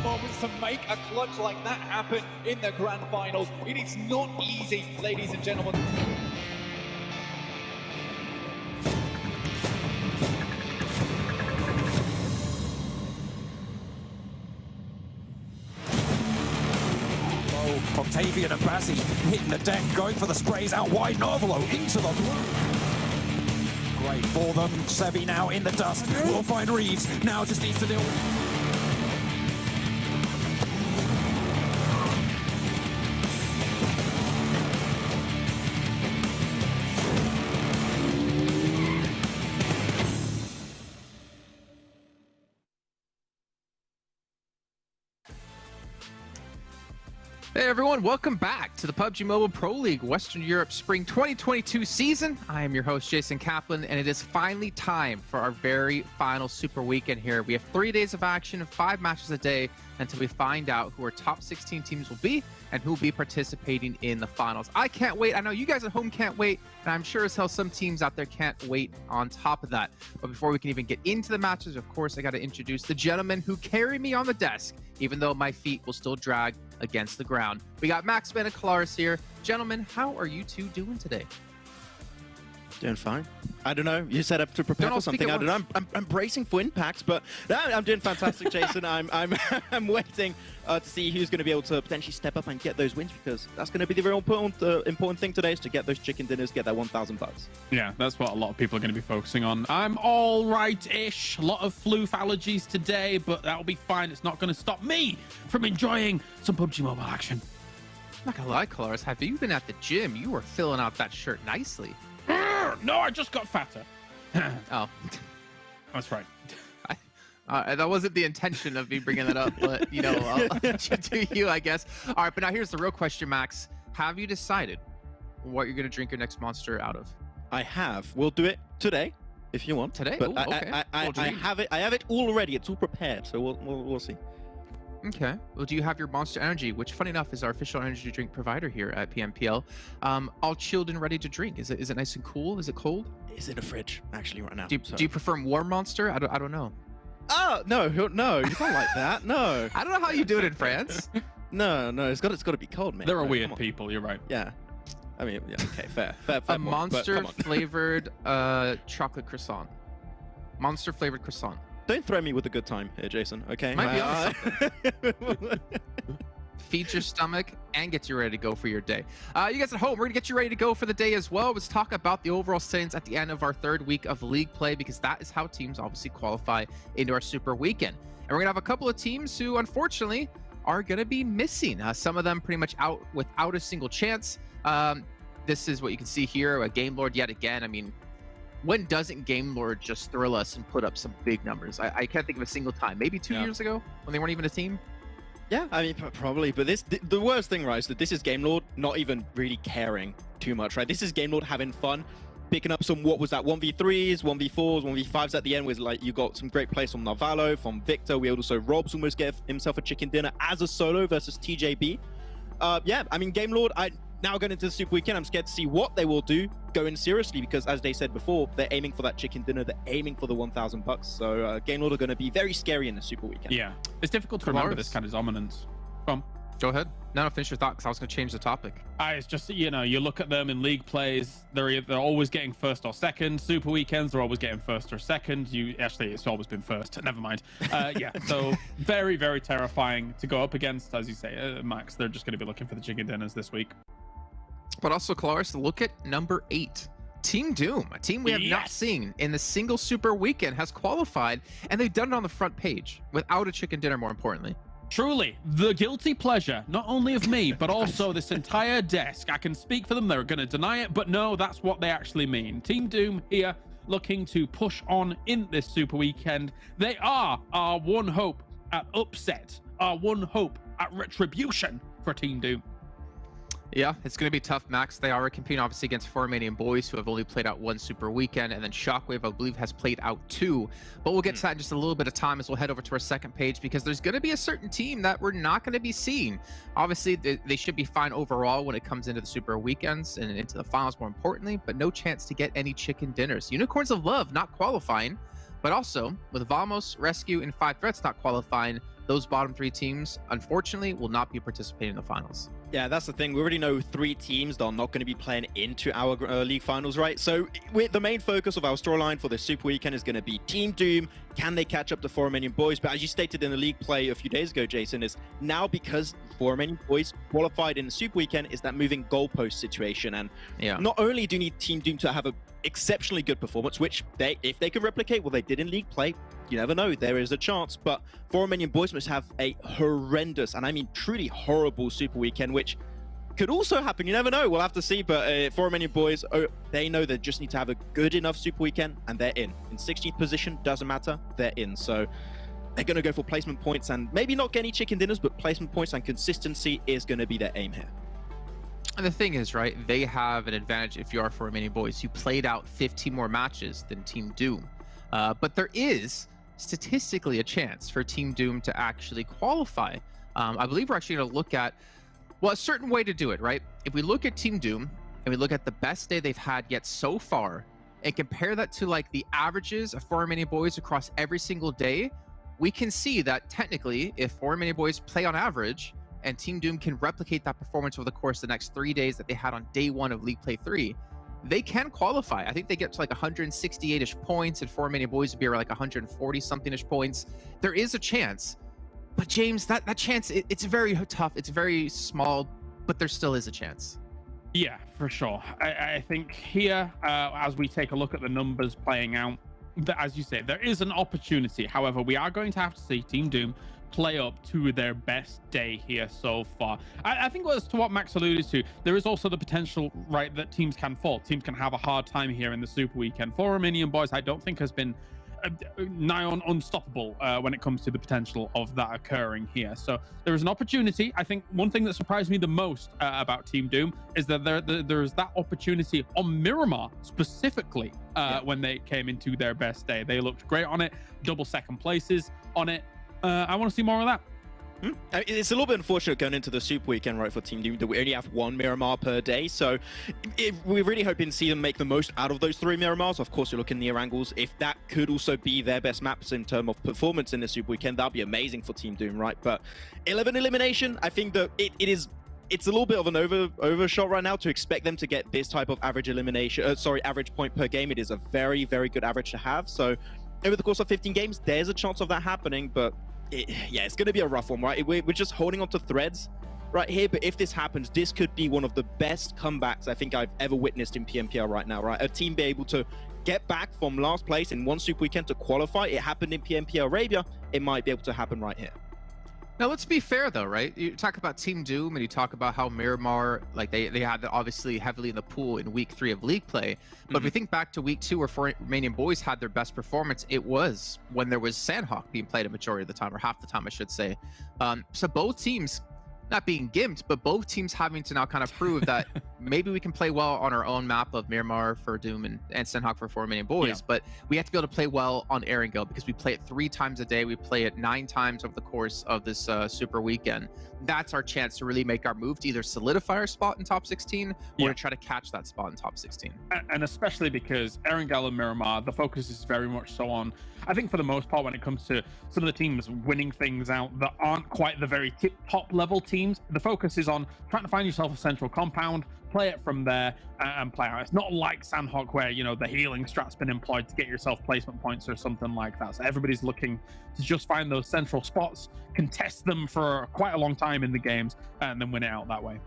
moments to make a clutch like that happen in the grand finals. It is not easy, ladies and gentlemen. Octavian and Bazzi hitting the deck, going for the sprays out wide. Novolo into the blue. Great for them. Sebi now in the dust. We'll find Reeves. Now just needs to deal with... Hey everyone, welcome back to the PUBG Mobile Pro League Western Europe Spring 2022 season. I am your host, Jason Kaplan, and it is finally time for our very final Super Weekend here. We have 3 days of action and 5 matches a day until we find out who our top 16 teams will be and who will be participating in the finals. I can't wait. I know you guys at home can't wait, and I'm sure as hell some teams out there can't wait on top of that. But before we can even get into the matches, of course, I got to introduce the gentlemen who carry me on the desk, even though my feet will still drag against the ground. We got Maxman and Kalaris here. Gentlemen, how are you two doing today? Doing fine. I don't know. You set up to prepare for something. I don't know. I'm bracing for impact, but no, I'm doing fantastic, Jason. I'm waiting to see who's going to be able to potentially step up and get those wins, because that's going to be the real important thing today, is to get those chicken dinners, get that $1,000. Yeah, that's what a lot of people are going to be focusing on. I'm all right-ish. A lot of flu allergies today, but that'll be fine. It's not going to stop me from enjoying some PUBG Mobile action. I'm not gonna lie, Kalaris, have you been at the gym? You were filling out that shirt nicely. No, I just got fatter. Oh. That's right. That wasn't the intention of me bringing that up, but, you know, I'll let you do you, I guess. All right, but now here's the real question, Max. Have you decided what you're going to drink your next monster out of? I have. We'll do it today, if you want. Today? But Ooh, okay. I have it. I have it all ready. It's all prepared, so we'll see. Okay. Well, do you have your Monster Energy, which, funny enough, is our official energy drink provider here at PMPL, all chilled and ready to drink? Is it nice and cool? Is it cold? It's in the fridge, actually, right now. Do you prefer warm Monster? I don't know. Oh, no, you can't like that. No. I don't know how you do it in France. No, it's got to be cold, man. There are weird people, you're right. Yeah. I mean, yeah, okay, fair. A Monster flavored chocolate croissant. Monster flavored croissant. Don't throw me with a good time here, Jason, okay? Might be on something. Feeds your stomach and gets you ready to go for your day. You guys at home, we're going to get you ready to go for the day as well. Let's talk about the overall standings at the end of our 3rd week of league play, because that is how teams obviously qualify into our Super Weekend. And we're going to have a couple of teams who, unfortunately, are going to be missing. Some of them pretty much out without a single chance. This is what you can see here, a Game Lord yet again. I mean, when doesn't Game Lord just thrill us and put up some big numbers? I can't think of a single time. Maybe 2 years ago when they weren't even a team. Yeah, I mean, probably. But the worst thing, right, is that this is Game Lord not even really caring too much, right? This is Game Lord having fun, picking up some, what was that, 1v3s, 1v4s, 1v5s at the end, was like, you got some great plays from Narvalo, from Victor. We also, Rob's almost gave himself a chicken dinner as a solo versus TJB. Yeah, I mean, Game Lord, now going into the Super Weekend, I'm scared to see what they will do going seriously, because as they said before, they're aiming for that chicken dinner, they're aiming for the $1,000. So Game Lord are going to be very scary in the Super Weekend. Yeah, it's difficult to remember this kind of dominance. Go ahead. No, finish your thought, because I was going to change the topic. It's just, you know, you look at them in league plays, they're always getting 1st or 2nd. Super Weekends, they're always getting 1st or 2nd. Actually, it's always been 1st. Never mind. Yeah, so very, very terrifying to go up against, as you say, Max. They're just going to be looking for the chicken dinners this week. But also, Kalaris, look at number 8. Team Doom, a team we have not seen in the single Super Weekend, has qualified, and they've done it on the front page without a chicken dinner, more importantly. Truly, the guilty pleasure, not only of me, but also this entire desk. I can speak for them. They're going to deny it, but no, that's what they actually mean. Team Doom here looking to push on in this Super Weekend. They are our one hope at upset, our one hope at retribution for Team Doom. Yeah, it's going to be tough, Max. They are competing, obviously, against Romanian Boys, who have only played out 1 Super Weekend, and then Shockwave, I believe, has played out 2. But we'll get to that in just a little bit of time as we'll head over to our 2nd page, because there's going to be a certain team that we're not going to be seeing. Obviously, they should be fine overall when it comes into the Super Weekends and into the finals, more importantly, but no chance to get any chicken dinners. Unicorns of Love not qualifying, but also with Vamos, RESQ, and 5 Threats not qualifying, those bottom 3 teams, unfortunately, will not be participating in the finals. Yeah, that's the thing. We already know 3 teams that are not going to be playing into our league finals, right? So the main focus of our storyline for the Super Weekend is going to be Team Doom. Can they catch up to Romanian Boys? But as you stated in the league play a few days ago, Jason, is now because Romanian Boys qualified in the Super Weekend is that moving goalpost situation. And not only do you need Team Doom to have a exceptionally good performance, which if they can replicate what they did in league play, you never know, there is a chance. But Romanian Boys must have a horrendous, and I mean truly horrible Super Weekend, which could also happen. You never know. We'll have to see. But Romanian Boys, they know they just need to have a good enough Super Weekend, and they're in 16th position. Doesn't matter. They're in. So they're going to go for placement points, and maybe not get any chicken dinners, but placement points and consistency is going to be their aim here. And the thing is, right, they have an advantage if you are Romanian Boys. You played out 15 more matches than Team Doom. But there is statistically a chance for Team Doom to actually qualify. I believe we're actually going to look at, well, a certain way to do it, right? If we look at Team Doom and we look at the best day they've had yet so far and compare that to like the averages of Romanian Boys across every single day, we can see that technically if Romanian Boys play on average and Team Doom can replicate that performance over the course of the next 3 days that they had on day 1 of League Play 3, they can qualify. I think they get to like 168-ish points, and Romanian Boys would be around like 140-something-ish points. There is a chance, but James, that chance, it's very tough. It's very small, but there still is a chance. Yeah, for sure. I think here, as we take a look at the numbers playing out, as you say, there is an opportunity. However, we are going to have to see Team Doom play up to their best day here so far. I think as to what Max alluded to, there is also the potential, right, that teams can fall. Teams can have a hard time here in the Super Weekend. For Romanian Boys, I don't think has been nigh on unstoppable when it comes to the potential of that occurring here. So there is an opportunity. I think one thing that surprised me the most about Team Doom is that there is that opportunity on Miramar specifically when they came into their best day. They looked great on it, double second places on it. I want to see more of that. It's a little bit unfortunate going into the Super Weekend, right, for Team Doom that we only have 1 Miramar per day. So we're really hoping to see them make the most out of those 3 Miramars. Of course, you're looking at the Erangels. If that could also be their best maps in terms of performance in the Super Weekend, that'd be amazing for Team Doom, right? But 11 elimination, I think that it's a little bit of an overshot right now to expect them to get this type of average elimination, average point per game. It is a very, very good average to have. So over the course of 15 games, there's a chance of that happening, but it's going to be a rough one, right? We're just holding on to threads right here, but if this happens, this could be one of the best comebacks I think I've ever witnessed in PMPL right now, right? A team be able to get back from last place in 1 Super Weekend to qualify. It happened in PMPL Arabia. It might be able to happen right here. Now, let's be fair, though, right? You talk about Team Doom and you talk about how Miramar, like they had obviously heavily in the pool in week 3 of league play. But if we think back to week 2 where Romanian Boys had their best performance, it was when there was Sanhok being played a majority of the time, or half the time, I should say. So both teams not being gimped, but both teams having to now kind of prove that maybe we can play well on our own map of Miramar for Doom and Sanhok for Romanian Boys, but we have to be able to play well on Erangel because we play it 3 times a day. We play it 9 times over the course of this Super Weekend. That's our chance to really make our move to either solidify our spot in top 16 or to try to catch that spot in top 16. And especially because Erangel and Miramar, the focus is very much so on, I think for the most part, when it comes to some of the teams winning things out that aren't quite the very top level teams, the focus is on trying to find yourself a central compound, play it from there, and play out. It's not like Sanhok where, you know, the healing strat's been employed to get yourself placement points or something like that. So everybody's looking to just find those central spots, contest them for quite a long time in the games, and then win it out that way.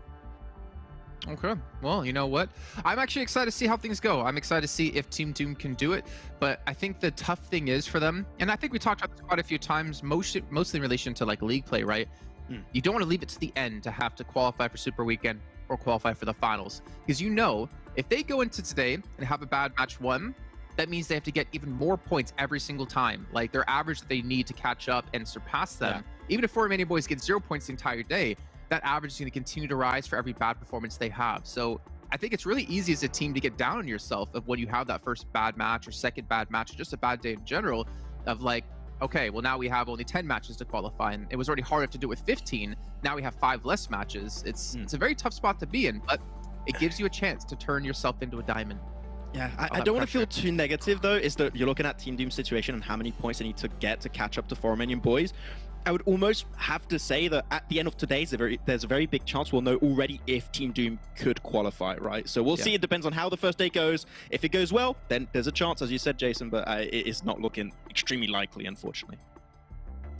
Okay, well, you know what? I'm actually excited to see how things go. I'm excited to see if Team Doom can do it, but I think the tough thing is for them, and I think we talked about this quite a few times, mostly in relation to like league play, right? You don't want to leave it to the end to have to qualify for Super Weekend or qualify for the finals, because you know if they go into today and have a bad match 1, that means they have to get even more points every single time. Like their average that they need to catch up and surpass them. Even if Romanian Boys get 0 points the entire day, that average is going to continue to rise for every bad performance they have. So I think it's really easy as a team to get down on yourself of when you have that first bad match or second bad match or just a bad day in general of like, okay, well now we have only 10 matches to qualify, and it was already hard enough to do it with 15. Now we have 5 less matches. It's a very tough spot to be in, but it gives you a chance to turn yourself into a diamond. Yeah, I don't want to feel too negative though, is that you're looking at Team Doom's situation and how many points they need to get to catch up to Romanian Boys. I would almost have to say that at the end of today's, there's a very big chance we'll know already if Team Doom could qualify, right? So we'll see. It depends on how the first day goes. If it goes well, then there's a chance, as you said, Jason, but it's not looking extremely likely, unfortunately.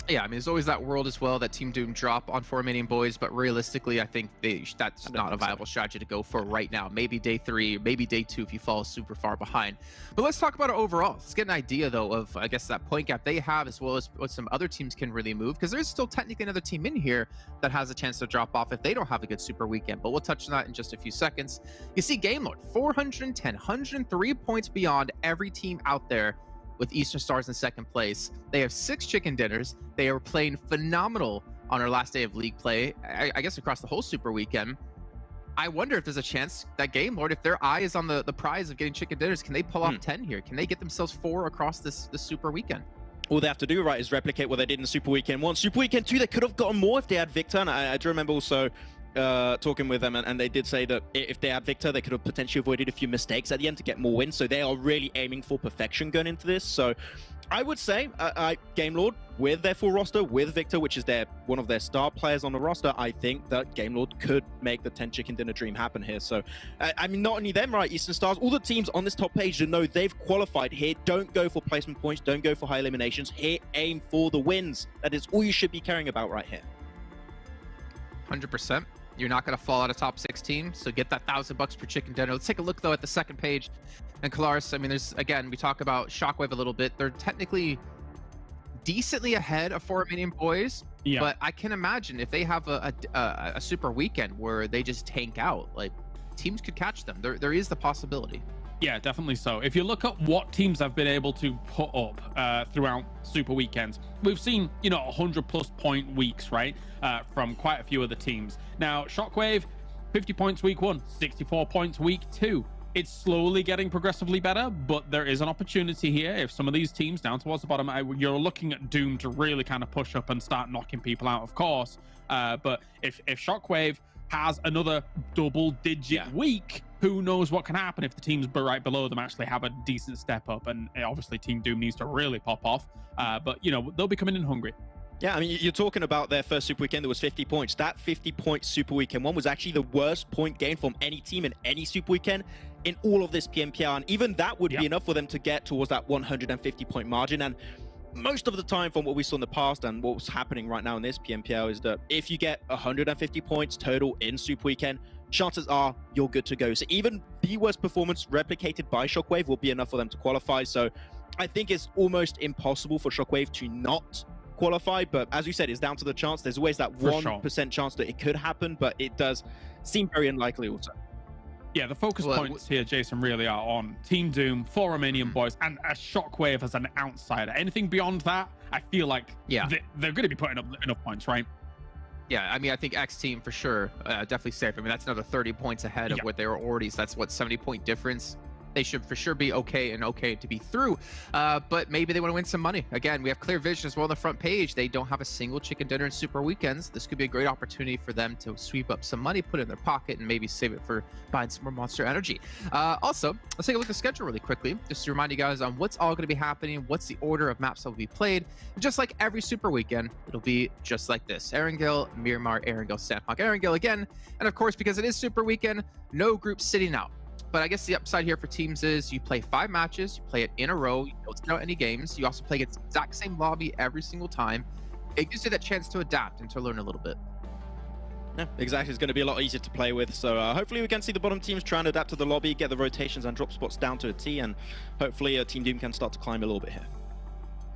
Yeah, I mean, there's always that world as well that Team Doom drop on Romanian Boys, but realistically, I think that's not a viable strategy to go for right now. Maybe day 3, maybe day 2 if you fall super far behind. But let's talk about it overall. Let's get an idea, though, of, I guess, that point gap they have as well as what some other teams can really move, because there's still technically another team in here that has a chance to drop off if they don't have a good super weekend. But we'll touch on that in just a few seconds. You see GameLord, 410, 103 points beyond every team out there, with Eastern Stars in second place. They have 6 chicken dinners. They are playing phenomenal on our last day of league play, I guess across the whole super weekend. I wonder if there's a chance that GameLord, if their eye is on the prize of getting chicken dinners, can they pull off 10 here? Can they get themselves 4 across this super weekend? All they have to do, right, is replicate what they did in Super Weekend 1. Super Weekend 2, they could have gotten more if they had Victor, and I do remember also talking with them, and they did say that if they had Victor, they could have potentially avoided a few mistakes at the end to get more wins. So they are really aiming for perfection going into this. So I would say GameLord, with their full roster, with Victor, which is one of their star players on the roster, I think that GameLord could make the 10 chicken dinner dream happen here. So I mean, not only them, right, Eastern Stars, all the teams on this top page that know they've qualified here, don't go for placement points, don't go for high eliminations. Here, aim for the wins. That is all you should be caring about right here. 100%. You're not going to fall out of top 16, so get that $1,000 per chicken dinner. Let's take a look, though, at the second page. And Kalaris, I mean, there's, again, we talk about Shockwave a little bit. They're technically decently ahead of Romanian Boys, but I can imagine if they have a super weekend where they just tank out, like, teams could catch them. There is the possibility. Yeah, definitely so. If you look at what teams have been able to put up throughout super weekends, we've seen, 100+ point weeks, right? From quite a few of the teams. Now, Shockwave, 50 points week 1, 64 points week 2. It's slowly getting progressively better, but there is an opportunity here. If some of these teams down towards the bottom, you're looking at Doom to really kind of push up and start knocking people out, of course. But if Shockwave has another double-digit week, who knows what can happen if the teams right below them actually have a decent step up. And obviously Team Doom needs to really pop off, but they'll be coming in hungry. Yeah, I mean, you're talking about their first super weekend that was 50 points. That 50-point super weekend 1 was actually the worst point gain from any team in any super weekend in all of this PMPL, and even that would be enough for them to get towards that 150-point margin. And most of the time, from what we saw in the past and what's happening right now in this PMPL, is that if you get 150 points total in super weekend, chances are you're good to go. So even the worst performance replicated by Shockwave will be enough for them to qualify. So I think it's almost impossible for Shockwave to not qualify, but as you said, it's down to the chance. There's always that 1% chance that it could happen, but it does seem very unlikely also. Yeah, the focus points here, Jason, really are on Team Doom, 4 Romanian Boys, and a Shockwave as an outsider. Anything beyond that, I feel like they're going to be putting up enough points, right? Yeah, I mean, I think XTEAM for sure, definitely safe. I mean, that's another 30 points ahead of what they were already. So that's what, 70-point difference. They should for sure be okay to be through, but maybe they want to win some money. Again, we have Clear Vision as well on the front page. They don't have a single chicken dinner in super weekends. This could be a great opportunity for them to sweep up some money, put it in their pocket, and maybe save it for buying some more Monster Energy. Also, let's take a look at the schedule really quickly, just to remind you guys on what's all going to be happening, what's the order of maps that will be played. And just like every super weekend, it'll be just like this: Erangel, Miramar, Erangel, Sanhok, Erangel again. And of course, because it is super weekend, no groups sitting out. But I guess the upside here for teams is you play 5 matches, you play it in a row, you don't sit out any games, you also play against the exact same lobby every single time. It gives you that chance to adapt and to learn a little bit. Yeah, exactly. It's going to be a lot easier to play with. So hopefully we can see the bottom teams try and adapt to the lobby, get the rotations and drop spots down to a T, and hopefully Team Doom can start to climb a little bit here.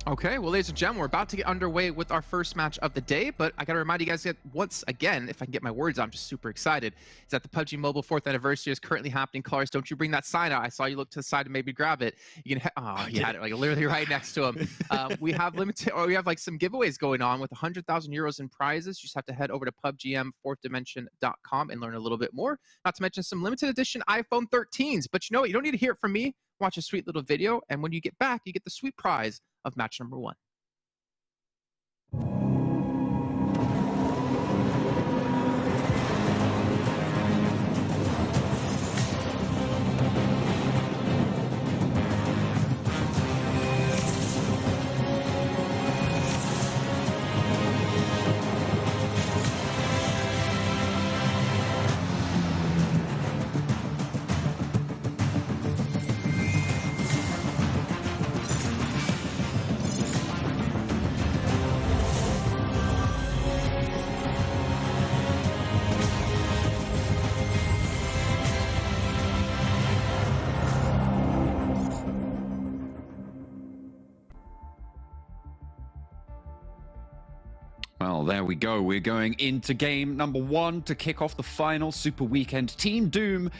Okay, well, ladies and gentlemen, we're about to get underway with our first match of the day, but I got to remind you guys that once again, if I can get my words out, I'm just super excited, is that the PUBG Mobile 4th anniversary is currently happening. Cars, don't you bring that sign out. I saw you look to the side and maybe grab it. You can you had it like literally right next to him. We have like some giveaways going on with 100,000 euros in prizes. You just have to head over to PUBGM4thDimension.com and learn a little bit more. Not to mention some limited edition iPhone 13s. But you know what? You don't need to hear it from me. Watch a sweet little video, and when you get back, you get the sweet prize of match number 1. Well, there we go. We're going into game number 1 to kick off the final Super Weekend. Team Doom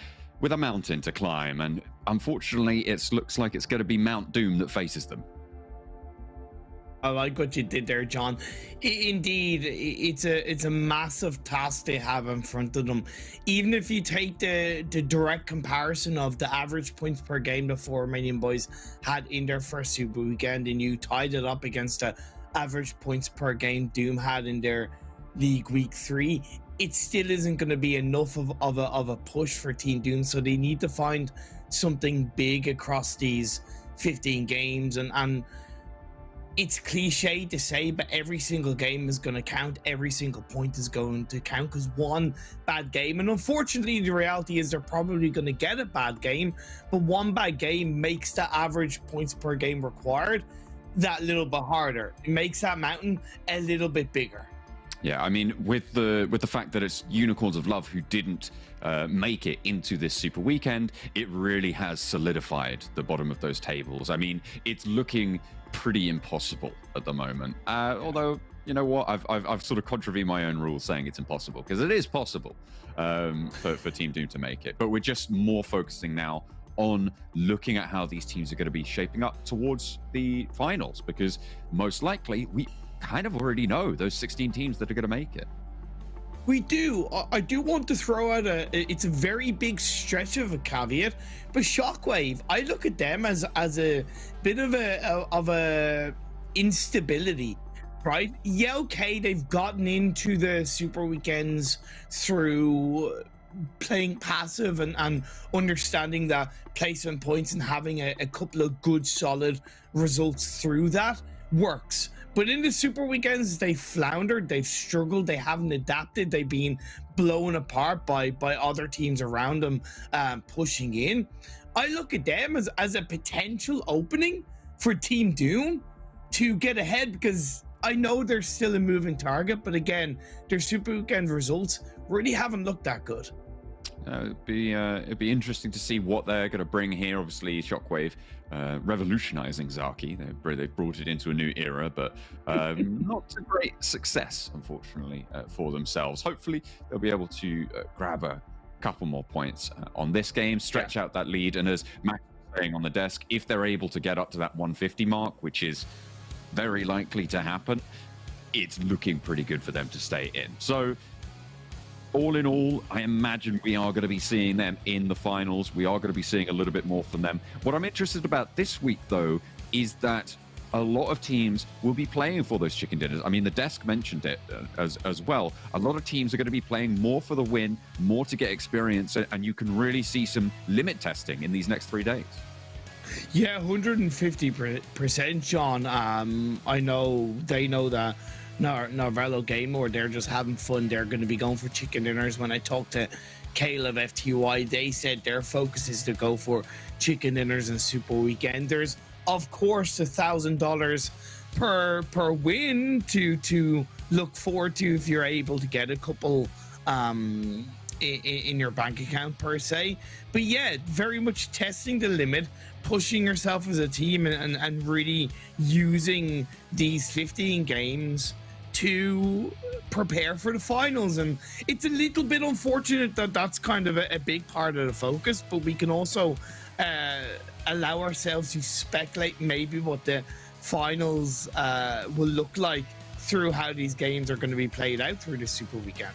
with a mountain to climb, and unfortunately, it looks like it's going to be Mount Doom that faces them. I like what you did there, John. Indeed, it's a massive task they have in front of them. Even if you take the direct comparison of the average points per game the 4 Romanian Boys had in their first Super Weekend, and you tied it up against the average points per game Doom had in their League Week 3, it still isn't going to be enough of a push for Team Doom. So they need to find something big across these 15 games, and it's cliche to say, but every single game is going to count. Every single point is going to count, because one bad game, and unfortunately the reality is they're probably going to get a bad game, but one bad game makes the average points per game required that little bit harder. It makes that mountain a little bit bigger. Yeah, I mean, with the fact that it's Unicorns of Love who didn't make it into this Super Weekend, it really has solidified the bottom of those tables. I mean, it's looking pretty impossible at the moment. Although, you know what, I've sort of contravened my own rules saying it's impossible, because it is possible for Team Doom to make it. But we're just more focusing now on looking at how these teams are going to be shaping up towards the finals, because most likely we kind of already know those 16 teams that are going to make it. We do. I do want to throw out it's a very big stretch of a caveat, but Shockwave, I look at them as a bit of a instability, right? Yeah, okay, they've gotten into the Super Weekends through playing passive and understanding that placement points and having a couple of good solid results through that works. But in the Super Weekends, they floundered, they've struggled, they haven't adapted, they've been blown apart by other teams around them pushing in. I look at them as a potential opening for Team Doom to get ahead, because I know they're still a moving target, but again, their Super Weekend results really haven't looked that good. It'd be interesting to see what they're going to bring here. Obviously, Shockwave revolutionizing Zaki. They've brought it into a new era, but not a great success, unfortunately, for themselves. Hopefully, they'll be able to grab a couple more points on this game, stretch out that lead, and as Max was saying on the desk, if they're able to get up to that 150 mark, which is very likely to happen, it's looking pretty good for them to stay in. So, all in all, I imagine we are going to be seeing them in the finals. We are going to be seeing a little bit more from them. What I'm interested about this week, though, is that a lot of teams will be playing for those chicken dinners. I mean, the desk mentioned it as well. A lot of teams are going to be playing more for the win, more to get experience, and you can really see some limit testing in these next 3 days. Yeah, 150%, John. I know they know that Narvello game, or they're just having fun. They're going to be going for chicken dinners. When I talked to Kale of FTY, they said their focus is to go for chicken dinners and Super Weekenders. Of course, $1,000 per win to look forward to if you're able to get a couple in your bank account per se. But yeah, very much testing the limit, pushing yourself as a team, and really using these 15 games to prepare for the finals. And it's a little bit unfortunate that that's kind of a big part of the focus, but we can also allow ourselves to speculate maybe what the finals will look like through how these games are going to be played out through the Super Weekend.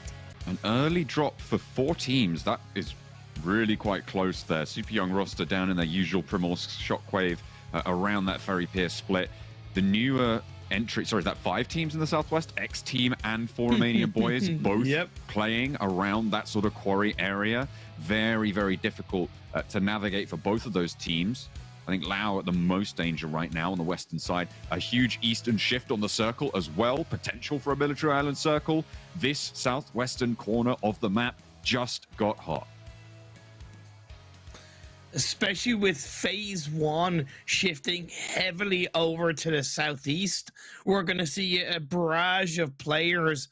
An early drop for 4 teams. That is really quite close there. Super Young roster down in their usual Primorsk, Shockwave around that Ferry Pier split. The newer entry, sorry, is that 5 teams in the Southwest? XTEAM and 4 Romanian Boys, both playing around that sort of quarry area. Very, very difficult to navigate for both of those teams. I think Lao at the most danger right now on the western side. A huge eastern shift on the circle as well. Potential for a military island circle. This southwestern corner of the map just got hot. Especially with phase 1 shifting heavily over to the southeast. We're going to see a barrage of players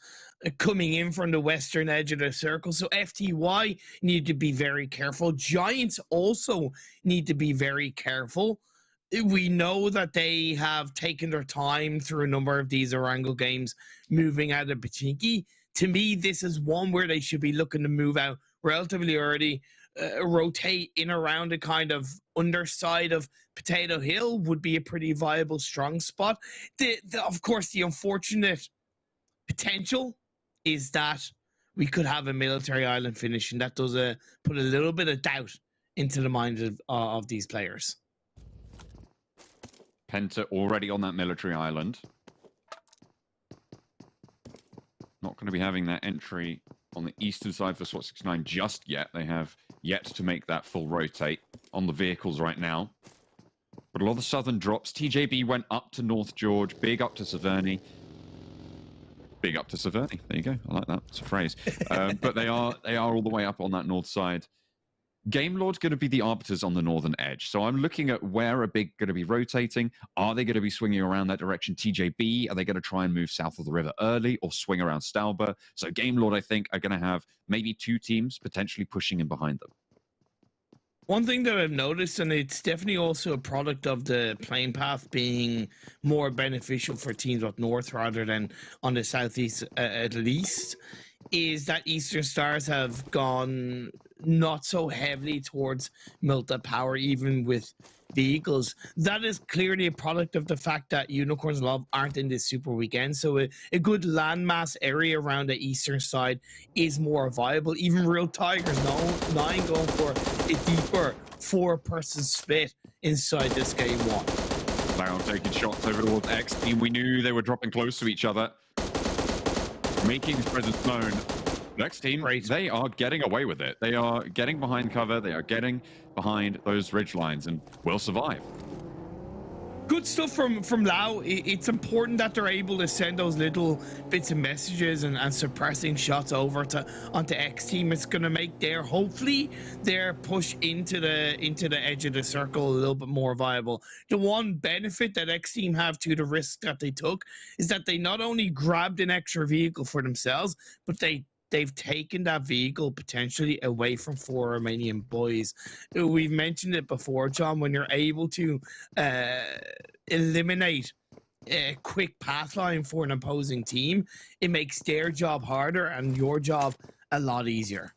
coming in from the western edge of the circle. So FTY need to be very careful. Giants also need to be very careful. we know that they have taken their time through a number of these Erangel games moving out of Pachinki. To me, this is one where they should be looking to move out relatively early, rotate in around the kind of underside of Potato Hill would be a pretty viable, strong spot. Of course, the unfortunate potential is that we could have a military island finish, and that does put a little bit of doubt into the minds of these players. Penta already on that military island. Not going to be having that entry on the eastern side for SWAT 69 just yet. They have yet to make that full rotate on the vehicles right now. But a lot of the southern drops. TJB went up to North George, big up to Severny. Big up to Severny. There you go. I like that. It's a phrase. But they are all the way up on that north side. Game Lord's going to be the arbiters on the northern edge. So I'm looking at where are Big going to be rotating. Are they going to be swinging around that direction? TJB, are they going to try and move south of the river early or swing around Stauber? So Game Lord, I think, are going to have maybe two teams potentially pushing in behind them. One thing that I've noticed, and it's definitely also a product of the playing path being more beneficial for teams up north rather than on the southeast at least, is that Eastern Stars have gone not so heavily towards Milta power, even with vehicles. That is clearly a product of the fact that Unicorns Love aren't in this super weekend. So a good landmass area around the eastern side is more viable. Even Real Tigers 9 going for a deeper 4-person split inside this game one. Now taking shots over towards XTEAM. We knew they were dropping close to each other, making his presence known. XTEAM, Great. They are getting away with it. They are getting behind cover. They are getting behind those ridge lines and will survive. Good stuff from Lau. It's important that they're able to send those little bits of messages and suppressing shots over onto XTEAM. It's going to make hopefully their push into the edge of the circle a little bit more viable. The one benefit that XTEAM have to the risk that they took is that they not only grabbed an extra vehicle for themselves, but they've taken that vehicle potentially away from 4 Romanian boys. We've mentioned it before, John, when you're able to eliminate a quick path line for an opposing team, it makes their job harder and your job a lot easier.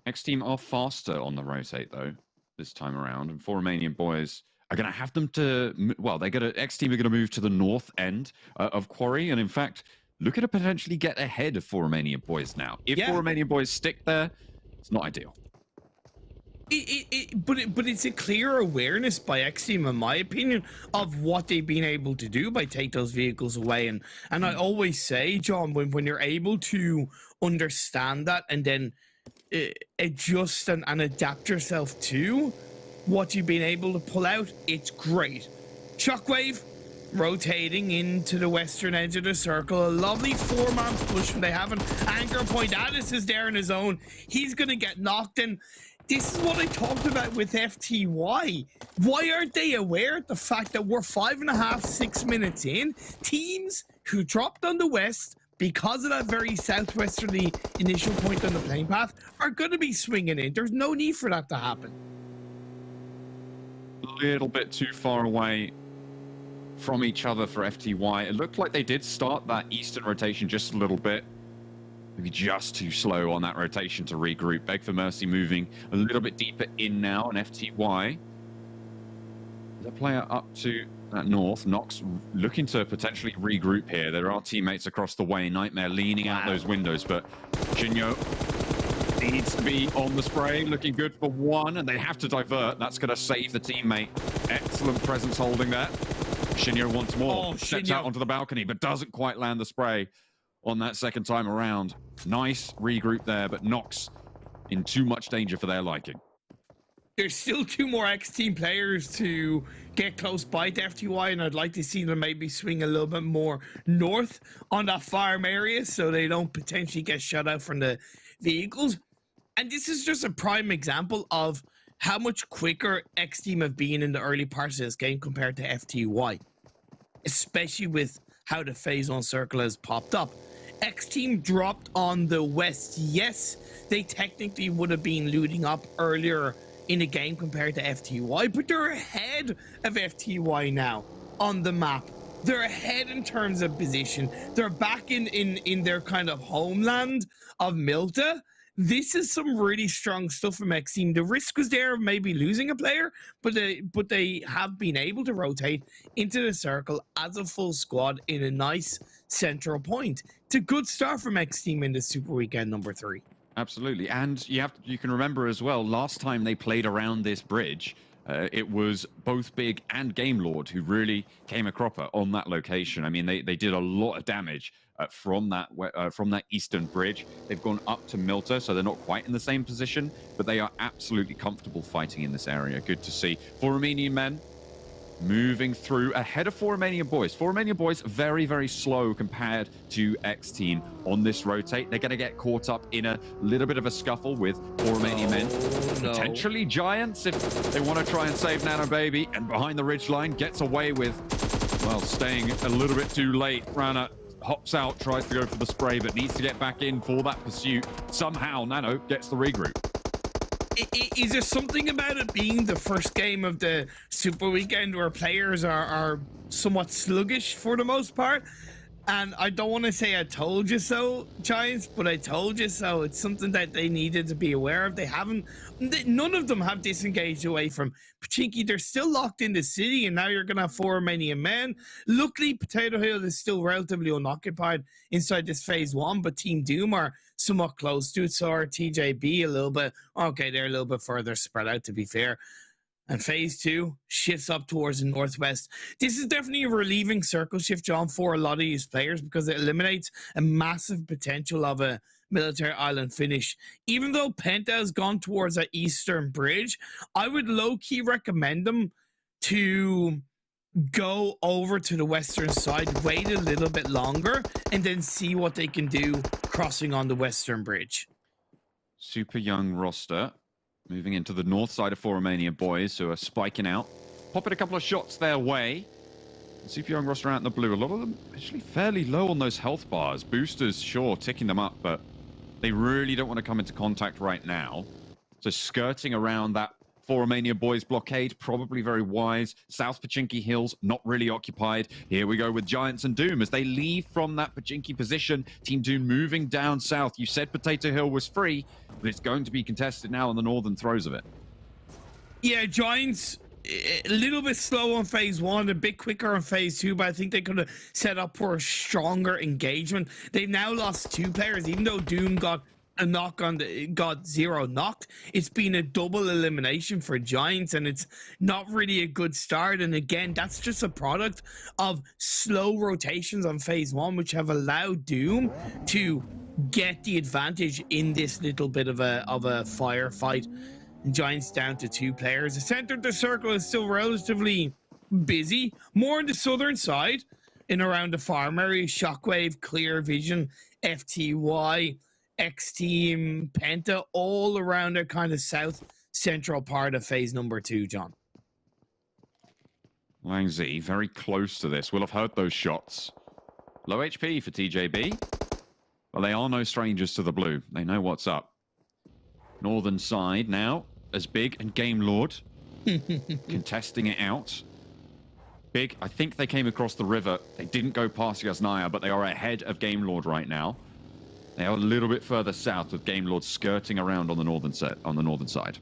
XTEAM are faster on the rotate, though, this time around. And 4 Romanian boys are going to have them to... Well, XTEAM are going to move to the north end of Quarry. And in fact... looking to potentially get ahead of 4 Romanian boys now. If 4 Romanian boys stick there, it's not ideal. But it's a clear awareness by XTEAM, in my opinion, of what they've been able to do by take those vehicles away. And I always say, John, when you're able to understand that and then adjust and adapt yourself to what you've been able to pull out, it's great. Shockwave rotating into the western edge of the circle. A lovely 4-man push when they have an anchor point. Addis is there on his own. He's going to get knocked in. This is what I talked about with FTY. Why aren't they aware of the fact that we're 5.5, 6 minutes in? Teams who dropped on the west because of that very southwesterly initial point on the playing path are going to be swinging in. There's no need for that to happen. A little bit too far away from each other for FTY. It looked like they did start that eastern rotation just a little bit. Maybe just too slow on that rotation to regroup. Beg for Mercy moving a little bit deeper in now, and FTY. The player up to that north. Nox looking to potentially regroup here. There are teammates across the way. Nightmare leaning out those windows, but Shinyo needs to be on the spray. Looking good for one, and they have to divert. That's going to save the teammate. Excellent presence holding that. Shinyo once more steps out onto the balcony, but doesn't quite land the spray on that second time around. Nice regroup there, but Nox in too much danger for their liking. There's still 2 more XTEAM players to get close by to FTY, and I'd like to see them maybe swing a little bit more north on that farm area so they don't potentially get shut out from the vehicles. And this is just a prime example of how much quicker XTEAM have been in the early parts of this game compared to FTY, especially with how the phase 1 circle has popped up. XTEAM dropped on the west. Yes, they technically would have been looting up earlier in the game compared to FTY, but they're ahead of FTY now on the map. They're ahead in terms of position. They're back in their kind of homeland of Milta. This is some really strong stuff from XTEAM. The risk was there of maybe losing a player, but they have been able to rotate into the circle as a full squad in a nice central point. It's a good start from XTEAM in the Super Weekend number 3. Absolutely, and you can remember as well. Last time they played around this bridge, it was both Big and Game Lord who really came a cropper on that location. I mean, they did a lot of damage from that eastern bridge. They've gone up to Milta, so they're not quite in the same position, but they are absolutely comfortable fighting in this area. Good to see. For Romanian Men, moving through ahead of Romanian Boys. Romanian Boys very, very slow compared to XTEAM on this rotate. They're going to get caught up in a little bit of a scuffle with Romanian Men. Potentially Giants if they want to try and save Nano Baby. And behind the ridgeline gets away with, well, staying a little bit too late. Rana hops out, tries to go for the spray, but needs to get back in for that pursuit. Somehow Nano gets the regroup. Is there something about it being the first game of the Super Weekend where players are somewhat sluggish for the most part? And I don't want to say I told you so, Giants, but I told you so. It's something that they needed to be aware of. None of them have disengaged away from Pachinki. They're still locked in the city, and now you're going to have 4 Romanian Men. Luckily, Potato Hill is still relatively unoccupied inside this phase 1, but Team Doom are somewhat close to it. So are TJB a little bit. Okay, they're a little bit further spread out, to be fair. And phase 2 shifts up towards the northwest. This is definitely a relieving circle shift, John, for a lot of these players because it eliminates a massive potential of a military island finish. Even though Penta has gone towards that eastern bridge, I would low-key recommend them to go over to the western side, wait a little bit longer, and then see what they can do crossing on the western bridge. Super young roster. Moving into the north side of Romanian Boys, who are spiking out. Popping a couple of shots their way. Super young roster out in the blue. A lot of them actually fairly low on those health bars. Boosters, sure, ticking them up, but they really don't want to come into contact right now. So skirting around that Romanian Boys blockade, probably very wise. South Pachinki Hills, not really occupied. Here we go with Giants and Doom as they leave from that Pachinki position. Team Doom moving down south. You said Potato Hill was free, but it's going to be contested now on the northern throes of it. Yeah, Giants a little bit slow on phase 1, a bit quicker on phase 2, but I think they could have set up for a stronger engagement. They've now lost 2 players, even though Doom got a knock on got 0 knocked. It's been a double elimination for Giants, and it's not really a good start. And again, that's just a product of slow rotations on phase 1, which have allowed Doom to get the advantage in this little bit of a firefight. And Giants down to 2 players. The center of the circle is still relatively busy, more on the southern side in around the farm area. Shockwave, Clear Vision, FTY, XTEAM, Penta, all around the kind of south central part of phase number 2, John. Lang Z, very close to this. Will have heard those shots. Low HP for TJB. Well, they are no strangers to the blue. They know what's up. Northern side now, as Big and Game Lord contesting it out. Big, I think they came across the river. They didn't go past Yasnaya, but they are ahead of Game Lord right now. They are a little bit further south with Game Lord skirting around on the northern side.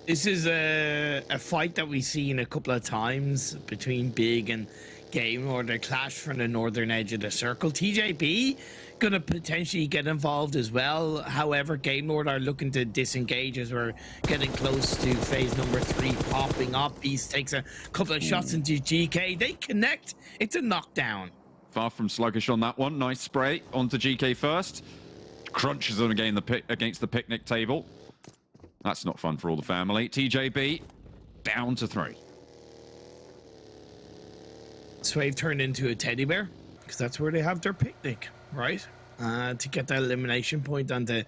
This is a fight that we've seen a couple of times between Big and Game Lord. They clash from the northern edge of the circle. TJB gonna potentially get involved as well. However, Game Lord are looking to disengage as we're getting close to phase number 3 popping up. Beast takes a couple of shots into GK. They connect. It's a knockdown. Far from sluggish on that one. Nice spray onto GK first. Crunches them again against the picnic table. That's not fun for all the family. TJB down to 3. Swave turned into a teddy bear because that's where they have their picnic, right? To get that elimination point on the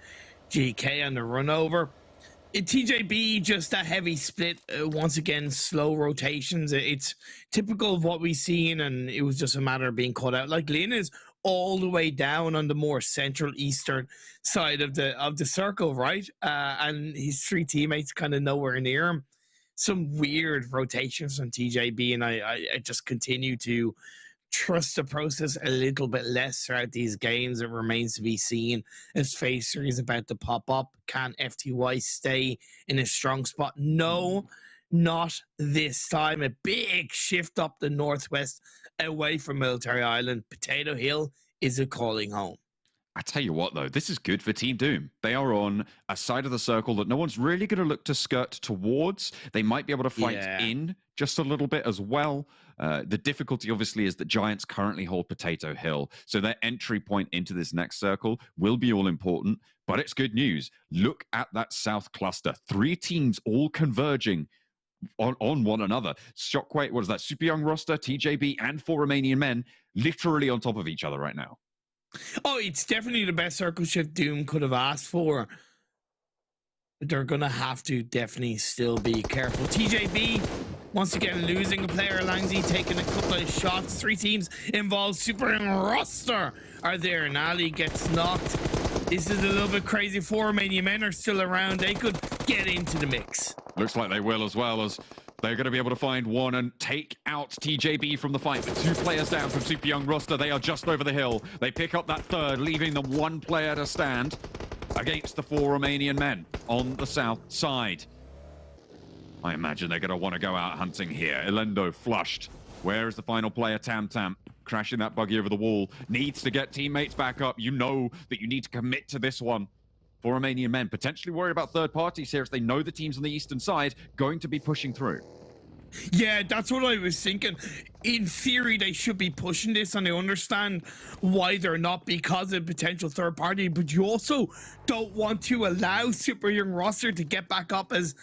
GK on the run over. TJB, just a heavy split. Once again, slow rotations. It's typical of what we've seen, and it was just a matter of being caught out. Like, Lin is all the way down on the more central eastern side of the circle, right? And his three teammates kind of nowhere near him. Some weird rotations on TJB, and I just continue to trust the process a little bit less throughout these games. It remains to be seen as phase 3 is about to pop up. Can FTY stay in a strong spot? No, not this time. A big shift up the northwest away from Military Island. Potato Hill is a calling home. I tell you what, though, this is good for Team Doom. They are on a side of the circle that no one's really going to look to skirt towards. They might be able to fight in just a little bit as well. The difficulty, obviously, is that Giants currently hold Potato Hill. So their entry point into this next circle will be all important. But it's good news. Look at that south cluster. 3 teams all converging on one another. Shockwave, what is that? Super Young roster, TJB, and 4 Romanian men literally on top of each other right now. Oh, it's definitely the best circle shift Doom could have asked for. But they're going to have to definitely still be careful. TJB, once again, losing a player. Langzy taking a couple of shots. 3 teams involved. Super Young roster are there. And Ali gets knocked. This is a little bit crazy. 4 Romanian men are still around. They could get into the mix. Looks like they will, as well, as they're going to be able to find one and take out TJB from the fight. But 2 players down from Super Young roster. They are just over the hill. They pick up that 3rd, leaving them 1 player to stand against the 4 Romanian men on the south side. I imagine they're going to want to go out hunting here. Elendo flushed. Where is the final player? Tam Tam crashing that buggy over the wall. Needs to get teammates back up. You know that you need to commit to this one. 4 Romanian men potentially worried about third parties here, as they know the teams on the eastern side going to be pushing through. Yeah, that's what I was thinking. In theory, they should be pushing this, and I understand why they're not, because of potential third party, but you also don't want to allow Super Young roster to get back up as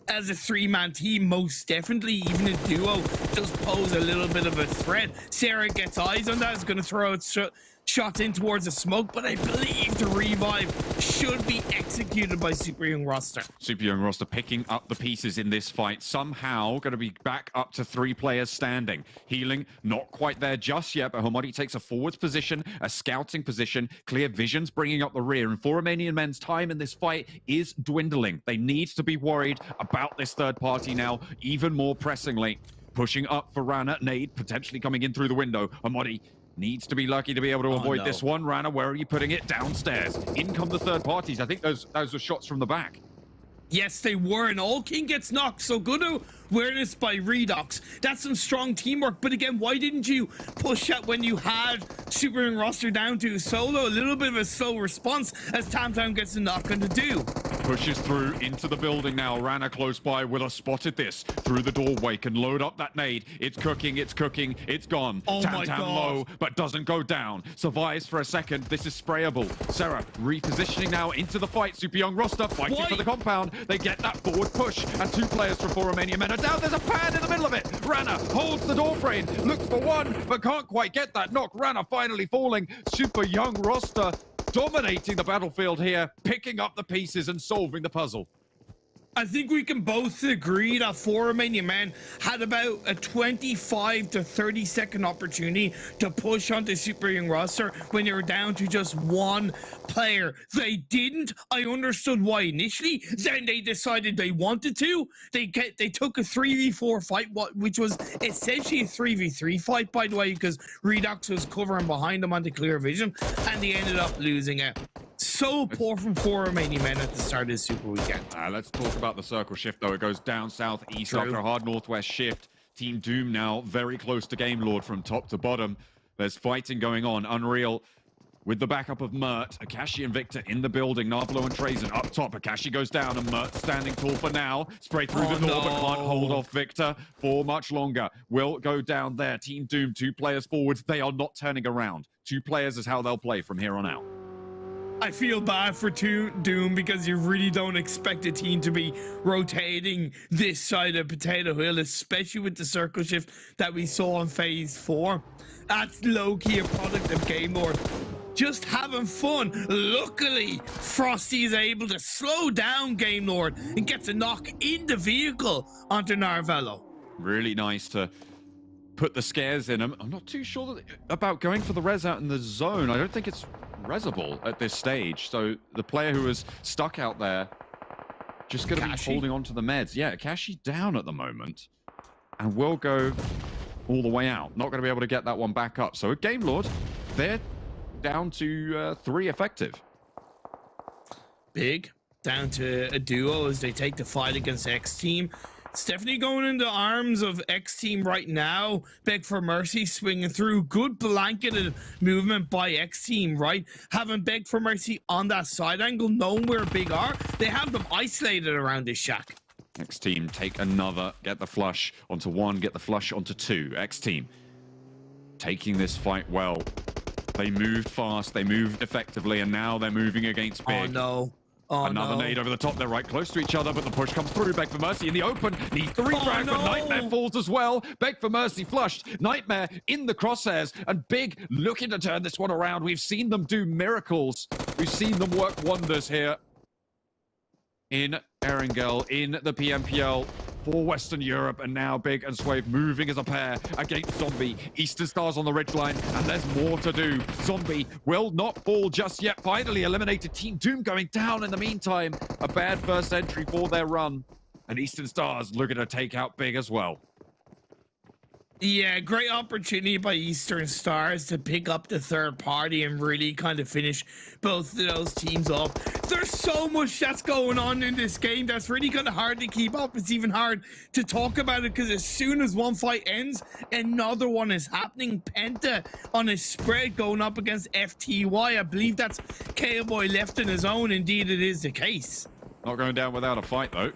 a 3-man team. Most definitely, even a duo does pose a little bit of a threat. Sarah gets eyes on that, is going to throw out shots in towards the smoke, but I believe the revive should be executed by Super Young roster. Super Young roster picking up the pieces in this fight. Somehow going to be back up to 3 players standing. Healing, not quite there just yet, but Hamadi takes a forwards position, a scouting position. Clear Vision's bringing up the rear, and 4 Romanian men's time in this fight is dwindling. They need to be worried about this third party now, even more pressingly. Pushing up for Rana, nade potentially coming in through the window. Hamadi needs to be lucky to be able to avoid this one. Rana, where are you putting it? Downstairs. In come the third parties. I think those were shots from the back. Yes, they were, and All King gets knocked. So good awareness by Redox. That's some strong teamwork. But again, why didn't you push out when you had Super Young roster down to solo? A little bit of a slow response as Tam Tam gets a knock on the do. Pushes through into the building now. Rana close by, will have spotted this through the doorway. Can load up that nade. It's cooking, it's cooking, it's gone. Oh Tam my Tam God. low, but doesn't go down. Survives for a second. This is sprayable. Sarah repositioning now into the fight. Super Young roster fighting for the compound. They get that forward push, and 2 players from 4 Romanian men are down. There's a pad in the middle of it. Rana holds the door frame, looks for one, but can't quite get that knock. Rana finally falling. Super Young roster dominating the battlefield here, picking up the pieces and solving the puzzle. I think we can both agree that 4 Romanian men had about a 25 to 30 second opportunity to push onto Super Young roster when they were down to just 1 player. They didn't. I understood why initially. Then they decided they wanted to. They took a 3v4 fight, which was essentially a 3v3 fight, by the way, because Redux was covering behind them on the clear vision, and they ended up losing it. So poor from 4 Romanian men at the start of the Super Weekend. Let's talk about the circle shift, though. It goes down, south, east after a hard northwest shift. Team Doom now very close to Game Lord from top to bottom. There's fighting going on. Unreal with the backup of Mert. Akashi and Victor in the building. Narblo and Trazen up top. Akashi goes down, and Mert standing tall for now. Spray through the door, but can't hold off Victor for much longer. Will go down there. Team Doom, 2 players forward. They are not turning around. 2 players is how they'll play from here on out. I feel bad for Doom because you really don't expect a team to be rotating this side of Potato Hill, especially with the circle shift that we saw in Phase 4. That's low-key a product of Game Lord just having fun. Luckily, Frosty is able to slow down Game Lord and gets a knock in the vehicle onto Narvello. Really nice to put the scares in him. I'm not too sure about going for the res out in the zone. I don't think it's resable at this stage. So the player who was stuck out there just going to be holding on to the meds. Yeah, Kashi down at the moment and will go all the way out. Not going to be able to get that one back up. So a Game Lord, they're down to 3 effective. Big down to a duo as they take the fight against XTEAM. It's definitely going in the arms of XTEAM right now. Beg for Mercy swinging through. Good blanketed movement by XTEAM, right? Having Beg for Mercy on that side angle, knowing where Big are. They have them isolated around this shack. XTEAM take another, get the flush onto 1, get the flush onto 2. XTEAM taking this fight well. They moved fast, they moved effectively, and now they're moving against Big. Oh no. Oh, another nade over the top. They're right close to each other, but the push comes through. Beg for Mercy in the open. Needs the refrag, but Nightmare falls as well. Beg for Mercy flushed. Nightmare in the crosshairs, and Big looking to turn this one around. We've seen them do miracles. We've seen them work wonders here in Erangel, in the PMPL for Western Europe, and now Big and Swave moving as a pair against Zombie. Eastern Stars on the ridgeline, and there's more to do. Zombie will not fall just yet. Finally eliminated. Team Doom going down in the meantime. A bad first entry for their run, and Eastern Stars looking to take out Big as well. Yeah, great opportunity by Eastern Stars to pick up the third party and really kind of finish both of those teams off. There's so much that's going on in this game that's really kind of hard to keep up. It's even hard to talk about it because as soon as one fight ends, another one is happening. Penta on a spread going up against FTY. I believe that's K-Boy left in his own. Indeed, it is the case. Not going down without a fight, though.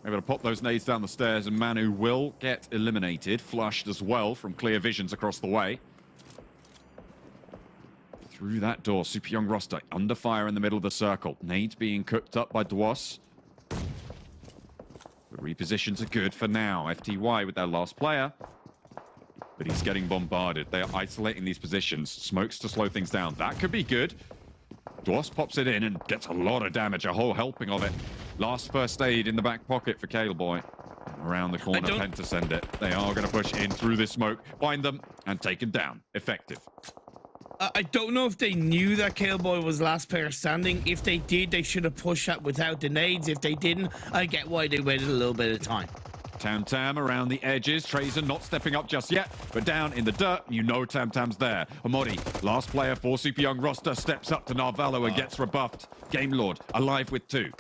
Able to pop those nades down the stairs, and Manu will get eliminated. Flushed as well from clear visions across the way. Through that door, Super Young roster under fire in the middle of the circle. Nades being cooked up by Dwas. The repositions are good for now. FTY with their last player. But he's getting bombarded. They are isolating these positions. Smokes to slow things down. That could be good. Dwas pops it in and gets a lot of damage, a whole helping of it. Last first aid in the back pocket for Kaleboy. Around the corner, Penta send it. They are going to push in through this smoke, find them, and take it down. Effective. I don't know if they knew that Kaleboy was last player standing. If they did, they should have pushed that without the nades. If they didn't, I get why they waited a little bit of time. Tam Tam around the edges. Trazen not stepping up just yet, but down in the dirt, you know Tam Tam's there. Amori, last player for Super Young roster, steps up to Narvello and gets rebuffed. Game Lord, alive with 2.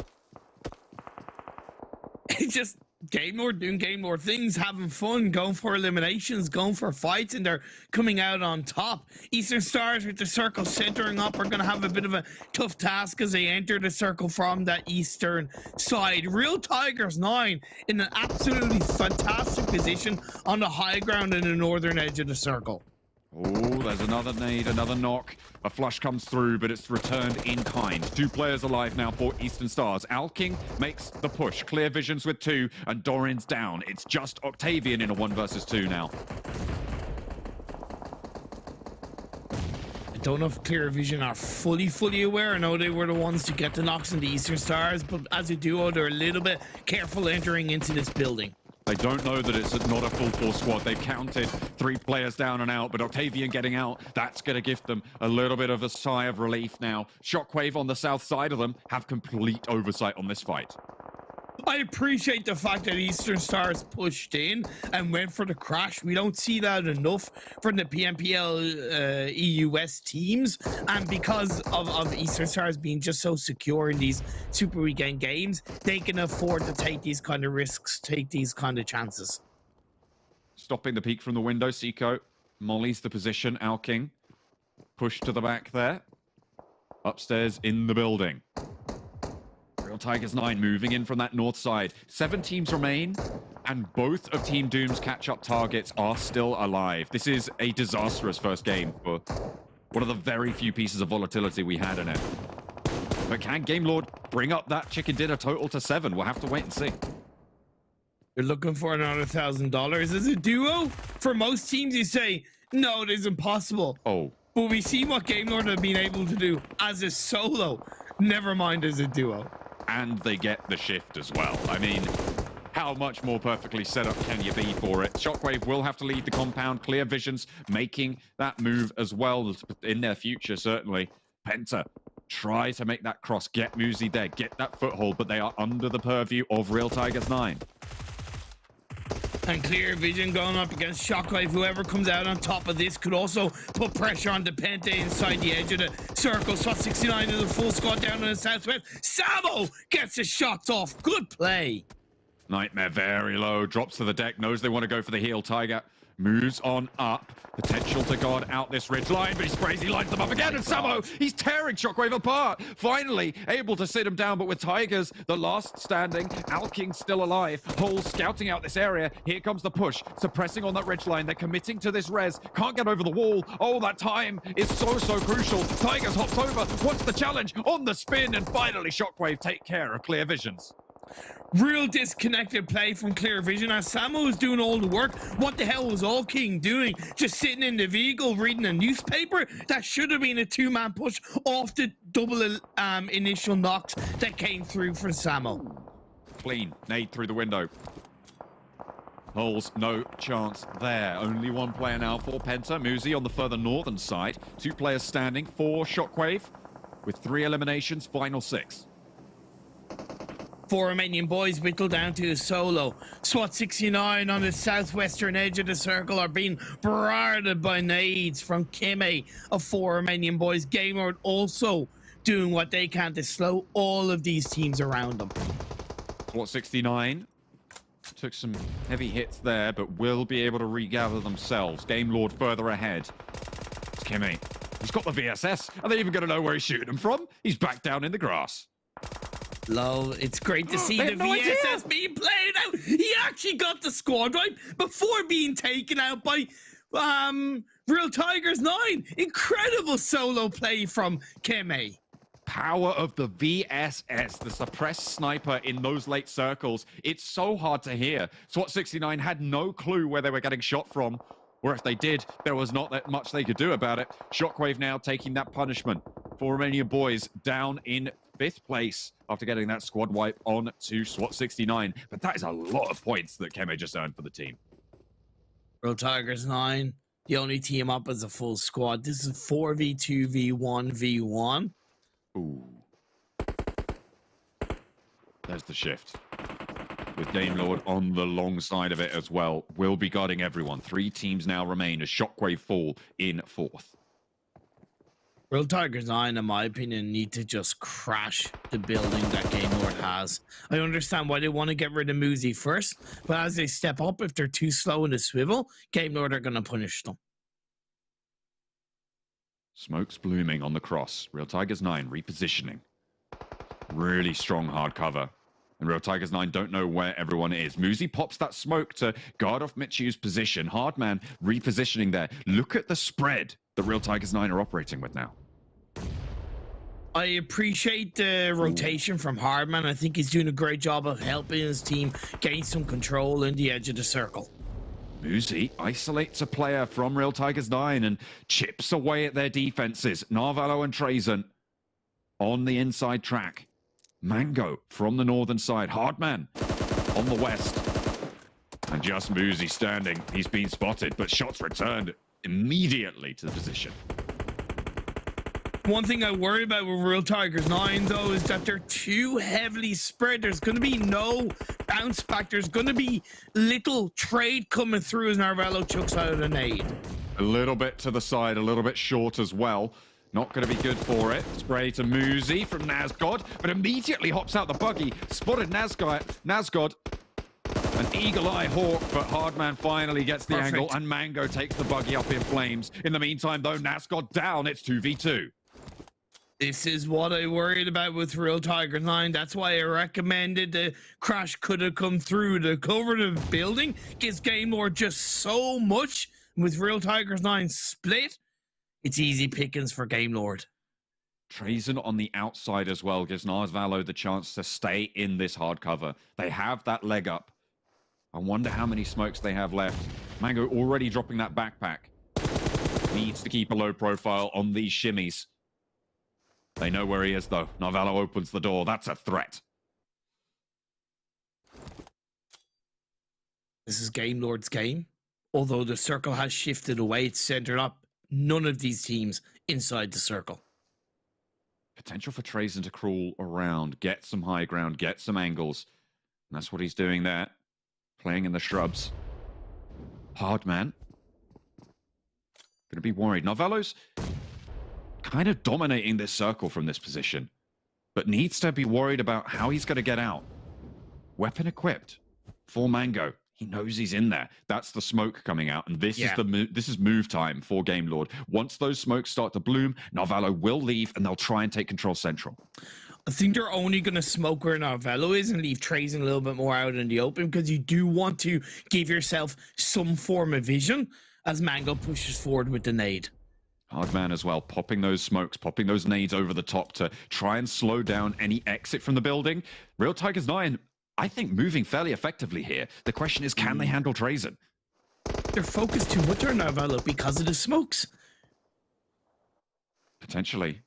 It's just Game Lord doing Game Lord things, having fun, going for eliminations, going for fights, and they're coming out on top. Eastern Stars with the circle centering up are going to have a bit of a tough task as they enter the circle from that eastern side. Real Tigers 9 in an absolutely fantastic position on the high ground in the northern edge of the circle. Oh, there's another nade, another knock. A flush comes through, but it's returned in kind. 2 players alive now for Eastern Stars. Alking makes the push. Clear visions with 2, and Doran's down. It's just Octavian in a 1 versus 2 now. I don't know if Clear Vision are fully aware. I know they were the ones to get the knocks in the Eastern Stars, but as a duo, they're a little bit careful entering into this building. They don't know that it's not a full force squad. They've counted 3 players down and out, but Octavian getting out, that's going to give them a little bit of a sigh of relief now. Shockwave on the south side of them have complete oversight on this fight. I appreciate the fact that Eastern Stars pushed in and went for the crash. We don't see that enough from the PMPL EUS teams, and because of Eastern Stars being just so secure in these Super Weekend games, they can afford to take these kind of risks, take these kind of chances. Stopping the peek from the window, Seiko mollies the position. Alking push to the back there. Upstairs in the building. Real Tigers 9 moving in from that north side. 7 teams remain, and both of Team Doom's catch-up targets are still alive. This is a disastrous first game for one of the very few pieces of volatility we had in it. But can Game Lord bring up that chicken dinner total to 7? We'll have to wait and see. You're looking for another $1,000 as a duo? For most teams, you say, no, it is impossible. Oh. but we see what Game Lord have been able to do as a solo, never mind as a duo. And they get the shift as well. I mean, how much more perfectly set up can you be for it? Shockwave will have to leave the compound. Clear Visions making that move as well in their future, certainly. PENTA try to make that cross, get Muzi there, get that foothold, but they are under the purview of Real Tigers 9. And Clear Vision going up against Shockwave. Whoever comes out on top of this could also put pressure on the PENTA inside the edge of the circle. SWAT69 is a full squad down in the southwest. Samo gets his shots off. Good play. Nightmare very low, drops to the deck, knows they want to go for the heal. Tiger moves on up, potential to guard out this ridge line, but he sprays, he lines them up again, and Samo, he's tearing Shockwave apart. Finally able to sit him down, but with Tigers, the last standing, Alking still alive, Hole scouting out this area. Here comes the push, suppressing on that ridge line. They're committing to this res, can't get over the wall. Oh, that time is so crucial. Tigers hops over, what's the challenge? On the spin, and finally Shockwave take care of Clear Visions. Real disconnected play from Clear Vision as Samo was doing all the work. What the hell was All King doing? Just sitting in the vehicle reading a newspaper? That should have been a two-man push off the double initial knocks that came through for Samo. Clean nade through the window. Holes, no chance there. Only one player now for PENTA. Muzi on the further northern side. 2 players standing for Shockwave with 3 eliminations, final 6. 4 Romanian Boys whittled down to a solo. SWAT69 on the southwestern edge of the circle are being barraged by nades from Kime of 4 Romanian Boys. Game Lord also doing what they can to slow all of these teams around them. SWAT69 took some heavy hits there, but will be able to regather themselves. Game Lord further ahead. It's Kime. He's got the VSS. Are they even going to know where he's shooting them from? He's back down in the grass. Love, it's great to see the no VSS being played out. He actually got the squad right before being taken out by Real Tigers 9. Incredible solo play from Kime. Power of the VSS, the suppressed sniper in those late circles. It's so hard to hear. SWAT69 had no clue where they were getting shot from, or if they did, there was not that much they could do about it. Shockwave now taking that punishment. 4 Romanian Boys down in 5th place after getting that squad wipe on to SWAT69. But that is a lot of points that Kime just earned for the team. Real Tigers 9, the only team up as a full squad. This is 4v2v1v1. Ooh. There's the shift. With Game Lord on the long side of it as well. Will be guarding everyone. 3 teams now remain as Shockwave fall in 4th. Real Tigers 9, in my opinion, need to just crash the building that Game Lord has. I understand why they want to get rid of Muzi first, but as they step up, if they're too slow in the swivel, Game Lord are going to punish them. Smoke's blooming on the cross. Real Tigers 9 repositioning. Really strong hard cover. And Real Tigers 9 don't know where everyone is. Muzi pops that smoke to guard off Michu's position. Hardman repositioning there. Look at the spread that Real Tigers 9 are operating with now. I appreciate the rotation from Hardman. I think he's doing a great job of helping his team gain some control in the edge of the circle. Muzi isolates a player from Real Tigers 9 and chips away at their defenses. Narvalo and Trazen on the inside track. Mango from the northern side. Hardman on the west. And just Muzi standing. He's been spotted, but shots returned immediately to the position. One thing I worry about with Real Tigers 9, though, is that they're too heavily spread. There's going to be no bounce back. There's going to be little trade coming through as Narvalo chucks out a nade. A little bit to the side, a little bit short as well. Not going to be good for it. Spray to Muzi from Nazgod, but immediately hops out the buggy. Spotted Nazgod. An eagle-eye hawk, but Hardman finally gets the angle, and Mango takes the buggy up in flames. In the meantime, though, Nazgod down. It's 2v2. This is what I worried about with Real Tigers 9. That's why I recommended the crash could have come through to cover the building. Gives Game Lord just so much. With Real Tigers 9 split, it's easy pickings for Game Lord. Trazen on the outside as well gives Narvalo the chance to stay in this hard cover. They have that leg up. I wonder how many smokes they have left. Mango already dropping that backpack. Needs to keep a low profile on these shimmies. They know where he is, though. Narvalo opens the door. That's a threat. This is Game Lord's game. Although the circle has shifted away, it's centered up. None of these teams inside the circle. Potential for Trazen to crawl around, get some high ground, get some angles. And that's what he's doing there. Playing in the shrubs. Hard man. Gonna be worried. Narvalo's kind of dominating this circle from this position, but needs to be worried about how he's gonna get out. Weapon equipped for Mango. He knows he's in there. That's the smoke coming out, and this is move time for Game Lord. Once those smokes start to bloom, Narvalo will leave, and they'll try and take control central. I think they're only going to smoke where Narvalo is and leave Trazen a little bit more out in the open, because you do want to give yourself some form of vision as Mango pushes forward with the nade. Hardman as well, popping those smokes, popping those nades over the top to try and slow down any exit from the building. Real Tigers 9, I think, moving fairly effectively here. The question is, can they handle Trazen? They're focused too much on Narvalo because of the smokes. Potentially.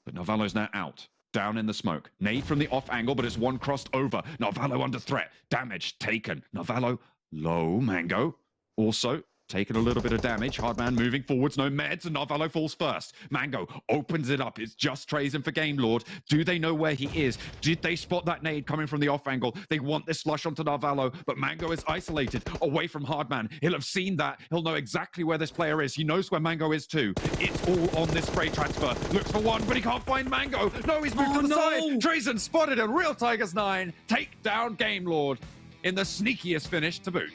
But Narvalo's now out. Down in the smoke. Nade from the off angle, but it's one crossed over. Narvalo under threat. Damage taken. Narvalo low. Mango also taking a little bit of damage. Hardman moving forwards, no meds, and Narvalo falls first. Mango opens it up. It's just Trazen for Game Lord. Do they know where he is? Did they spot that nade coming from the off angle? They want this slush onto Narvalo, but Mango is isolated away from Hardman. He'll have seen that. He'll know exactly where this player is. He knows where Mango is too. It's all on this spray transfer. Looks for one, but he can't find Mango. No, he's moved to the side. Trazen spotted him. Real Tigers 9 take down Game Lord in the sneakiest finish to boot.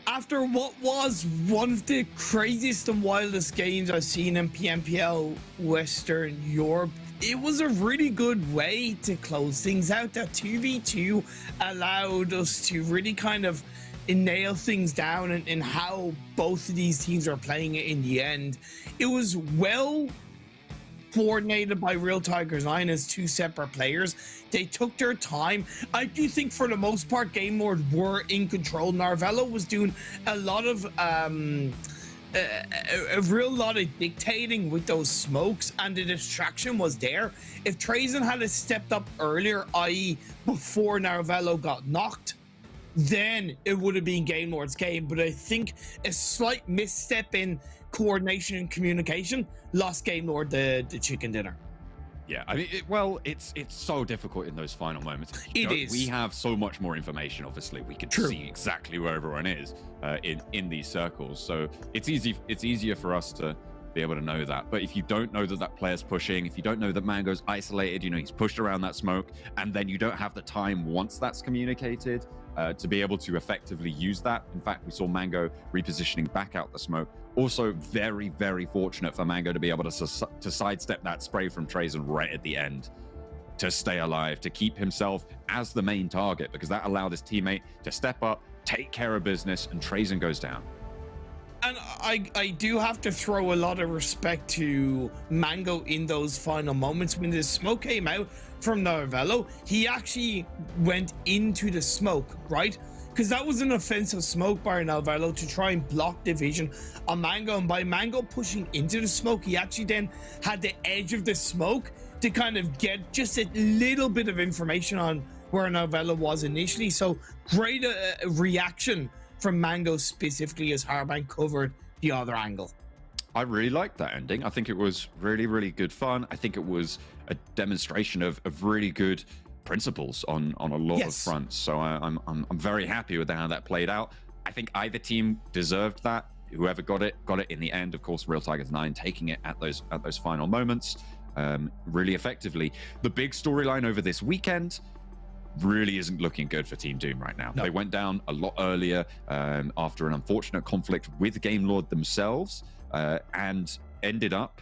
After what was one of the craziest and wildest games I've seen in PMPL Western Europe, it was a really good way to close things out. That 2v2 allowed us to really kind of nail things down in how both of these teams are playing it in the end. It was well coordinated by Real Tigers 9 as two separate players. They took their time. I do think for the most part Game Lord were in control. Narvalo was doing a lot of a real lot of dictating with those smokes, and the distraction was there. If Trazen had stepped up earlier, i.e. before Narvalo got knocked, then it would have been Game Lord's game. But I think a slight misstep in coordination and communication lost Game Lord the chicken dinner. Yeah, I mean, it's so difficult in those final moments. It is. We have so much more information. Obviously, we can see exactly where everyone is in these circles. So it's easier for us to be able to know that. But if you don't know that that player's pushing, if you don't know that Mango's isolated, he's pushed around that smoke, and then you don't have the time once that's communicated to be able to effectively use that. In fact, we saw Mango repositioning back out the smoke. Also, very, very fortunate for Mango to be able to sidestep that spray from Trazen right at the end to stay alive, to keep himself as the main target, because that allowed his teammate to step up, take care of business, and Trazen goes down. And I do have to throw a lot of respect to Mango in those final moments. When the smoke came out from Narvalo, he actually went into the smoke, right? Because that was an offensive smoke by Narvalo to try and block the vision on Mango. And by Mango pushing into the smoke, he actually then had the edge of the smoke to kind of get just a little bit of information on where Narvalo was initially. So great reaction from Mango specifically as Hardman covered the other angle. I really liked that ending. I think it was really, really good fun. I think it was a demonstration of really good principles on a lot of fronts. So I'm very happy with how that played out. I think either team deserved that. Whoever got it in the end. Of course, Real Tigers 9 taking it at those final moments really effectively. The big storyline over this weekend really isn't looking good for Team Doom right now. No. They went down a lot earlier after an unfortunate conflict with Game Lord themselves and ended up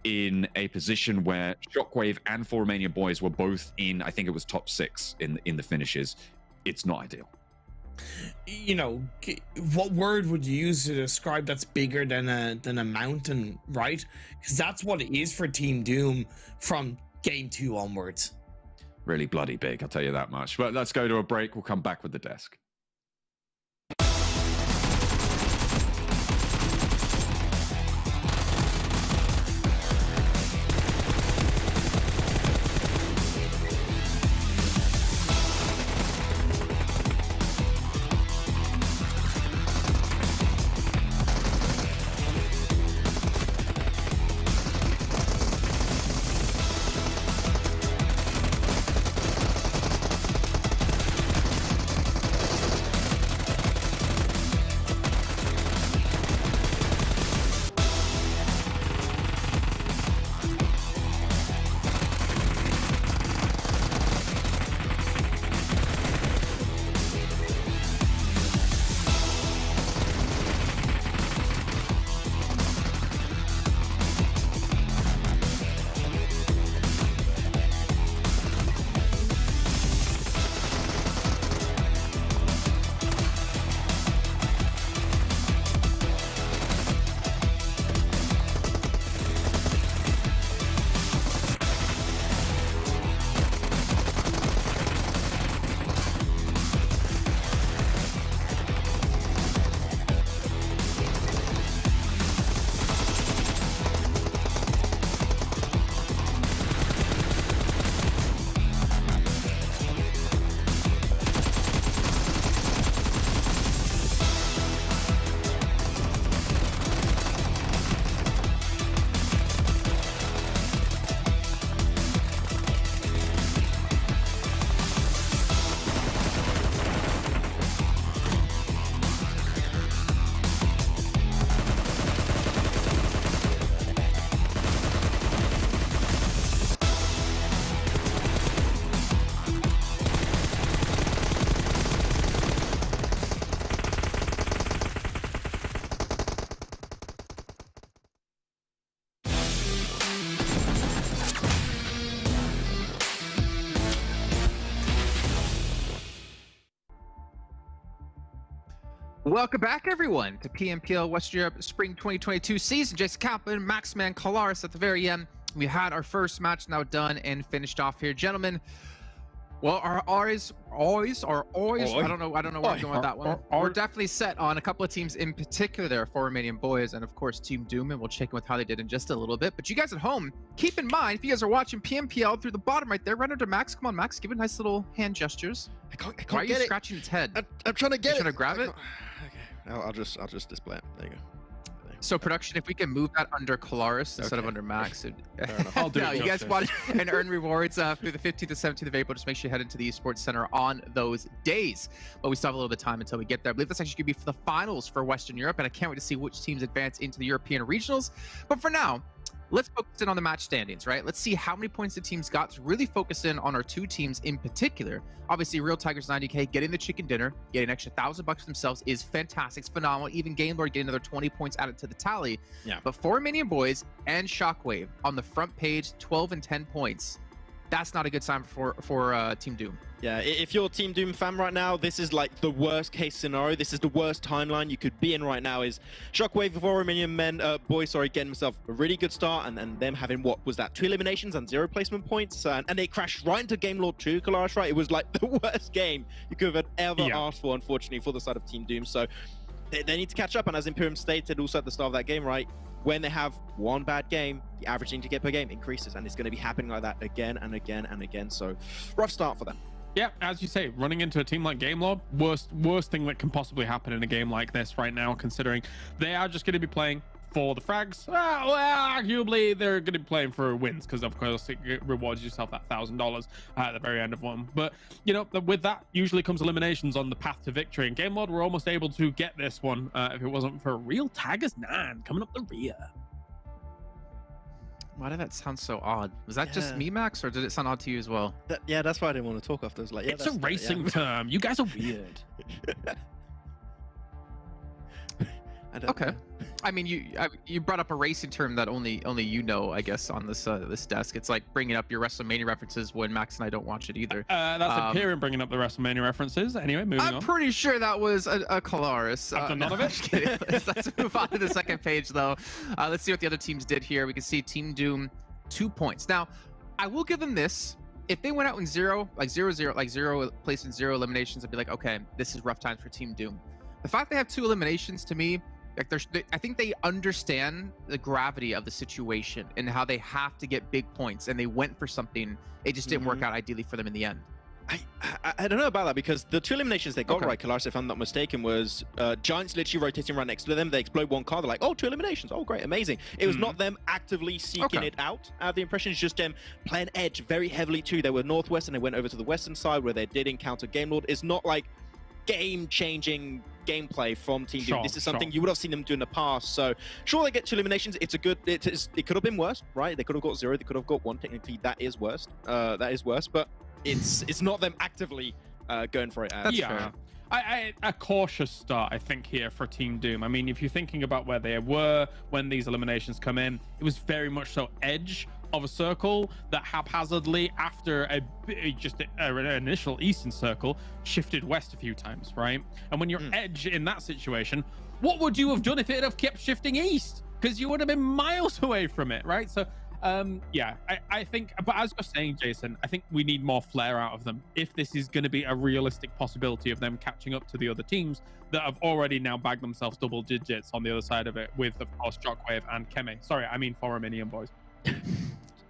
in a position where Shockwave and Romanian Boys were both in, I think it was top 6 in the finishes. It's not ideal. What word would you use to describe that's bigger than a mountain, right? Because that's what it is for Team Doom from game 2 onwards. Really bloody big, I'll tell you that much. But let's go to a break. We'll come back with the desk. Welcome back, everyone, to PMPL Western Europe Spring 2022 season. Jason Kaplan, Maxman, Kalaris at the very end. We had our first match now done and finished off here, gentlemen. Well, our always, I don't know where I'm going with that one. We're definitely set on a couple of teams in particular there for Romanian Boys and, of course, Team Doom, and we'll check in with how they did in just a little bit. But you guys at home, keep in mind, if you guys are watching PMPL through the bottom right there, right under Max. Come on, Max, give it nice little hand gestures. I can't Why are you get it. scratching its head? I'm trying to get it. You trying to grab it? Okay, I'll just display it. There you go. So production, if we can move that under Kalaris instead of Okay. under Max. Fair enough. I'll do No, it you guys justice. watch and earn rewards through the 15th to 17th of April. Just make sure you head into the Esports Center on those days. But we still have a little bit of time until we get there. I believe that's actually going to be for the finals for Western Europe, and I can't wait to see which teams advance into the European regionals. But for now, let's focus in on the match standings, right? Let's see how many points the teams got to really focus in on our two teams in particular. Obviously, Real Tigers 90K getting the chicken dinner, getting an extra $1,000 themselves is fantastic. It's phenomenal. Even Game Lord getting another 20 points added to the tally. Yeah. But for Romanian Boys and Shockwave on the front page, 12 and 10 points. That's not a good sign for Team Doom. Yeah, if you're a Team Doom fan right now, this is like the worst case scenario. This is the worst timeline you could be in right now. Is Shockwave for Romanian Men, Boys, getting himself a really good start, and them having, what was that, 2 eliminations and 0 placement points, and they crashed right into Game Lord 2, Kalaris, right? It was like the worst game you could have ever asked for, unfortunately, for the side of Team Doom. So they need to catch up, and as Imperium stated also at the start of that game, right? When they have one bad game, the average need to get per game increases, and it's going to be happening like that again and again and again. So rough start for them. Yeah, as you say, running into a team like Game Lord, worst thing that can possibly happen in a game like this right now, considering they are just going to be playing for the frags. Well, arguably they're going to be playing for wins, because of course it rewards yourself that $1,000 at the very end of one. But you know, with that usually comes eliminations on the path to victory. And Game Lord were almost able to get this one if it wasn't for Real Tigers 9 coming up the rear. Why did that sound so odd? Was that just me, Max, or did it sound odd to you as well? Yeah, that's why I didn't want to talk after. Like, yeah, It's a racing term. You guys are weird. I don't Okay. know. I mean, you brought up a racing term that only you know, I guess, on this this desk. It's like bringing up your WrestleMania references when Max and I don't watch it either. That's Imperium bringing up the WrestleMania references. Anyway, moving on. I'm pretty sure that was a Kalaris. After none of it? I'm just kidding. Let's move on to the second page, though. Let's see what the other teams did here. We can see Team Doom 2 points. Now, I will give them this. If they went out in zero place in 0 eliminations, I'd be like, okay, this is rough times for Team Doom. The fact they have 2 eliminations, to me, like I think they understand the gravity of the situation and how they have to get big points, and they went for something. It just didn't work out ideally for them in the end. I don't know about that, because the 2 eliminations they got Okay. right, Kalaris, if I'm not mistaken, was Giants literally rotating right next to them. They explode one car. They're like, oh, 2 eliminations. Oh, great, amazing. It was not them actively seeking it out. I have the impression it's just them playing edge very heavily too. They were northwest and they went over to the western side where they did encounter Game Lord. It's not like game-changing gameplay from Team Doom. This is something you would have seen them do in the past. So sure, they get 2 eliminations. It's a good. It could have been worse, right? They could have got 0. They could have got 1. Technically, that is worse. But it's not them actively going for it. That's fair. A cautious start, I think, here for Team Doom. I mean, if you're thinking about where they were when these eliminations come in, it was very much so edge of a circle that haphazardly, after an initial eastern circle, shifted west a few times, right? And when you're edge in that situation, what would you have done if it had kept shifting east? Because you would have been miles away from it, right? So yeah, I think, but as you're saying, Jason, I think we need more flair out of them if this is going to be a realistic possibility of them catching up to the other teams that have already now bagged themselves double digits on the other side of it, with, of course, Shockwave and Keme. Sorry, I mean for Romanian Boys.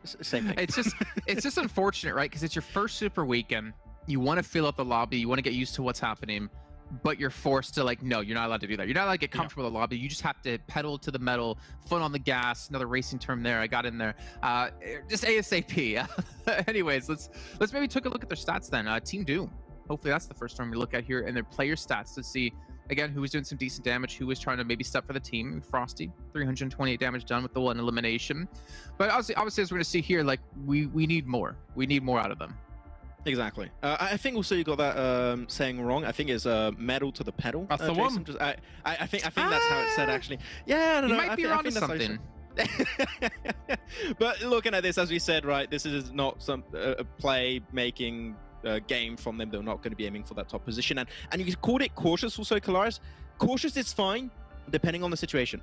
Same thing. It's just unfortunate, right? Because it's your first super weekend. You want to fill up the lobby. You want to get used to what's happening, but you're forced to, like, no, you're not allowed to do that. You're not allowed to get comfortable with the lobby. You just have to pedal to the metal, foot on the gas. Another racing term there. I got in there. Just ASAP. Anyways, let's maybe take a look at their stats then. Team Doom. Hopefully that's the first term we look at here, and their player stats to see, again, who was doing some decent damage, who was trying to maybe step for the team. Frosty, 328 damage done with the 1 elimination. But obviously, as we're going to see here, like, we need more. We need more out of them. Exactly. I think also you got that saying wrong. I think it's medal to the pedal. That's the Jason. one. I think that's how it's said, actually. Yeah, I don't You know. might be onto something. But looking at this, as we said, right, this is not some play making game from them. They're not going to be aiming for that top position, and you called it cautious also, Kalaris. Cautious is fine, depending on the situation.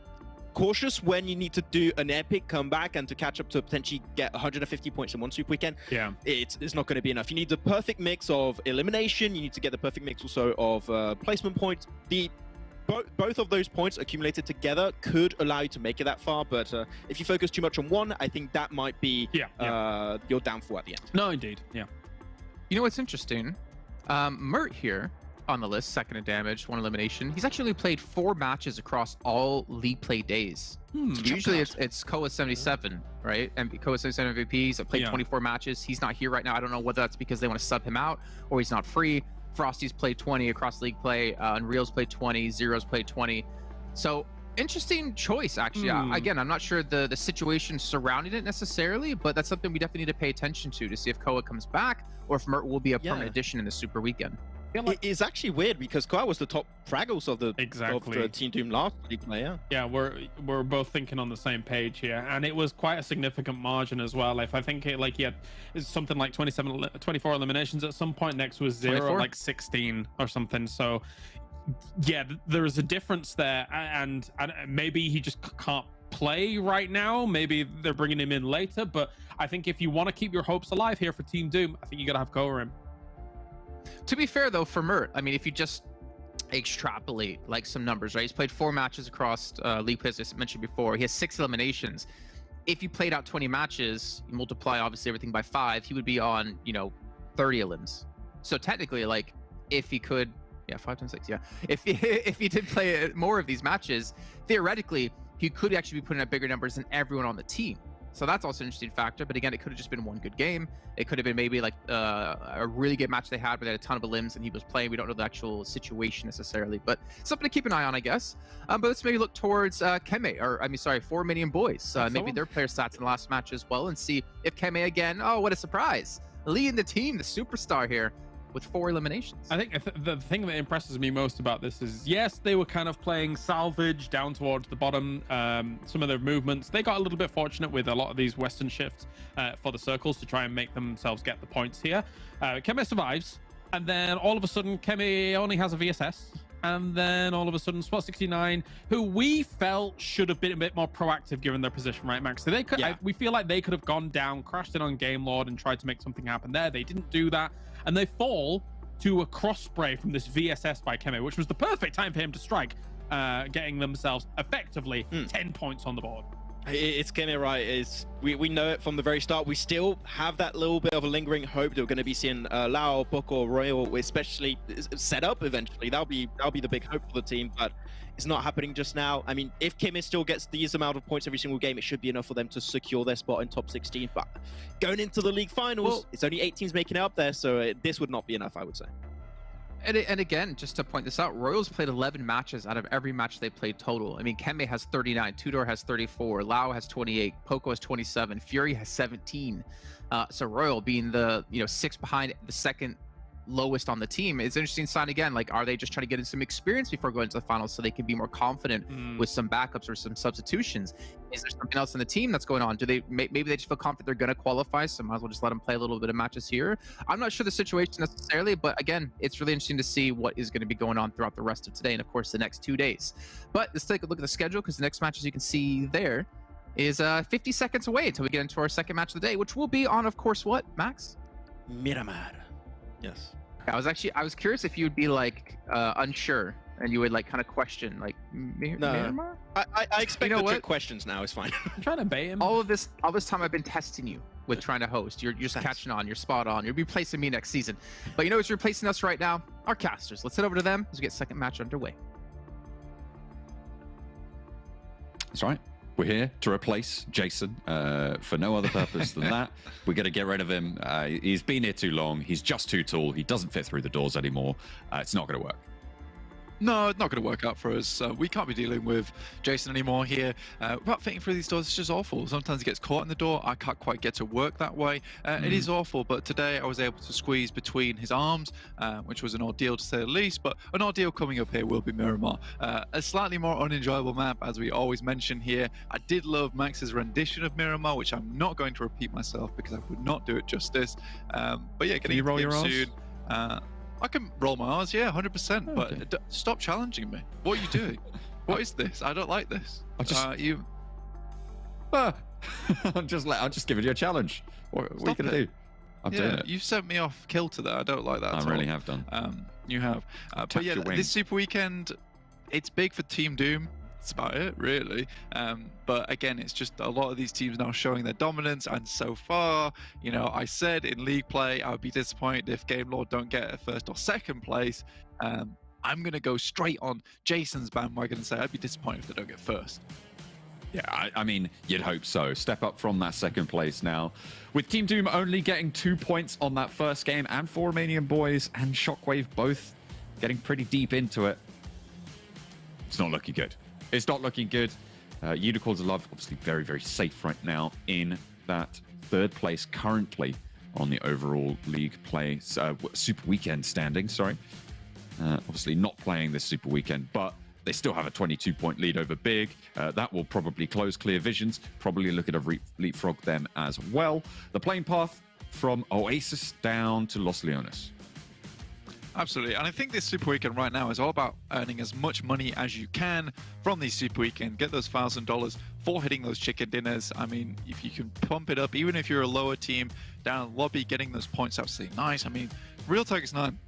Cautious when you need to do an epic comeback and to catch up to potentially get 150 points in one super weekend. Yeah. It's not going to be enough. You need the perfect mix of elimination. You need to get the perfect mix also of placement points. Both of those points accumulated together could allow you to make it that far, but if you focus too much on one, I think that might be your downfall at the end. No, indeed. Yeah. You know what's interesting? Mert here on the list, second in damage, 1 elimination. He's actually only played 4 matches across all league play days. So usually it's Koa 77, right? And Koa 77 MVP. He's played 24 matches. He's not here right now. I don't know whether that's because they want to sub him out or he's not free. Frosty's played 20 across league play. Unreal's played 20. Zero's played 20. So interesting choice, actually. Again, I'm not sure the situation surrounding it necessarily, but that's something we definitely need to pay attention to see if Koa comes back or if Mert will be a permanent addition in the Super Weekend. It's actually weird because Koa was the top fraggles of the Team Doom last league player. Yeah, we're both thinking on the same page here, and it was quite a significant margin as well. If I think he had something like 24 eliminations at some point. Next was 0, 24? like 16 or something. So yeah, there is a difference there, and maybe he just can't play right now. Maybe they're bringing him in later, but I think if you want to keep your hopes alive here for Team Doom, I think you gotta have Koa in. To be fair, though, for Mert, I mean, if you just extrapolate like some numbers, right? He's played 4 matches across league play, as I mentioned before. He has 6 eliminations. If you played out 20 matches, you multiply obviously everything by 5, he would be on 30 elims. So technically, like, if he could, 5 times 6, if he did play more of these matches, theoretically, he could actually be putting up bigger numbers than everyone on the team. So that's also an interesting factor. But again, it could have just been one good game. It could have been maybe like a really good match they had where they had a ton of limbs and he was playing. We don't know the actual situation necessarily, but something to keep an eye on, I guess. But let's maybe look towards Keme, or Romanian Boys. Maybe their player stats in the last match as well, and see if Keme again, oh, what a surprise, leading the team, the superstar here, with 4 eliminations. I think the thing that impresses me most about this is, yes, they were kind of playing salvage down towards the bottom. Some of their movements, they got a little bit fortunate with a lot of these Western shifts for the circles to try and make themselves get the points here. Keme survives, and then all of a sudden, Keme only has a VSS. And then all of a sudden, Swat69, who we felt should have been a bit more proactive given their position, right, Max? So they could, we feel like they could have gone down, crashed in on Game Lord, and tried to make something happen there. They didn't do that, and they fall to a cross spray from this VSS by Keme, which was the perfect time for him to strike, getting themselves effectively 10 points on the board. It's Keme, right? We know it from the very start. We still have that little bit of a lingering hope that we're going to be seeing Lao, Book, or Royal, especially set up eventually. That'll be the big hope for the team, but it's not happening just now. I mean, if Keme still gets these amount of points every single game, it should be enough for them to secure their spot in top 16. But going into the league finals, it's only 8 teams making it up there, so this would not be enough, I would say. And again, just to point this out, Royals played 11 matches out of every match they played total. I mean, Keme has 39, Tudor has 34, Lao has 28, Poco has 27, Fury has 17. So Royal being the 6 behind the second lowest on the team. It's an interesting sign again. Like, are they just trying to get in some experience before going to the finals so they can be more confident with some backups or some substitutions? Is there something else in the team that's going on? Do they maybe they just feel confident they're going to qualify, so might as well just let them play a little bit of matches here? I'm not sure the situation necessarily, but again, it's really interesting to see what is going to be going on throughout the rest of today and of course the next 2 days. But let's take a look at the schedule, because the next match, as you can see there, is 50 seconds away until we get into our second match of the day, which will be on, of course, what, Max? Miramar. Yes. I was curious if you would be like unsure and you would like kind of question like Miramar? I expect the trick questions now. It's fine. I'm trying to bait him. All this time I've been testing you with trying to host. You're just catching on. You're spot on. You'll be replacing me next season. But you know what's replacing us right now? Our casters. Let's head over to them as we get second match underway. That's right. We're here to replace Jason for no other purpose than that. We're going to get rid of him. He's been here too long. He's just too tall. He doesn't fit through the doors anymore. It's not going to work. No, it's not going to work out for us. We can't be dealing with Jason anymore here. Without fitting through these doors, it's just awful. Sometimes he gets caught in the door. I can't quite get to work that way. It is awful, but today I was able to squeeze between his arms, which was an ordeal to say the least, but an ordeal coming up here will be Miramar. A slightly more unenjoyable map, as we always mention here. I did love Max's rendition of Miramar, which I'm not going to repeat myself because I would not do it justice. But yeah, getting you roll your R's? soon. I can roll my R's, yeah, 100%. Okay. But stop challenging me. What are you doing? What is this? I don't like this. I just you I'm just giving you a challenge. What are you Stop gonna it. do? I'm doing it. You sent me off kilter there. I don't like that. I at really all. have done. You have. But Tapped yeah, your wing. this Super Weekend, it's big for Team Doom. That's about it, really. But again, it's just a lot of these teams now showing their dominance. And so far, you know, I said in league play, I would be disappointed if Game Lord don't get a first or second place. I'm going to go straight on Jason's bandwagon and say I'd be disappointed if they don't get first. Yeah, I mean, you'd hope so. Step up from that second place now. With Team Doom only getting 2 points on that first game, and for Romanian Boys and Shockwave both getting pretty deep into it, it's not looking good. It's not looking good. Unicorns of Love, obviously very, very safe right now in that third place currently on the overall league play, Super Weekend standing, sorry. Obviously not playing this Super Weekend, but they still have a 22-point lead over Big. That will probably close Clear Visions, probably looking to leapfrog them as well. The playing path from Oasis down to Los Leones. Absolutely, and I think this Super Weekend right now is all about earning as much money as you can from these Super Weekend. Get those $1,000 for hitting those chicken dinners. I mean, if you can pump it up, even if you're a lower team down in the lobby, getting those points absolutely nice. I mean, Real Tigers 9,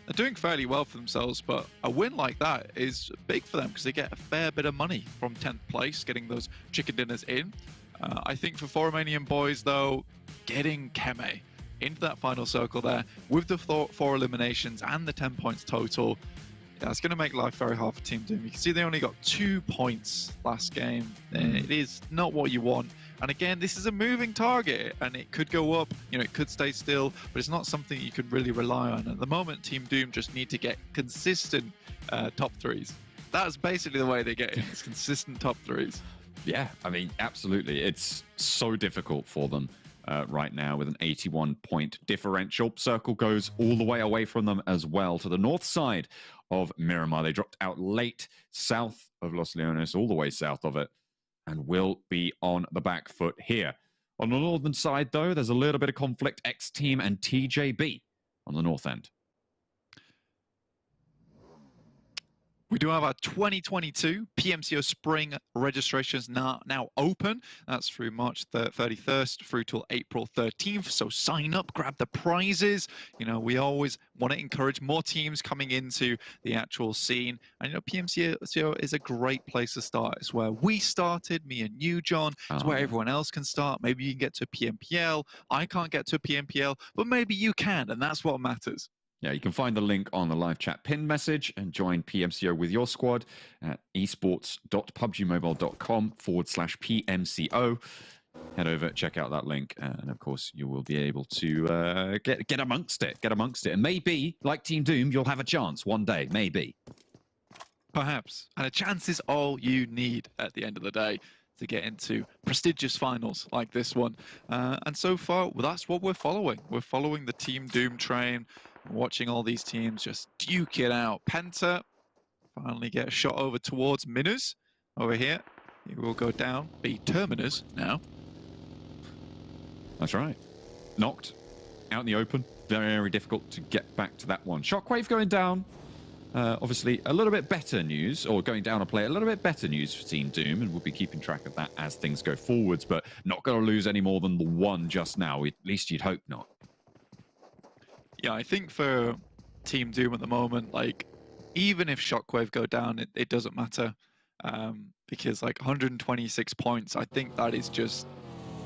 they're doing fairly well for themselves, but a win like that is big for them because they get a fair bit of money from 10th place, getting those chicken dinners in. I think for Romanian Boys, though, getting Keme into that final circle there with the 4 eliminations and the 10 points total, that's going to make life very hard for Team Doom. You can see they only got 2 points last game. It is not what you want. And again, this is a moving target, and it could go up, you know, it could stay still, but it's not something you can really rely on. At the moment, Team Doom just need to get consistent top 3s. That's basically the way they get in, it's consistent top 3s. Yeah, I mean, absolutely. It's so difficult for them right now with an 81-point differential. Circle goes all the way away from them as well to the north side of Miramar. They dropped out late south of Los Leones, all the way south of it, and will be on the back foot here. On the northern side, though, there's a little bit of conflict. XTEAM and TJB on the north end. We do have our 2022 PMCO Spring registrations now open. That's through March 31st through till April 13th. So sign up, grab the prizes. You know, we always want to encourage more teams coming into the actual scene. And, you know, PMCO is a great place to start. It's where we started, me and you, John. It's where everyone else can start. Maybe you can get to a PMPL. I can't get to a PMPL, but maybe you can, and that's what matters. Yeah, you can find the link on the live chat pinned message and join PMCO with your squad at esports.pubgmobile.com/PMCO. Head over, check out that link, and of course, you will be able to get amongst it. Get amongst it. And maybe, like Team Doom, you'll have a chance one day. Maybe. Perhaps. And a chance is all you need at the end of the day to get into prestigious finals like this one. And so far, well, that's what we're following. We're following the Team Doom train, watching all these teams just duke it out. PENTA finally get a shot over towards Minus over here. He will go down, be Terminus now. That's right. Knocked out in the open. Very, very difficult to get back to that one. Shockwave going down. Obviously, a little bit better news, or going down a play, a little bit better news for Team Doom, and we'll be keeping track of that as things go forwards, but not going to lose any more than the one just now. At least you'd hope not. Yeah, I think for Team Doom at the moment, like, even if Shockwave go down, it doesn't matter. Because, like, 126 points, I think that is just,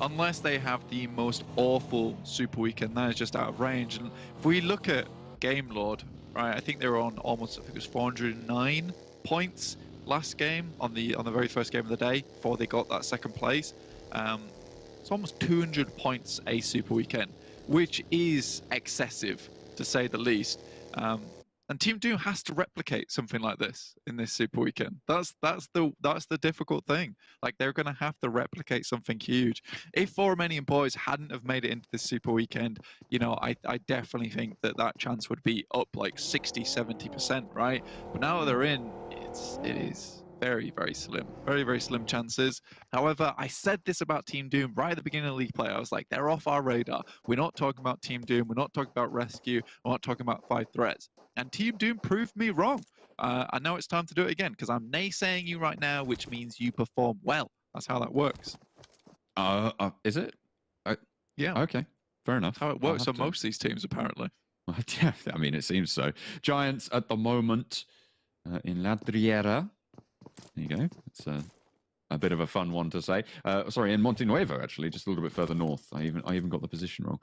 unless they have the most awful Super Weekend, that is just out of range. And if we look at Game Lord, right, I think they were on almost, I think it was 409 points last game on the very first game of the day before they got that second place. It's almost 200 points a Super Weekend, which is excessive to say the least. And Team Doom has to replicate something like this in this Super Weekend. That's the difficult thing. Like, they're going to have to replicate something huge. If Romanian Boys hadn't have made it into this Super Weekend, you know, I definitely think that chance would be up like 60-70%, right? But now that they're in, it is very, very slim. Very, very slim chances. However, I said this about Team Doom right at the beginning of the league play. I was like, they're off our radar. We're not talking about Team Doom. We're not talking about RESQ. We're not talking about 5 threats. And Team Doom proved me wrong. And now it's time to do it again because I'm naysaying you right now, which means you perform well. That's how that works. Is it? Yeah. Okay, fair enough. How it works on most of these teams, apparently. Yeah, I mean, it seems so. Giants at the moment in Ladriera. There you go. It's a bit of a fun one to say. Sorry, in Monte Nuevo, actually, just a little bit further north. I even got the position wrong.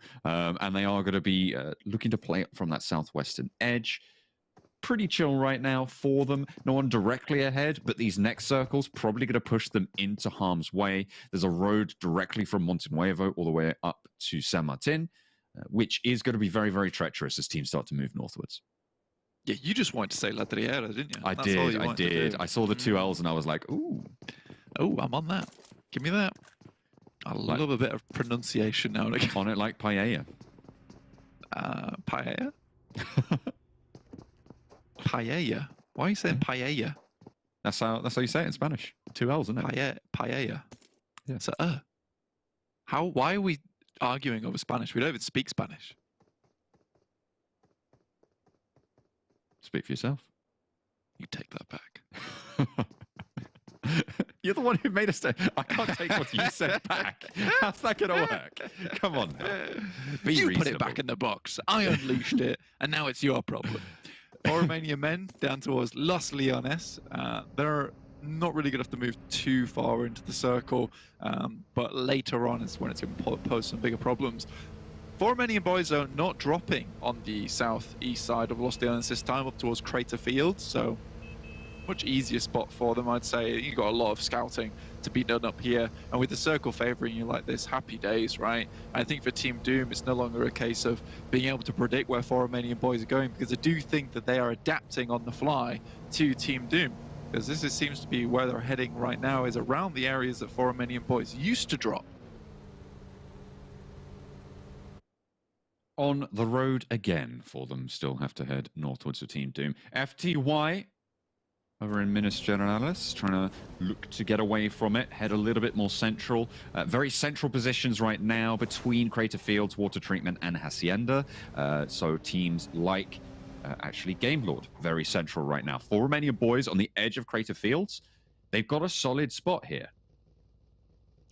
And they are going to be looking to play from that southwestern edge. Pretty chill right now for them. No one directly ahead, but these next circles probably going to push them into harm's way. There's a road directly from Monte Nuevo all the way up to San Martin, which is going to be very, very treacherous as teams start to move northwards. Yeah, you just wanted to say Ladriera, didn't you? I did. I saw the 2 L's and I was like, ooh. Oh, I'm on that. Give me that. I love a bit of pronunciation now and again. On it like paella. Paella? Paella. Why are you saying paella? That's how you say it in Spanish. 2 L's, isn't it? Paella. Yeah. So, why are we arguing over Spanish? We don't even speak Spanish. Speak for yourself. You take that back. You're the one who made us say, I can't take what you said back. How's that going to work? Come on now. Be you reasonable. put it back in the box. I unleashed it, and now it's your problem. Romanian Men down towards Los Leones. They're not really going to have to move too far into the circle, but later on is when it's going to pose some bigger problems. Romanian Boys are not dropping on the southeast side of Los Leones this time, up towards Crater Field, so much easier spot for them, I'd say. You've got a lot of scouting to be done up here, and with the circle favoring you like this, happy days, right? I think for Team Doom, it's no longer a case of being able to predict where Romanian Boys are going, because I do think that they are adapting on the fly to Team Doom, because this seems to be where they're heading right now, is around the areas that Romanian Boys used to drop. On the road again for them, still have to head northwards to Team Doom. FTY over in Minas Generalis, trying to look to get away from it, head a little bit more central. Very central positions right now between Crater Fields, Water Treatment, and Hacienda. So teams like, actually, Game Lord, very central right now. For Romanian Boys on the edge of Crater Fields, they've got a solid spot here.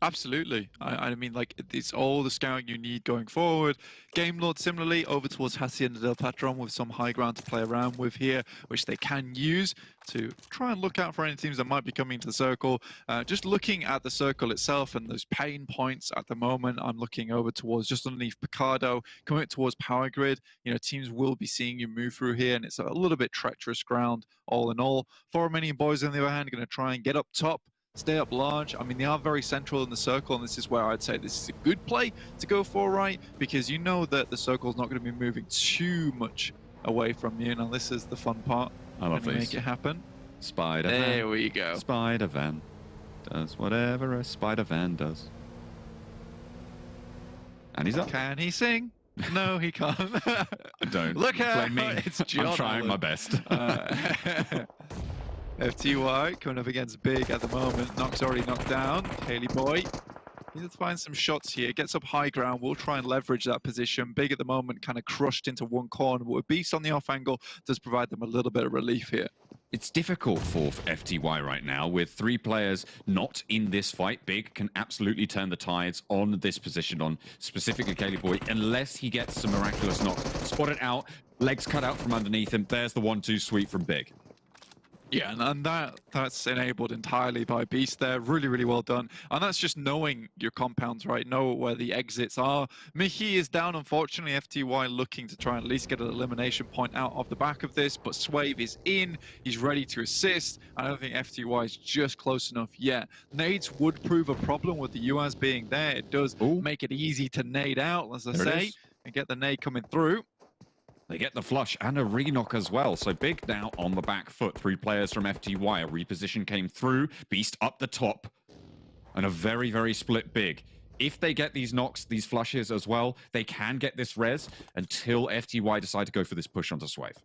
Absolutely. I mean, like, it's all the scouting you need going forward. Game Lord, similarly, over towards Hacienda del Patron with some high ground to play around with here, which they can use to try and look out for any teams that might be coming into the circle. Just looking at the circle itself and those pain points at the moment, I'm looking over towards just underneath Picardo, coming towards Power Grid. You know, teams will be seeing you move through here, and it's a little bit treacherous ground all in all. For Romanian Boys, on the other hand, are going to try and get up top, stay up large. I mean, they are very central in the circle, and this is where I'd say this is a good play to go for, right? Because you know that the circle's not going to be moving too much away from you. Now, this is the fun part. I love Can we this. make it happen? Spider-Man. There we go. Spider-Man does whatever a Spider-Man does. And he's up. Can he sing? No, he can't. Don't Look out. blame me. It's John I'm trying Allen. my best. FTY coming up against Big at the moment. Knock's already knocked down. Haley Boy. Needs to find some shots here. Gets up high ground. We'll try and leverage that position. Big at the moment, kind of crushed into one corner. But with Beast on the off angle, does provide them a little bit of relief here. It's difficult for FTY right now with 3 players not in this fight. Big can absolutely turn the tides on this position, on specifically Haley Boy, unless he gets some miraculous knock. Spot it out, legs cut out from underneath him. There's the 1-2 sweep from Big. Yeah, and that's enabled entirely by Beast there. Really, really well done. And that's just knowing your compounds, right? Know where the exits are. Mihi is down, unfortunately. FTY looking to try and at least get an elimination point out of the back of this, but Swave is in. He's ready to assist. I don't think FTY is just close enough yet. Nades would prove a problem with the UAS being there. It does make it easy to nade out, as I say, and get the nade coming through. They get the flush and a re-knock as well. So Big now on the back foot. 3 players from FTY. A reposition came through. Beast up the top. And a very, very split Big. If they get these knocks, these flushes as well, they can get this res until FTY decide to go for this push onto Swave.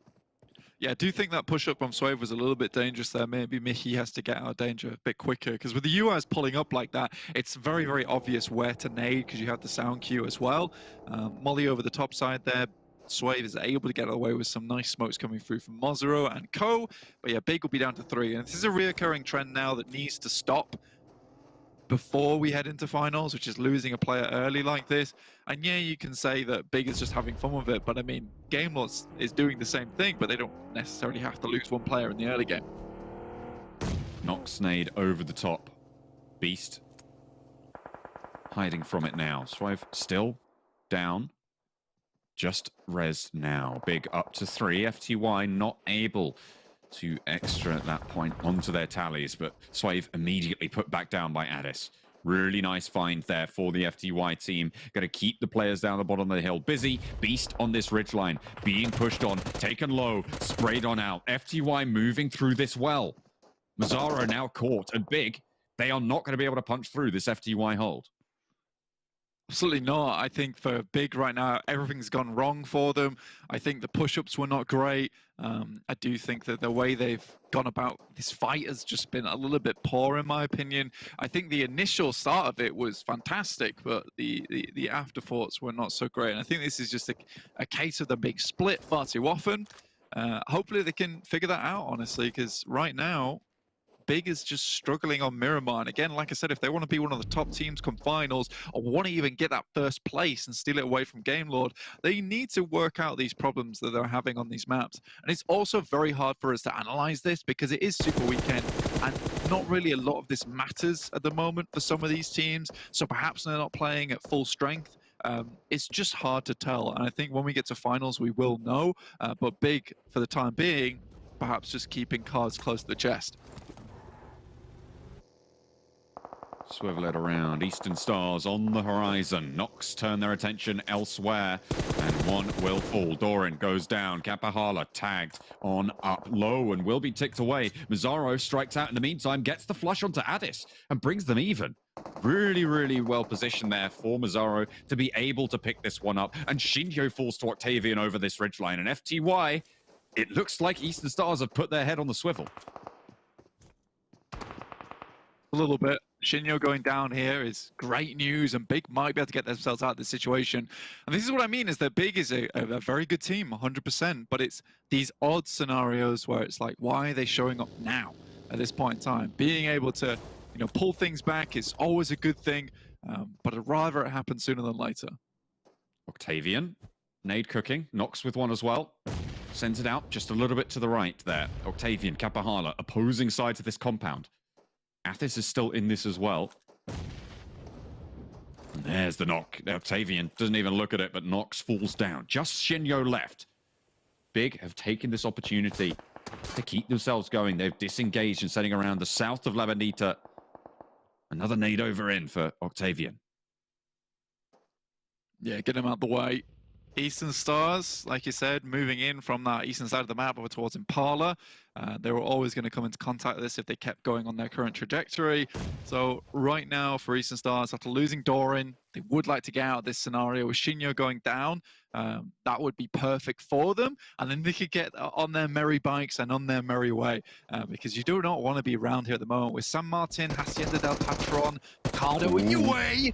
Yeah, I do think that push up from Swave was a little bit dangerous there. Maybe Mickey has to get out of danger a bit quicker, because with the UIs pulling up like that, it's very, very obvious where to nade, because you have the sound cue as well. Molly over the top side there. Swave is able to get away with some nice smokes coming through from Mozero and Co. But yeah, Big will be down to 3. And this is a reoccurring trend now that needs to stop before we head into finals, which is losing a player early like this. And yeah, you can say that Big is just having fun with it, but I mean, Gamelords is doing the same thing, but they don't necessarily have to lose one player in the early game. Nox nade over the top. Beast hiding from it now. Swave still down. Just res now. Big up to 3. FTY not able to extra at that point onto their tallies, but Swave immediately put back down by Addis. Really nice find there for the FTY team. Going to keep the players down the bottom of the hill busy. Beast on this ridgeline, being pushed on, taken low, sprayed on out. FTY moving through this well. Mazzaro now caught, and Big, they are not going to be able to punch through this FTY hold. Absolutely not. I think for Big right now, everything's gone wrong for them. I think the push-ups were not great. I do think that the way they've gone about this fight has just been a little bit poor, in my opinion. I think the initial start of it was fantastic, but the afterthoughts were not so great. And I think this is just a case of the big split far too often. Hopefully they can figure that out, honestly, because right now, Big is just struggling on Miramar. And again, like I said, if they want to be one of the top teams come finals or want to even get that first place and steal it away from Gamelord, they need to work out these problems that they're having on these maps. And it's also very hard for us to analyze this because it is Super Weekend and not really a lot of this matters at the moment for some of these teams. So perhaps they're not playing at full strength. It's just hard to tell. And I think when we get to finals, we will know. But Big, for the time being, perhaps just keeping cards close to the chest. Swivel it around. Eastern Stars on the horizon. Nox turn their attention elsewhere, and one will fall. Doran goes down. Kapahala tagged on up low and will be ticked away. Mazzaro strikes out in the meantime, gets the flush onto Addis and brings them even. Really, really well positioned there for Mazzaro to be able to pick this one up. And Shinjo falls to Octavian over this ridgeline. And FTY, it looks like Eastern Stars have put their head on the swivel. A little bit. Shinjo going down here is great news, and Big might be able to get themselves out of this situation. And this is what I mean, is that Big is a very good team, 100%, but it's these odd scenarios where it's like, why are they showing up now at this point in time? Being able to, you know, pull things back is always a good thing, but I'd rather it happen sooner than later. Octavian, nade cooking, Nox with one as well. Sends it out just a little bit to the right there. Octavian, Kapahala, opposing side to this compound. Athis is still in this as well. And there's the knock. Octavian doesn't even look at it, but Nox falls down. Just Shinjo left. Big have taken this opportunity to keep themselves going. They've disengaged and setting around the south of Labanita. Another nade over in for Octavian. Yeah, get him out the way. Eastern Stars, like you said, moving in from that eastern side of the map over towards Impala. They were always going to come into contact with this if they kept going on their current trajectory. So right now for Eastern Stars, after losing Doran, they would like to get out of this scenario with Shinjo going down. That would be perfect for them. And then they could get on their merry bikes and on their merry way. Because you do not want to be around here at the moment with San Martin, Hacienda del Patron, Ricardo in your way.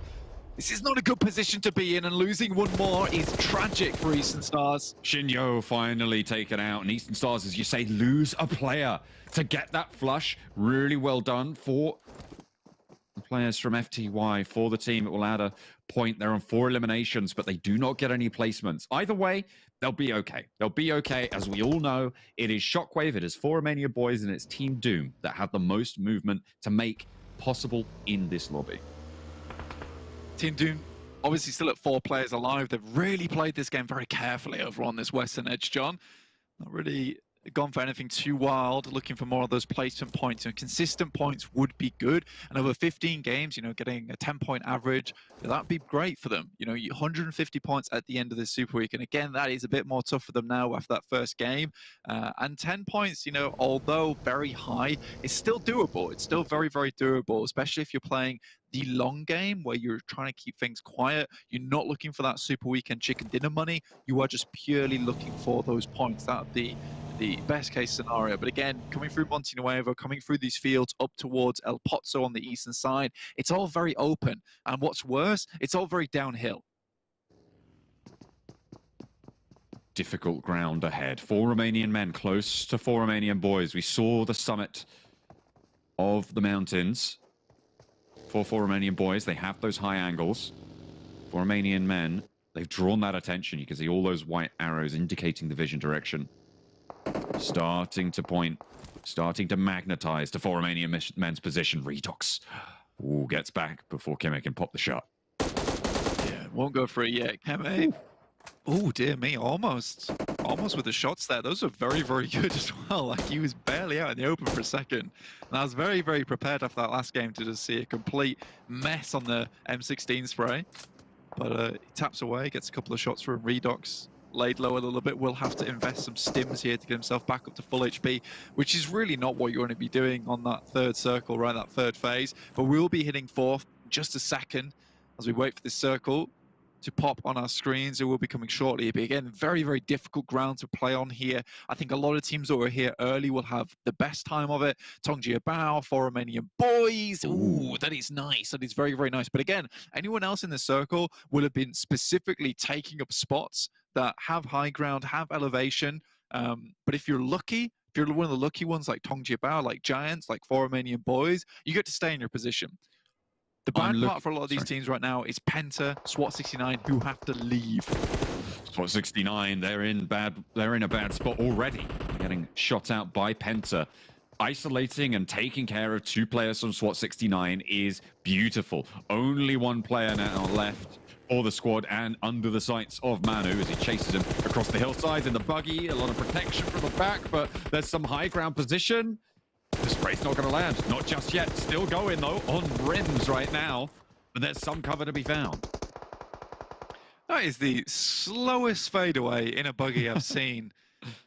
This is not a good position to be in, and losing one more is tragic for Eastern Stars. Shinjo finally taken out, and Eastern Stars, as you say, lose a player to get that flush. Really well done for the players from FTY. For the team, it will add a point. They're on 4 eliminations, but they do not get any placements. Either way, they'll be okay. They'll be okay. As we all know, it is Shockwave, it is 4 Romanian Boys, and it's Team Doom that have the most movement to make possible in this lobby. Team Doom obviously still at 4 players alive. They've really played this game very carefully over on this western edge, John. Not really gone for anything too wild, looking for more of those placement points. You know, consistent points would be good. And over 15 games, you know, getting a 10-point average, that'd be great for them. You know, 150 points at the end of this Super Week. And again, that is a bit more tough for them now after that first game. And 10 points, you know, although very high, it's still doable. It's still very, very doable, especially if you're playing the long game where you're trying to keep things quiet. You're not looking for that Super Weekend chicken dinner money. You are just purely looking for those points. That would be the best case scenario. But again, coming through Monte Nuevo, coming through these fields up towards El Pozo on the eastern side, it's all very open. And what's worse, it's all very downhill. Difficult ground ahead. 4 Romanian men close to 4 Romanian boys. We saw the summit of the mountains. 4 Romanian boys, they have those high angles. 4 Romanian men, they've drawn that attention. You can see all those white arrows indicating the vision direction. Starting to point, starting to magnetize to 4 Romanian men's position. Redox. Ooh, gets back before Keme can pop the shot. Yeah, won't go for it yet. Keme. Oh, dear me, almost with the shots there. Those are very, very good as well. Like, he was barely out in the open for a second. And I was very, very prepared after that last game to just see a complete mess on the M16 spray. But he taps away, gets a couple of shots from Redox, laid low a little bit. Will have to invest some stims here to get himself back up to full HP, which is really not what you want to be doing on that third circle, right, that third phase. But we'll be hitting fourth in just a second as we wait for this circle to pop on our screens. It will be coming shortly. But again, very, very difficult ground to play on here. I think a lot of teams that were here early will have the best time of it. TJB, 4 Romanian boys. Ooh, that is nice. That is very, very nice. But again, anyone else in the circle will have been specifically taking up spots that have high ground, have elevation. But if you're lucky, if you're one of the lucky ones like TJB, like Giants, like 4 Romanian boys, you get to stay in your position. The bad part for a lot of these teams right now is PENTA, SWAT69, who have to leave. SWAT69, they're in a bad spot already. Getting shot out by PENTA. Isolating and taking care of 2 players from SWAT69 is beautiful. Only 1 player now left for the squad and under the sights of Manu as he chases him across the hillsides in the buggy. A lot of protection from the back, but there's some high ground position. The spray's not going to land. Not just yet. Still going, though, on rims right now. But there's some cover to be found. That is the slowest fadeaway in a buggy I've seen.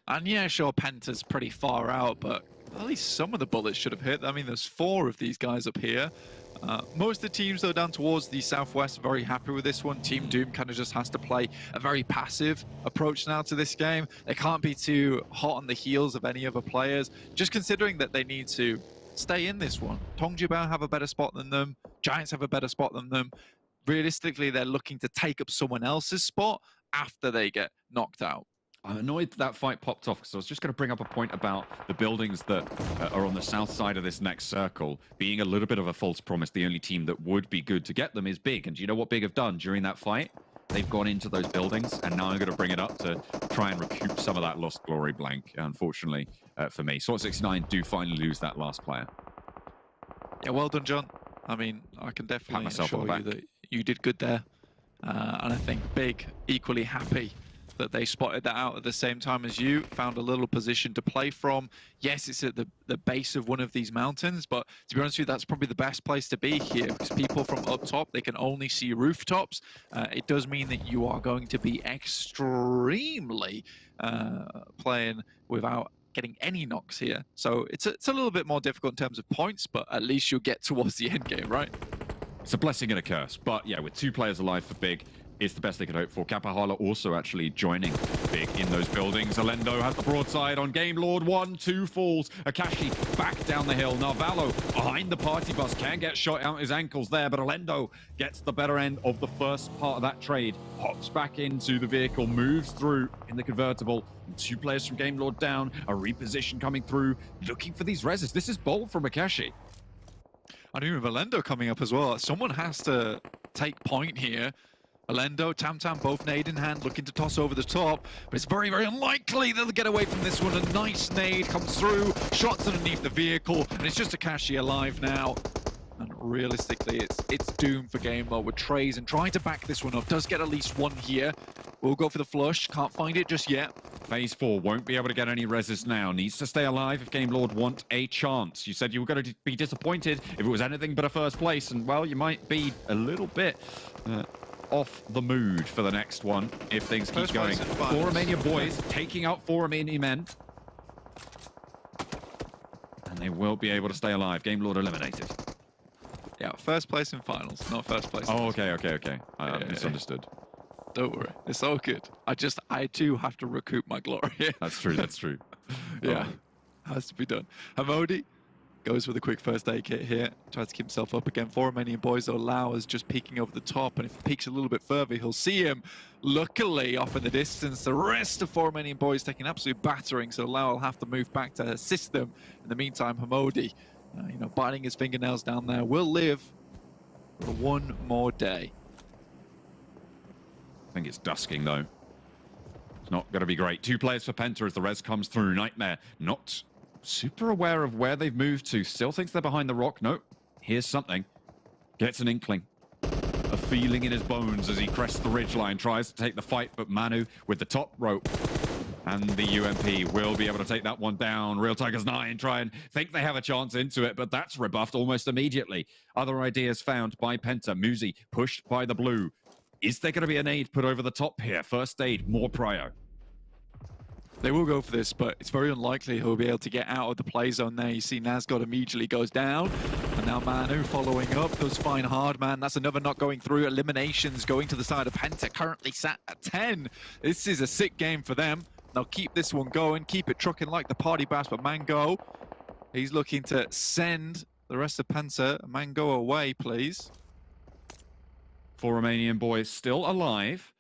And yeah, sure, Penta's pretty far out, but at least some of the bullets should have hit. I mean, there's 4 of these guys up here. Most of the teams, though, down towards the southwest are very happy with this one. Team Doom kind of just has to play a very passive approach now to this game. They can't be too hot on the heels of any other players, just considering that they need to stay in this one. TJB have a better spot than them. Giants have a better spot than them. Realistically, they're looking to take up someone else's spot after they get knocked out. I'm annoyed that fight popped off because I was just going to bring up a point about the buildings that are on the south side of this next circle being a little bit of a false promise. The only team that would be good to get them is Big. And do you know what Big have done during that fight? They've gone into those buildings, and now I'm going to bring it up to try and recoup some of that lost glory blank, unfortunately, for me. SWAT69 do finally lose that last player. Yeah, well done, John. I mean, I can definitely assure you that you did good there. And I think Big equally happy that they spotted that out at the same time as you, found a little position to play from. Yes, it's at the base of one of these mountains, but to be honest with you, that's probably the best place to be here because people from up top, they can only see rooftops. It does mean that you are going to be extremely playing without getting any knocks here. So it's a little bit more difficult in terms of points, but at least you'll get towards the end game, right? It's a blessing and a curse, but yeah, with 2 players alive for Big, it's the best they could hope for. Kapahala also actually joining Big in those buildings. Alendo has the broadside on Game Lord. 1, 2 falls. Akashi back down the hill. Narvalo behind the party bus. Can get shot out his ankles there, but Alendo gets the better end of the first part of that trade. Hops back into the vehicle, moves through in the convertible. 2 players from Game Lord down. A reposition coming through, looking for these reses. This is bold from Akashi. I knew with Alendo coming up as well. Someone has to take point here. Alendo, Tam both nade in hand, looking to toss over the top, but it's very, very unlikely they'll get away from this one. A nice nade comes through, shots underneath the vehicle, and it's just Akashi alive now. And realistically, it's doomed for Game Lord with Trays and trying to back this one up. Does get at least 1 here. We'll go for the flush. Can't find it just yet. Phase 4 won't be able to get any reses now. Needs to stay alive if Game Lord want a chance. You said you were going to be disappointed if it was anything but a first place, and well, you might be a little bit off the mood for the next one if things keep going. 4 Romanian boys taking out 4 Romanian men. And they will be able to stay alive. Game Lord eliminated. Yeah, first place in finals, not first place. Oh, okay. I misunderstood. Don't worry, it's all good. I too have to recoup my glory. That's true. Yeah, has to be done. Hamodi goes with a quick first aid kit here. Tries to keep himself up again. For Romanian Boys, though, Lau is just peeking over the top, and if he peeks a little bit further, he'll see him. Luckily, off in the distance, the rest of For Romanian Boys taking absolute battering, so Lau will have to move back to assist them. In the meantime, Hamodi, biting his fingernails down there, will live for one more day. I think it's dusking, though. It's not going to be great. 2 players for Penta as the res comes through. Nightmare not super aware of where they've moved to. Still thinks they're behind the rock. Nope. Here's something. Gets an inkling. A feeling in his bones as he crests the ridgeline. Tries to take the fight, but Manu with the top rope. And the UMP will be able to take that one down. Real Tigers 9 try and think they have a chance into it, but that's rebuffed almost immediately. Other ideas found by Penta. Muzi pushed by the blue. Is there going to be a nade put over the top here? First aid, more prio. They will go for this, but it's very unlikely he'll be able to get out of the play zone there. You see Nazgod immediately goes down, and now Manu following up. Does fine hard, man. That's another not going through. Eliminations going to the side of Penta, currently sat at 10. This is a sick game for them. They'll keep this one going, keep it trucking like the party bash, but Mango, he's looking to send the rest of Penta. Mango away, please. 4 Romanian Boys still alive.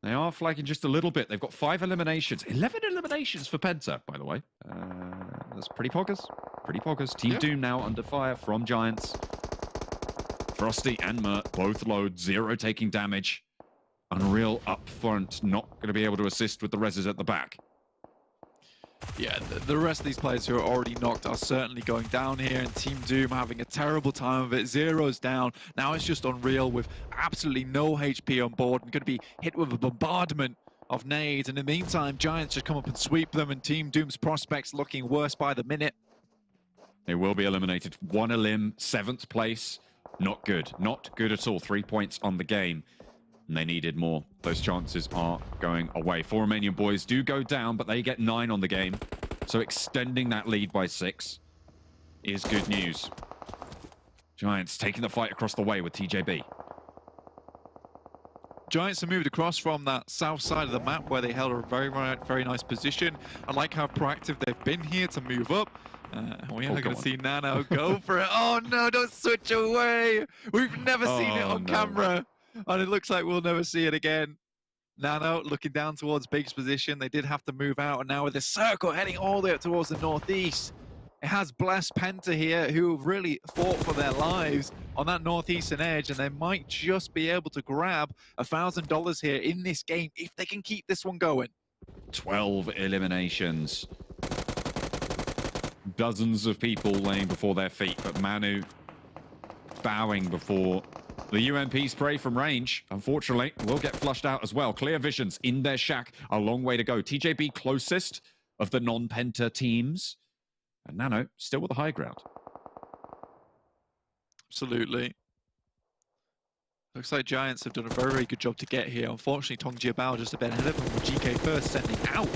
They are flagging just a little bit. They've got 5 eliminations. 11 eliminations for Penta, by the way. That's pretty poggers. Pretty poggers. Team Doom now under fire from Giants. Frosty and Mert both load. 0 taking damage. Unreal up front. Not going to be able to assist with the reses at the back. Yeah, the rest of these players who are already knocked are certainly going down here, and Team Doom having a terrible time of it. 0's down. Now it's just Unreal with absolutely no HP on board and going to be hit with a bombardment of nades. And in the meantime, Giants just come up and sweep them, and Team Doom's prospects looking worse by the minute. They will be eliminated. 1 elim, 7th place. Not good. Not good at all. 3 points on the game. And they needed more. Those chances are going away. 4 Romanian Boys do go down, but they get 9 on the game. So extending that lead by 6 is good news. Giants taking the fight across the way with TJB. Giants have moved across from that south side of the map where they held a very nice position. I like how proactive they've been here to move up. We are going to see Nano go for it. Oh no, don't switch away. We've never seen it on camera. And it looks like we'll never see it again. Nano looking down towards Big's position. They did have to move out, and now with the circle heading all the way up towards the northeast. It has blessed Penta here, who have really fought for their lives on that northeastern edge, and they might just be able to grab $1,000 here in this game if they can keep this one going. 12 eliminations. Dozens of people laying before their feet, but Manu bowing before the UMP spray from range, unfortunately, will get flushed out as well. Clear visions in their shack. A long way to go. TJB closest of the non-Penta teams. And Nano still with the high ground. Absolutely. Looks like Giants have done a very good job to get here. Unfortunately, Tong Jiabao just a bit ahead of them with GK first, sending out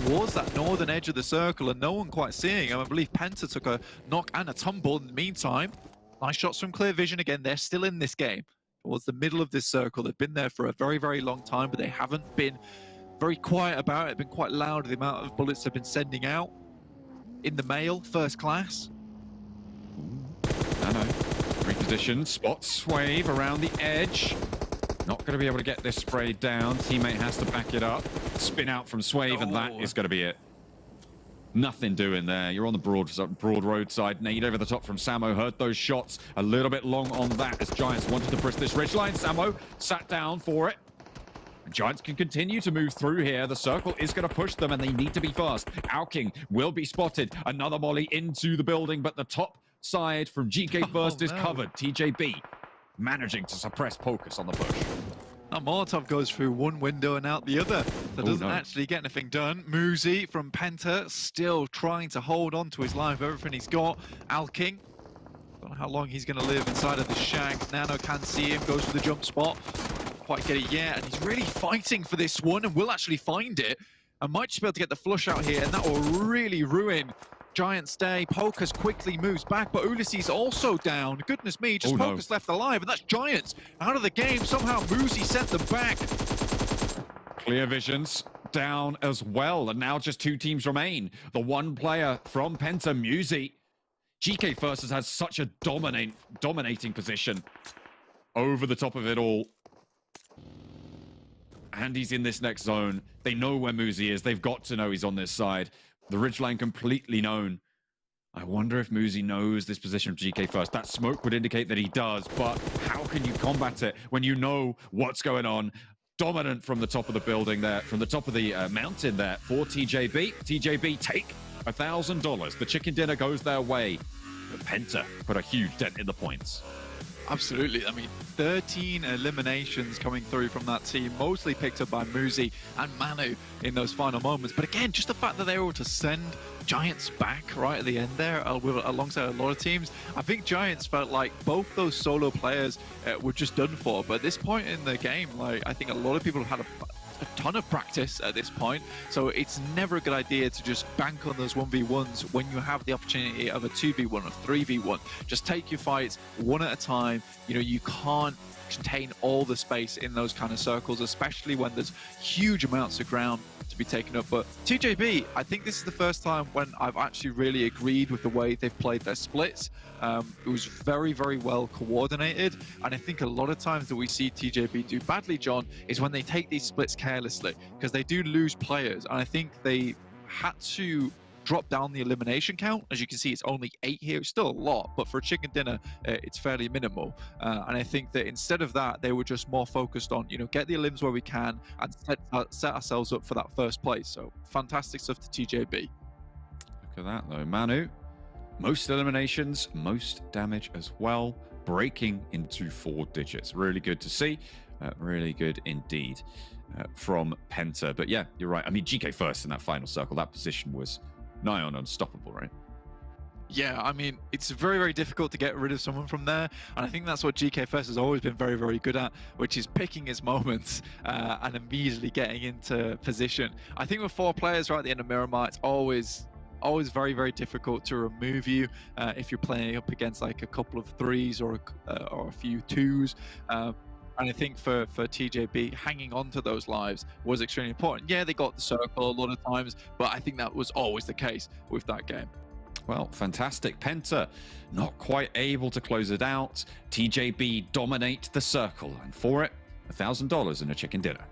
towards that northern edge of the circle, and no one quite seeing him. I believe Penta took a knock and a tumble in the meantime. Nice shots from Clear Vision again. They're still in this game towards the middle of this circle. They've been there for a very long time, but they haven't been very quiet about it. They've been quite loud with the amount of bullets they've been sending out in the mail, first class. Nano repositioned, spots Swave around the edge. Not going to be able to get this spray down. Teammate has to back it up. Spin out from Swave, and that is going to be it. Nothing doing there. You're on the broad roadside. Nade over the top from Samo. Heard those shots. A little bit long on that as Giants wanted to press this ridgeline. Samo sat down for it. And Giants can continue to move through here. The circle is going to push them, and they need to be fast. Alking will be spotted. Another molly into the building, but the top side from GK First is covered. TJB managing to suppress Pocus on the push. Now Molotov goes through one window and out the other. That doesn't actually get anything done. Muzi from Penta still trying to hold on to his life, everything he's got. Alking, don't know how long he's going to live inside of the shack. Nano can see him, goes for the jump spot. Quite get it yet, and he's really fighting for this one and will actually find it. And might just be able to get the flush out here, and that will really ruin Giants' day. Pocus quickly moves back, but Ulysses also down. Goodness me, just Pocus left alive, and that's Giants out of the game. Somehow Muzi sent them back. Clear visions. down as well. And now just 2 teams remain. The one player from PENTA, Musi. GK First has had such a dominating position over the top of it all. And he's in this next zone. They know where Musi is. They've got to know he's on this side. The ridgeline completely known. I wonder if Musi knows this position of GK First. That smoke would indicate that he does, but how can you combat it when you know what's going on? Dominant from the top of the building there, from the top of the mountain there for TJB. TJB take $1,000. The chicken dinner goes their way. But PENTA put a huge dent in the points. Absolutely. I mean, 13 eliminations coming through from that team, mostly picked up by Musi and Manu in those final moments. But again, just the fact that they were able to send Giants back right at the end there, alongside a lot of teams. I think Giants felt like both those solo players were just done for. But at this point in the game, like, I think a lot of people have had a ton of practice at this point, so it's never a good idea to just bank on those 1v1s when you have the opportunity of a 2v1 or 3v1. Just take your fights one at a time. You know, you can't contain all the space in those kind of circles, especially when there's huge amounts of ground to be taken up. But TJB, I think this is the first time when I've actually really agreed with the way they've played their splits. It was very, very well coordinated, and I think a lot of times that we see TJB do badly, John, is when they take these splits carelessly, because they do lose players, and I think they had to drop down the elimination count. As you can see, it's only 8 here. It's still a lot, but for a chicken dinner, it's fairly minimal. And I think that instead of that, they were just more focused on, you know, get the elims where we can and set ourselves up for that first place. So fantastic stuff to TJB. Look at that though, Manu. Most eliminations, most damage as well, breaking into 4 digits. Really good to see. Really good indeed from PENTA. But yeah, you're right. I mean, GK First in that final circle, that position was nigh on unstoppable, right? Yeah, I mean, it's very, very difficult to get rid of someone from there. And I think that's what GK First has always been very, very good at, which is picking his moments and immediately getting into position. I think with 4 players right at the end of Miramar, it's always very, very difficult to remove you if you're playing up against like a couple of 3s or a few 2s. And I think for TJB, hanging on to those lives was extremely important. Yeah, they got the circle a lot of times, but I think that was always the case with that game. Well, fantastic. PENTA not quite able to close it out. TJB dominate the circle, and for it, $1,000 in a chicken dinner.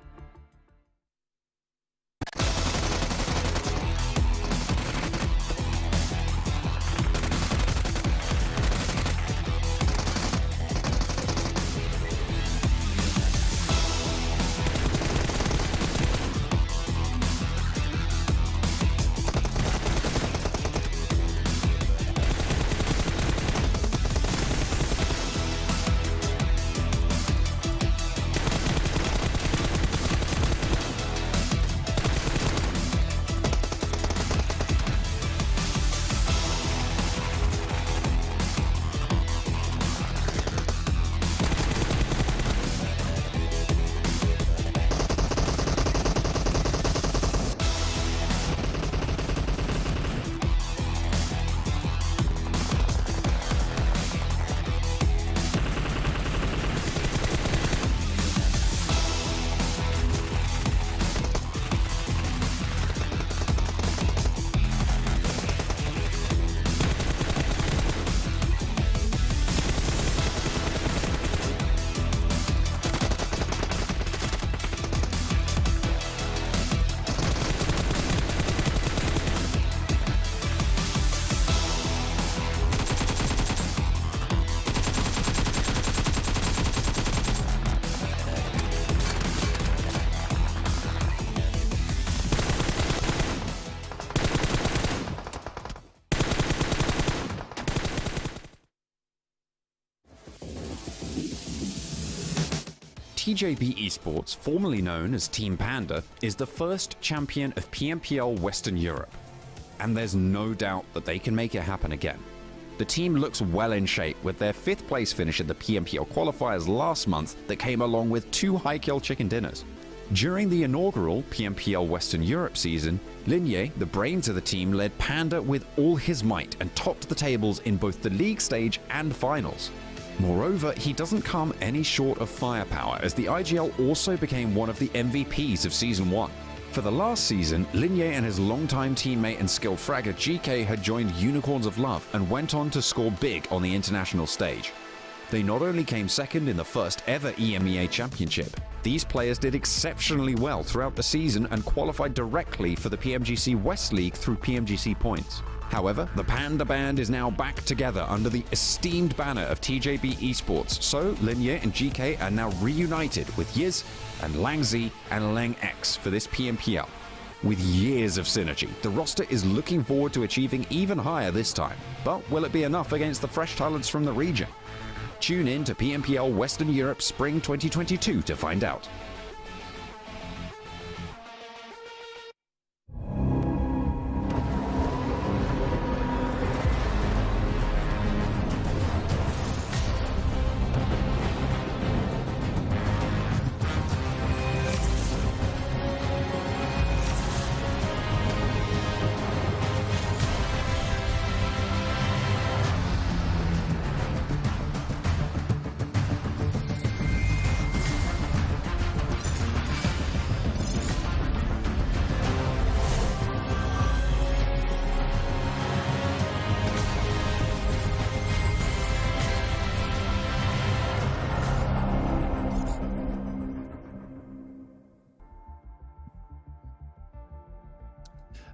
TJB Esports, formerly known as Team Panda, is the first champion of PMPL Western Europe, and there's no doubt that they can make it happen again. The team looks well in shape with their 5th place finish in the PMPL qualifiers last month that came along with 2 high-kill chicken dinners. During the inaugural PMPL Western Europe season, Linye, the brains of the team, led Panda with all his might and topped the tables in both the league stage and finals. Moreover, he doesn't come any short of firepower, as the IGL also became one of the MVPs of Season 1. For the last season, Linye and his longtime teammate and skilled fragger GK had joined Unicorns of Love and went on to score big on the international stage. They not only came second in the first ever EMEA Championship, these players did exceptionally well throughout the season and qualified directly for the PMGC West League through PMGC points. However, the Panda Band is now back together under the esteemed banner of TJB Esports, so Linye and GK are now reunited with Yiz and Langzi and Leng X for this PMPL. With years of synergy, the roster is looking forward to achieving even higher this time. But will it be enough against the fresh talents from the region? Tune in to PMPL Western Europe Spring 2022 to find out.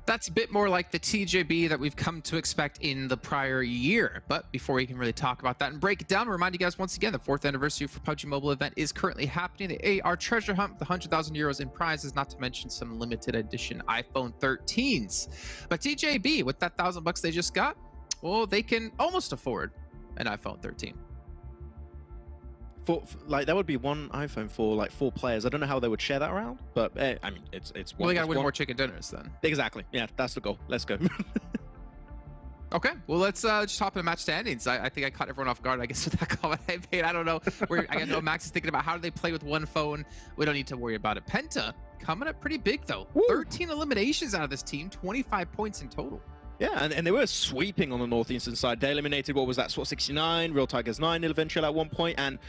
That's a bit more like the TJB that we've come to expect in the prior year. But before we can really talk about that and break it down, remind you guys once again, the 4th anniversary for PUBG Mobile event is currently happening. The AR treasure hunt with 100,000 euros in prizes, not to mention some limited edition iPhone 13s. But TJB, with that $1,000 they just got, well, they can almost afford an iPhone 13. For like that would be one iPhone for like 4 players. I don't know how they would share that around, but I mean it's well, one. they gotta win one. more chicken dinners then. Exactly. Yeah, that's the goal. Let's go. Okay, well, let's just hop into match standings. I think I caught everyone off guard, I guess, with that comment I made. I don't know. I know Max is thinking about how do they play with one phone. We don't need to worry about it. Penta coming up pretty big though. Woo. 13 eliminations out of this team, 25 points in total. Yeah, and they were sweeping on the northeastern side. They eliminated, what was that, Swat 69, Real Tigers 9 eventually at one point, and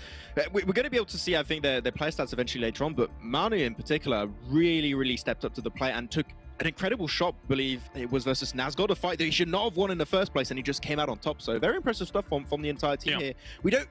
we're going to be able to see, I think, their play stats eventually later on, but Manu in particular really stepped up to the plate and took an incredible shot. I believe it was versus Nazgod, a fight that he should not have won in the first place, and he just came out on top. So very impressive stuff from the entire team here.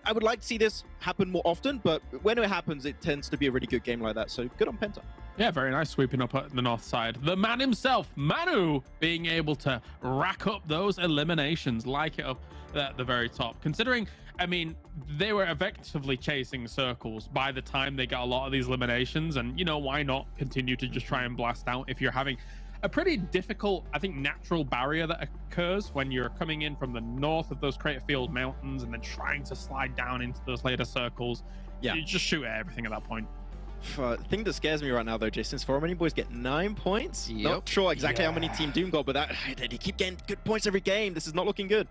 I would like to see this happen more often, but when it happens, it tends to be a really good game like that. So good on Penta. Yeah, very nice sweeping up at the north side. The man himself, Manu, being able to rack up those eliminations, like it up at the very top. Considering, I mean, they were effectively chasing circles by the time they got a lot of these eliminations. And, you know, why not continue to just try and blast out if you're having a pretty difficult, I think, natural barrier that occurs when you're coming in from the north of those Crater Field Mountains and then trying to slide down into those later circles. Yeah, you just shoot at everything at that point. The thing that scares me right now, though, Jason, is Romanian Boys get 9 points. Yep. Not sure exactly how many Team Doom got, but they keep getting good points every game. This is not looking good.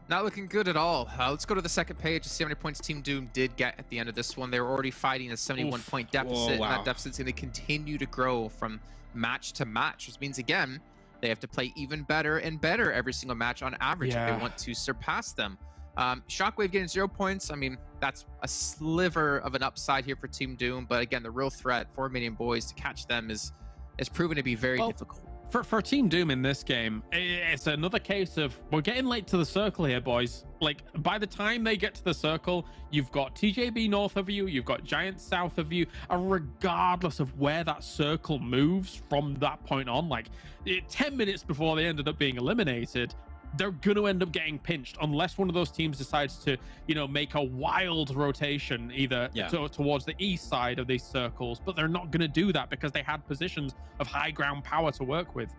Not looking good at all. Let's go to the second page to see how many points Team Doom did get at the end of this one. They were already fighting a 71-point deficit. Whoa, wow. And that deficit's going to continue to grow from match to match, which means, again, they have to play even better and better every single match on average if they want to surpass them. Shockwave getting 0 points. I mean, that's a sliver of an upside here for Team Doom. But again, the real threat for Romanian Boys to catch them is proven to be very difficult. For Team Doom in this game, it's another case of we're getting late to the circle here, boys. Like, by the time they get to the circle, you've got TJB north of you, you've got Giants south of you, and regardless of where that circle moves from that point on, like 10 minutes before they ended up being eliminated, they're going to end up getting pinched unless one of those teams decides to, you know, make a wild rotation either towards the east side of these circles, but they're not going to do that because they had positions of high ground power to work with.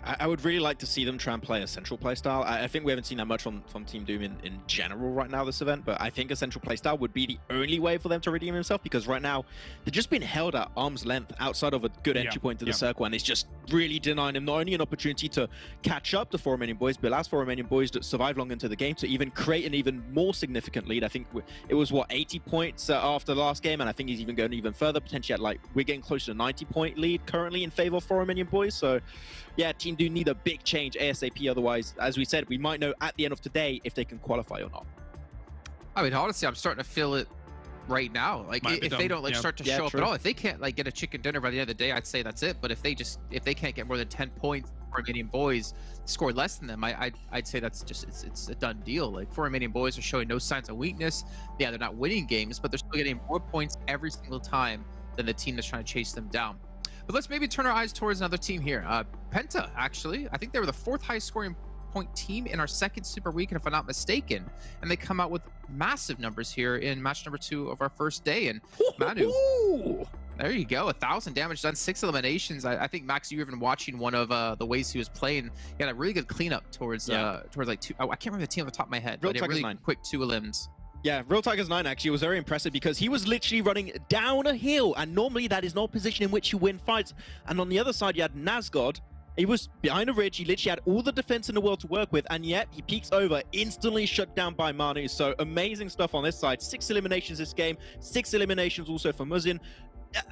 I would really like to see them try and play a central playstyle. I think we haven't seen that much from Team Doom in general right now this event, but I think a central playstyle would be the only way for them to redeem themselves, because right now they're just being held at arm's length outside of a good entry point to the circle, and it's just really denying them not only an opportunity to catch up to Romanian Boys, but allows Romanian Boys that survive long into the game to even create an even more significant lead. I think it was, what, 80 points after the last game, and I think he's even going even further, potentially at, like, we're getting close to a 90-point lead currently in favor of Romanian Boys. So yeah, Team Doom need a big change ASAP. Otherwise, as we said, we might know at the end of today if they can qualify or not. I mean, honestly, I'm starting to feel it right now. Like Might be if they done. don't like Yeah. start to Yeah, show up true. at all, if they can't like get a chicken dinner by the end of the day, I'd say that's it. But if they can't get more than 10 points, Romanian Boys score less than them, I'd say that's just it's a done deal. Like Romanian Boys are showing no signs of weakness. Yeah, they're not winning games, but they're still getting more points every single time than the team that's trying to chase them down. But let's maybe turn our eyes towards another team here. PENTA, actually, I think they were the 4th highest scoring point team in our second super weekend, if I'm not mistaken, and they come out with massive numbers here in match number 2 of our first day. And Manu, there you go, 1,000 damage done, 6 eliminations. I think Max, you were even watching one of the ways he was playing. He had a really good cleanup towards like 2. Oh, I can't remember the team off the top of my head, Real but a Tigers really 9. quick 2 elims. Yeah, Real Tigers 9 actually was very impressive because he was literally running down a hill, and normally that is not a position in which you win fights. And on the other side, you had Nazgod. He was behind a ridge. He literally had all the defense in the world to work with, and yet he peeks over, instantly shut down by Manu. So amazing stuff on this side. 6 eliminations this game, 6 eliminations also for Muzin.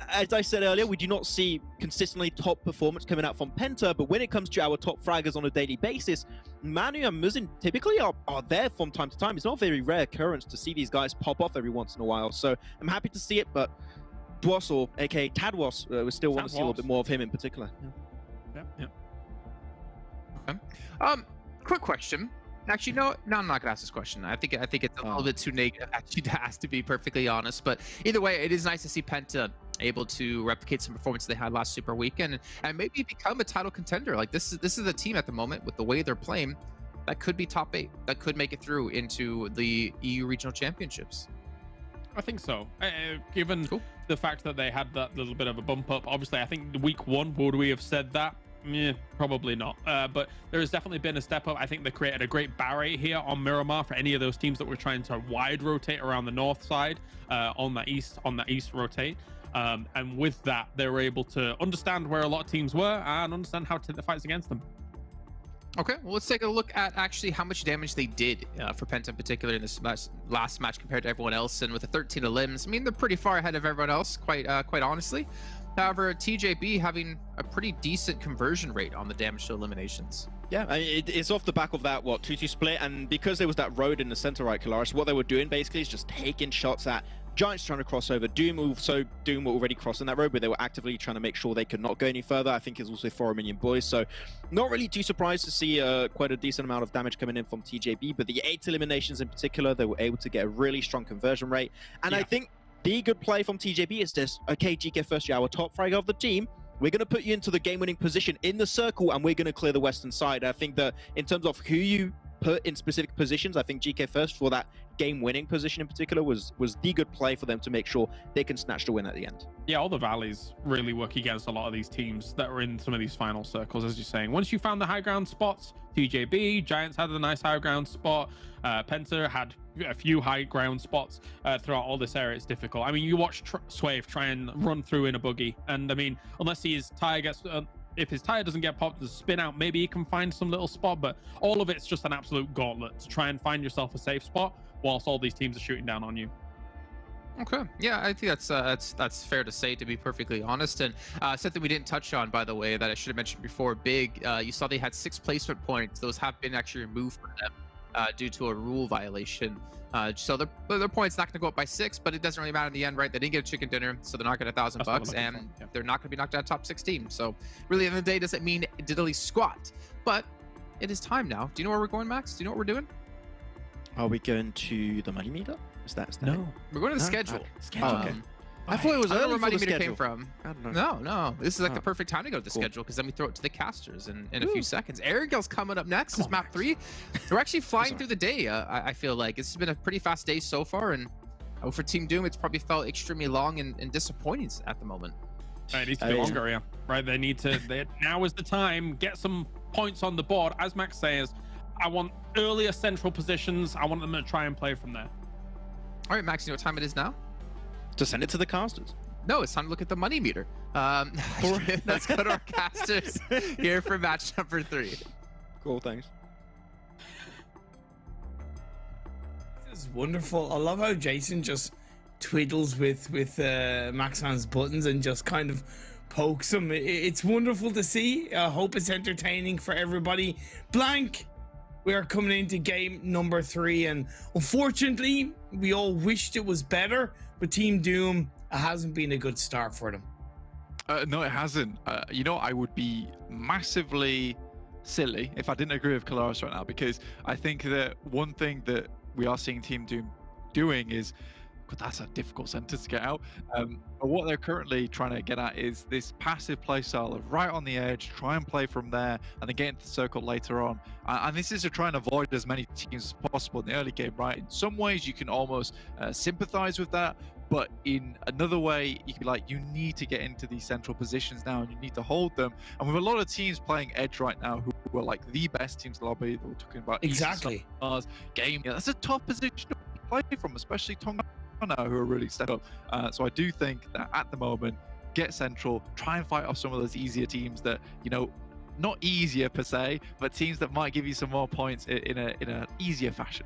As I said earlier, we do not see consistently top performance coming out from PENTA, but when it comes to our top fraggers on a daily basis, Manu and Muzin typically are there from time to time. It's not a very rare occurrence to see these guys pop off every once in a while, so I'm happy to see it, but Dwas, or aka Tadwas, we still want to see a little bit more of him in particular. Yeah. Okay. Quick question. Actually, no, I'm not gonna ask this question. I think it's a little bit too negative actually to ask, to be perfectly honest. But either way, it is nice to see PENTA able to replicate some performance they had last super weekend and maybe become a title contender. Like this is a team at the moment with the way they're playing that could be top 8, that could make it through into the EU regional championships. I think so. Given the fact that they had that little bit of a bump up, obviously, I think week 1, would we have said that? Yeah, probably not. But there has definitely been a step up. I think they created a great barrier here on Miramar for any of those teams that were trying to wide rotate around the north side on that east rotate. And with that, they were able to understand where a lot of teams were and understand how to take the fights against them. Okay, well, let's take a look at actually how much damage they did for PENTA in particular in this last match compared to everyone else. And with the 13 elims, I mean, they're pretty far ahead of everyone else, quite honestly. However, TJB having a pretty decent conversion rate on the damage to eliminations. Yeah, I mean, it's off the back of that, 2-2 split, and because there was that road in the center right, Kalaris, what they were doing basically is just taking shots at Giants trying to cross over. Doom were already crossing that road, but they were actively trying to make sure they could not go any further. I think it's also for Romanian Boys, so not really too surprised to see quite a decent amount of damage coming in from TJB, but the 8 eliminations in particular, they were able to get a really strong conversion rate, and I think the good play from TJB is this: okay, GK First, you're our top fragger of the team. We're going to put you into the game-winning position in the circle, and we're going to clear the western side. I think that in terms of who you put in specific positions, I think GK First for that game-winning position in particular was the good play for them to make sure they can snatch the win at the end. Yeah, all the valleys really work against a lot of these teams that are in some of these final circles, as you're saying. Once you found the high ground spots, TJB, Giants had a nice high ground spot. PENTA had a few high ground spots throughout all this area. It's difficult. I mean, you watch Swave try and run through in a buggy, and I mean, unless his tire gets if his tire doesn't get popped, the spin out, maybe he can find some little spot, but all of it's just an absolute gauntlet to try and find yourself a safe spot whilst all these teams are shooting down on you. Okay, yeah, I think that's fair to say, to be perfectly honest. And something we didn't touch on, by the way, that I should have mentioned before, Big, you saw they had 6 placement points. Those have been actually removed from them due to a rule violation. So their points not going to go up by 6, but it doesn't really matter in the end, right? They didn't get a chicken dinner, so they're not getting $1,000, and they're not going to be knocked out of top 16. So really, at the end of the day, doesn't mean diddly squat. But it is time now. Do you know where we're going, Max? Do you know what we're doing? Are we going to the money meter? Is that No. We're going to the schedule. Oh, okay. I thought it was I don't know early where for money the meter schedule. came from. I don't know. No. This is like the perfect time to go to the Cool. schedule, because then we throw it to the casters in a few seconds. Erangel's coming up next. This is map 3. We're actually flying through the day. I feel like it's been a pretty fast day so far, and for Team Doom, it's probably felt extremely long and disappointing at the moment. It needs to be longer, yeah. Right, they need to. Now is the time. Get some points on the board. As Max says, I want earlier central positions. I want them to try and play from there. All right, Max, you know what time it is now? To send it to the casters. No, it's time to look at the money meter. Let's go to our casters here for match number 3. Cool, thanks. This is wonderful. I love how Jason just twiddles with Maxman's buttons and just kind of pokes him. It's wonderful to see. I hope it's entertaining for everybody. Blank, We are coming into game number 3, and unfortunately, we all wished it was better, but Team Doom, it hasn't been a good start for them. No, it hasn't. You know, I would be massively silly if I didn't agree with Kalaris right now, because I think that one thing that we are seeing Team Doom doing is, God, that's a difficult sentence to get out. But what they're currently trying to get at is this passive play style of right on the edge, try and play from there, and then get into the circle later on. And this is to try and avoid as many teams as possible in the early game, right? In some ways, you can almost sympathize with that. But in another way, you can be like, you need to get into these central positions now, and you need to hold them. And with a lot of teams playing edge right now, who are like the best teams in the lobby, we're talking about Exactly. game. Yeah, that's a tough position to play from, especially Tonga, who are really stepped up. So I do think that at the moment, get central, try and fight off some of those easier teams that, you know, not easier per se, but teams that might give you some more points in an easier fashion.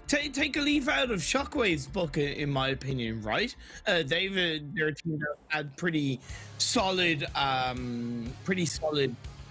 Take a leaf out of Shockwave's book, in my opinion, right? Their team had pretty solid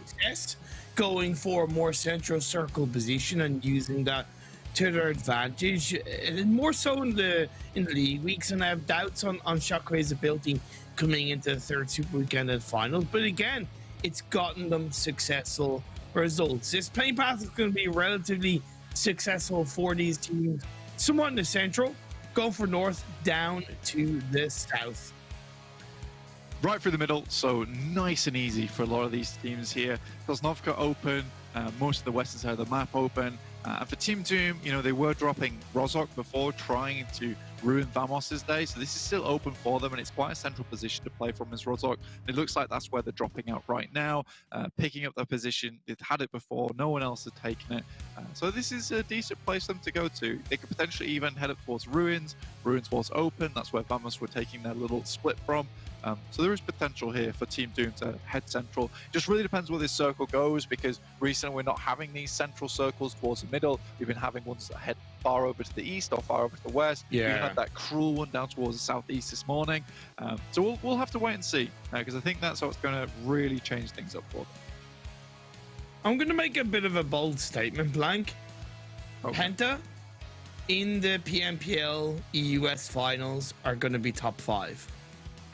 success going for a more central circle position and using that to their advantage. More so in the league weeks, and I have doubts on Shockwave's ability coming into the third Super Weekend and finals. But again, it's gotten them successful results. This playing path is going to be relatively successful for these teams, somewhat in the central, go for north, down to the south. Right through the middle, so nice and easy for a lot of these teams here. Sosnovka open, most of the western side of the map open. And for Team Doom, you know, they were dropping Rozhok before, trying to ruin Vamos's day, so this is still open for them, and it's quite a central position to play from as Rozhok. It looks like that's where they're dropping out right now, picking up their position. They've had it before, no one else had taken it, so this is a decent place for them to go to. They could potentially even head up towards Ruins. Ruins was open, that's where Vamos were taking their little split from. So there is potential here for Team Doom to head central. Just really depends where this circle goes, because recently we're not having these central circles towards the middle. We've been having ones that head far over to the east or far over to the west. We had that cruel one down towards the southeast this morning. So we'll have to wait and see, because I think that's what's going to really change things up for them. I'm going to make a bit of a bold statement, Blank. Okay. Penta in the PMPL EUS finals are going to be top 5.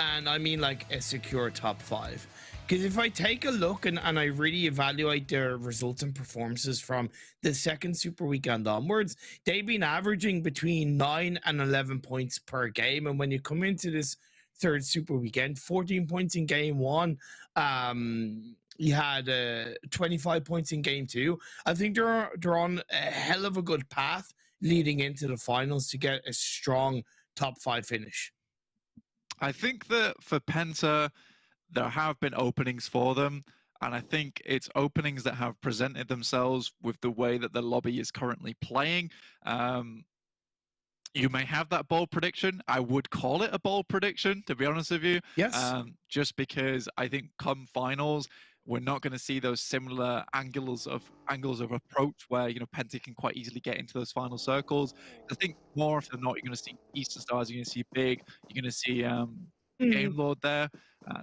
And I mean like a secure top 5. Because if I take a look and I really evaluate their results and performances from the second Super Weekend onwards, they've been averaging between 9 and 11 points per game. And when you come into this third Super Weekend, 14 points in game 1, you had 25 points in game 2. I think they're on a hell of a good path leading into the finals to get a strong top 5 finish. I think that for Penta, there have been openings for them, and I think it's openings that have presented themselves with the way that the lobby is currently playing. You may have that bold prediction. I would call it a bold prediction, to be honest with you. Yes. Just because I think come finals, we're not going to see those similar angles of approach where, you know, Penta can quite easily get into those final circles. I think more often than not, you're going to see Eastern Stars, you're going to see Big, you're going to see Game Lord there.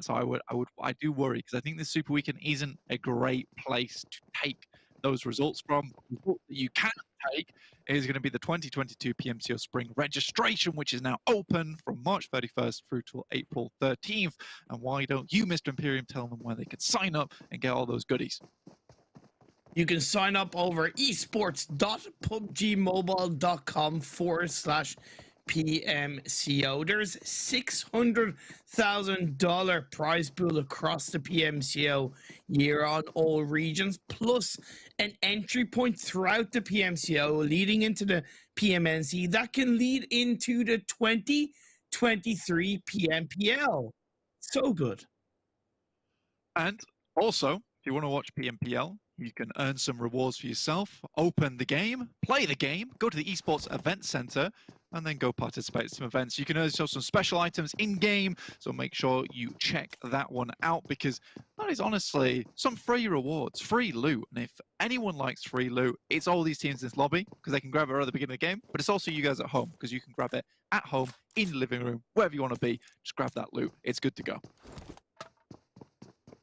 So I do worry, because I think this Super Weekend isn't a great place to take those results from. The result that you can take is going to be the 2022 PMCO Spring registration, which is now open from March 31st through till April 13th. And why don't you, Mr. Imperium, tell them where they can sign up and get all those goodies? You can sign up over esports.pubgmobile.com/PMCO. There's $600,000 prize pool across the PMCO year on all regions, plus an entry point throughout the PMCO leading into the PMNC that can lead into the 2023 PMPL. So good. And also, if you want to watch PMPL, you can earn some rewards for yourself, open the game, play the game, go to the Esports Event Center, and then go participate in some events. You can earn yourself some special items in-game, so make sure you check that one out, because that is honestly some free rewards, free loot. And if anyone likes free loot, it's all these teams in this lobby, because they can grab it right at the beginning of the game, but it's also you guys at home, because you can grab it at home, in the living room, wherever you want to be. Just grab that loot. It's good to go.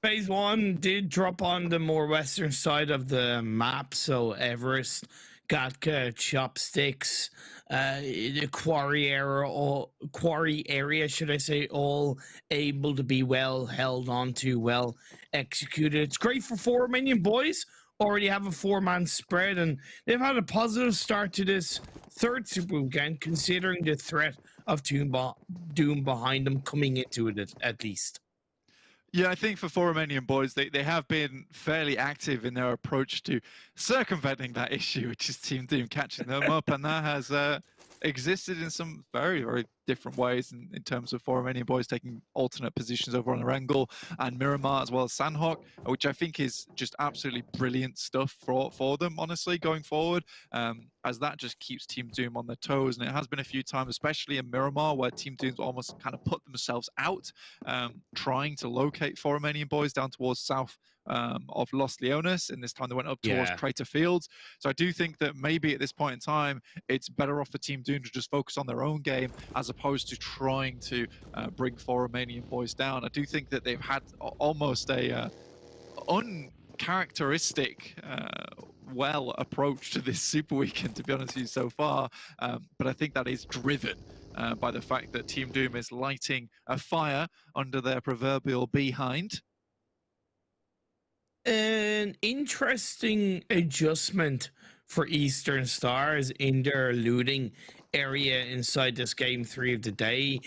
Phase 1 did drop on the more western side of the map, so Everest, Gatka, Chopsticks, the quarry area, should I say, all able to be well held onto, well executed. It's great for four Romanian boys. Already have a four-man spread, and they've had a positive start to this third Super Weekend, considering the threat of Doom behind them coming into it at least. Yeah, I think for four Romanian boys, they have been fairly active in their approach to circumventing that issue, which is Team Doom catching them up, and that has existed in some very, very different ways in terms of four Romanian boys taking alternate positions over on Erangel and Miramar, as well as Sanhok, which I think is just absolutely brilliant stuff for them, honestly, going forward, as that just keeps Team Doom on their toes. And it has been a few times, especially in Miramar, where Team Doom's almost kind of put themselves out, trying to locate four Romanian boys down towards south of Los Leones, and this time they went up towards Crater Fields. So I do think that maybe at this point in time, it's better off for Team Doom to just focus on their own game as opposed to trying to bring four Romanian boys down. I do think that they've had almost a uncharacteristic approach to this Super Weekend, to be honest with you, so far. But I think that is driven by the fact that Team Doom is lighting a fire under their proverbial behind. An interesting adjustment for Eastern Stars in their looting area inside this game 3 of the day.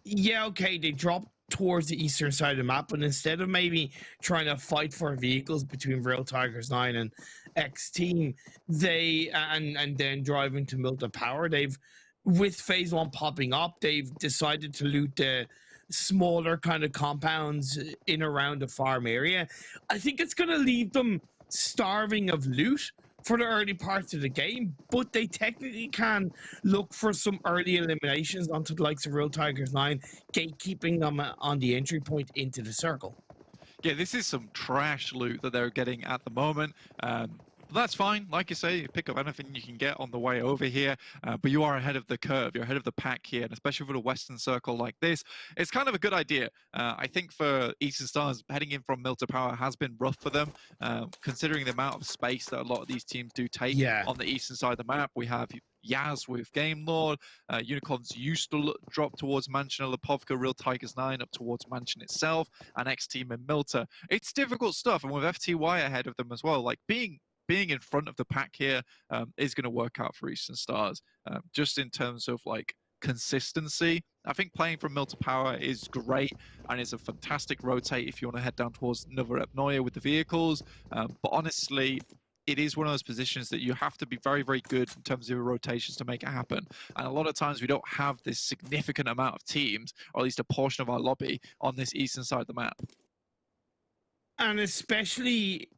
Yeah, okay, they dropped towards the eastern side of the map, but instead of maybe trying to fight for vehicles between Real Tigers 9 and XTEAM, they and then driving to Milta Power, they've, with Phase 1 popping up, they've decided to loot the smaller kind of compounds in around the farm area. I think it's going to leave them starving of loot for the early parts of the game, but they technically can look for some early eliminations onto the likes of Real Tigers 9, gatekeeping them on the entry point into the circle. Yeah, this is some trash loot that they're getting at the moment. But that's fine. Like you say, you pick up anything you can get on the way over here, but you are ahead of the curve. You're ahead of the pack here, and especially for the Western Circle like this, it's kind of a good idea. I think for Eastern Stars, heading in from Milta Power has been rough for them, considering the amount of space that a lot of these teams do take on the eastern side of the map. We have Yaz with Game Lord, Unicorns used to drop towards Mansion of Lepovka, Real Tigers 9 up towards Mansion itself, and XTEAM and Milta. It's difficult stuff, and with FTY ahead of them as well, like being in front of the pack here is going to work out for Eastern Stars. Just in terms of like consistency, I think playing from Milta Power is great, and it's a fantastic rotate if you want to head down towards Novorepnoye with the vehicles. But honestly, it is one of those positions that you have to be very, very good in terms of your rotations to make it happen. And a lot of times we don't have this significant amount of teams, or at least a portion of our lobby, on this eastern side of the map. And especially,